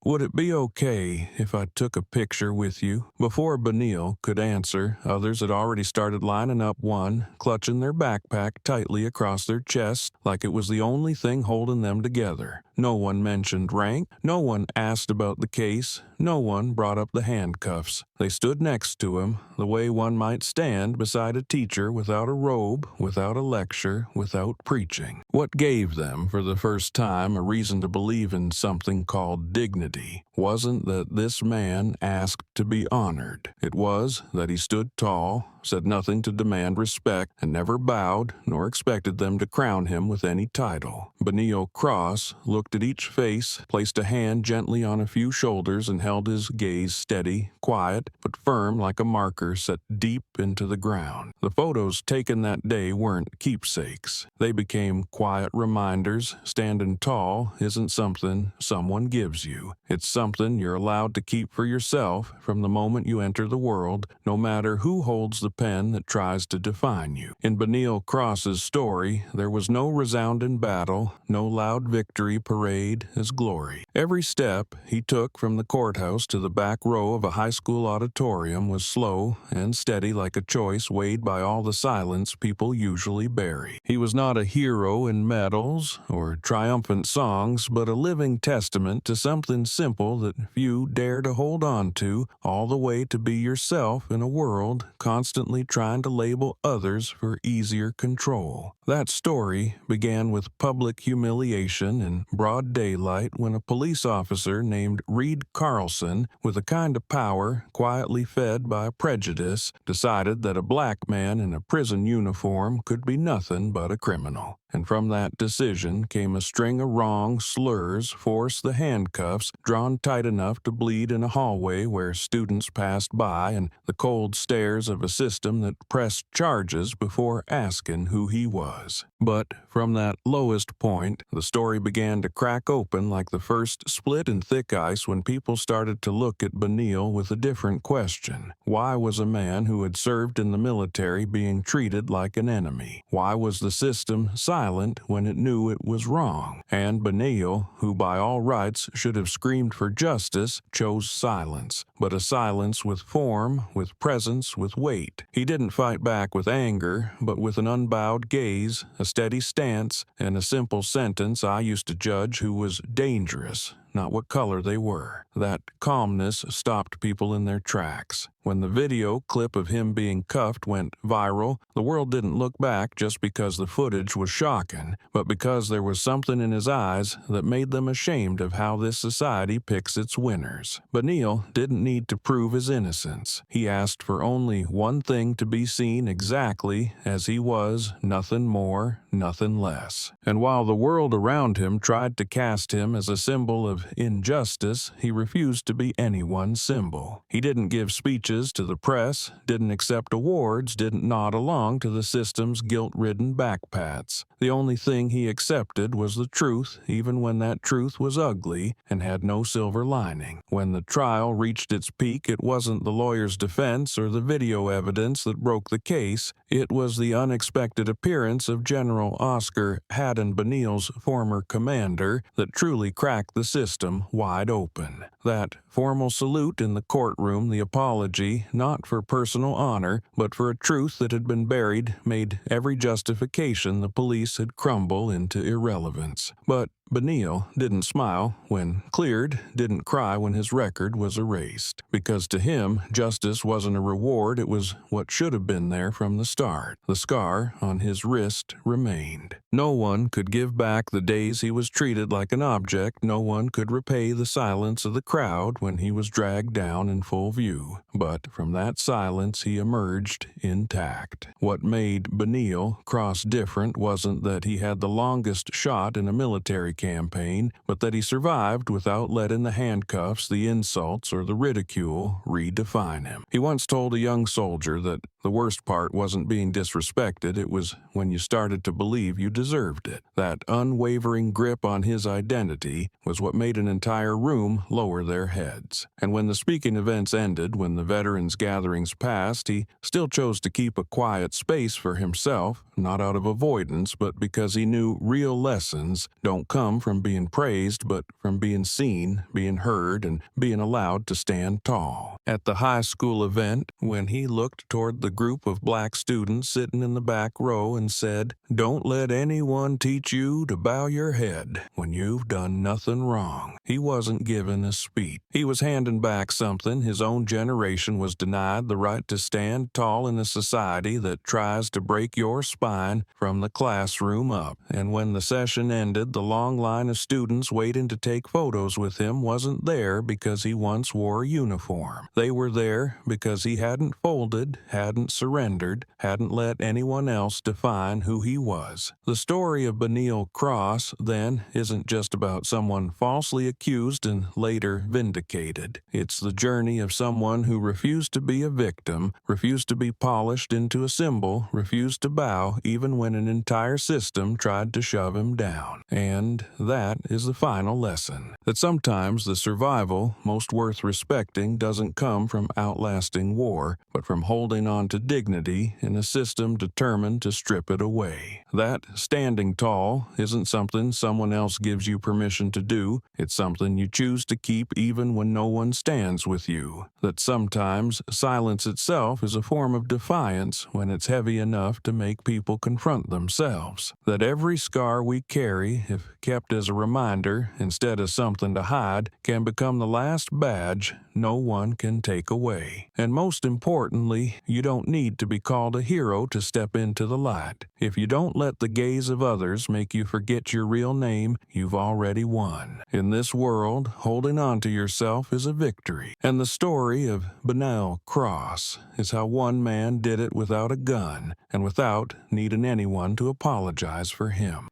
Would it be okay if I took a picture with you?" Before Benio could answer, others had already started lining up, one clutching their backpack tightly across their chests like it was the only thing holding them together. No one mentioned rank, no one asked about the case, no one brought up the handcuffs. They stood next to him, the way one might stand beside a teacher without a robe, without a lecture, without preaching. What gave them, for the first time, a reason to believe in something called dignity wasn't that this man asked to be honored. It was that he stood tall, said nothing to demand respect, and never bowed nor expected them to crown him with any title. Benio Cross looked at each face, placed a hand gently on a few shoulders, and held his gaze steady, quiet, but firm like a marker set deep into the ground. The photos taken that day weren't keepsakes. They became quiet reminders. Standing tall isn't something someone gives you. It's something you're allowed to keep for yourself from the moment you enter the world, no matter who holds the pen that tries to define you. In Benio Cross's story, there was no resounding battle, no loud victory parade as glory. Every step he took from the courthouse to the back row of a high school auditorium was slow and steady like a choice weighed by all the silence people usually bury. He was not a hero in medals or triumphant songs, but a living testament to something simple that few dare to hold on to, all the way to be yourself in a world constantly trying to label others for easier control. That story began with public humiliation in broad daylight when a police officer named Reed Carlson, with a kind of power quietly fed by prejudice, decided that a black man in a prison uniform could be nothing but a criminal. And from that decision came a string of wrong slurs, forced the handcuffs, drawn tight enough to bleed in a hallway where students passed by, and the cold stares of a system that pressed charges before asking who he was. But from that lowest point, the story began to crack open like the first split in thick ice when people started to look at Benio with a different question. Why was a man who had served in the military being treated like an enemy? Why was the system silent when it knew it was wrong? And Benio, who by all rights should have screamed for justice, chose silence, but a silence with form, with presence, with weight. He didn't fight back with anger, but with an unbowed gaze, a steady stance, and a simple sentence I used to judge who was dangerous, not what color they were. That calmness stopped people in their tracks. When the video clip of him being cuffed went viral, the world didn't look back just because the footage was shocking, but because there was something in his eyes that made them ashamed of how this society picks its winners. Benil didn't need to prove his innocence. He asked for only one thing: to be seen exactly as he was, nothing more, nothing less. And while the world around him tried to cast him as a symbol of injustice, he refused to be anyone's symbol. He didn't give speeches to the press, didn't accept awards, didn't nod along to the system's guilt-ridden backpats. The only thing he accepted was the truth, even when that truth was ugly and had no silver lining. When the trial reached its peak, it wasn't the lawyer's defense or the video evidence that broke the case. It was the unexpected appearance of General Oscar Haddon Benil's former commander that truly cracked the system wide open. That formal salute in the courtroom, the apology, not for personal honor, but for a truth that had been buried, made every justification the police had crumble into irrelevance. But Benil didn't smile when cleared, didn't cry when his record was erased. Because to him, justice wasn't a reward, it was what should have been there from the start. The scar on his wrist remained. No one could give back the days he was treated like an object, no one could repay the silence of the crowd when he was dragged down in full view. But from that silence he emerged intact. What made Benil Cross different wasn't that he had the longest shot in a military campaign, but that he survived without letting the handcuffs, the insults, or the ridicule redefine him. He once told a young soldier that the worst part wasn't being disrespected, it was when you started to believe you deserved it. That unwavering grip on his identity was what made an entire room lower their heads. And when the speaking events ended, when the veterans' gatherings passed, he still chose to keep a quiet space for himself, not out of avoidance, but because he knew real lessons don't come from being praised, but from being seen, being heard, and being allowed to stand tall. At the high school event, when he looked toward the group of black students sitting in the back row and said, "Don't let anyone teach you to bow your head when you've done nothing wrong," he wasn't giving a speech. He was handing back something his own generation was denied: the right to stand tall in a society that tries to break your spine from the classroom up. And when the session ended, the long line of students waiting to take photos with him wasn't there because he once wore a uniform. They were there because he hadn't folded, hadn't surrendered, hadn't let anyone else define who he was. The story of Benil Cross, then, isn't just about someone falsely accused and later vindicated. It's the journey of someone who refused to be a victim, refused to be polished into a symbol, refused to bow even when an entire system tried to shove him down. And that is the final lesson: that sometimes the survival most worth respecting doesn't come from outlasting war, but from holding on to dignity in a system determined to strip it away. That standing tall isn't something someone else gives you permission to do, it's something you choose to keep even when no one stands with you. That sometimes silence itself is a form of defiance when it's heavy enough to make people confront themselves. That every scar we carry, if kept as a reminder instead of something to hide, can become the last badge no one can take away. And most importantly, you don't need to be called a hero to step into the light. If you don't let the gaze of others make you forget your real name, you've already won. In this world, holding on to yourself is a victory. And the story of Benil Cross is how one man did it without a gun and without needing anyone to apologize for him.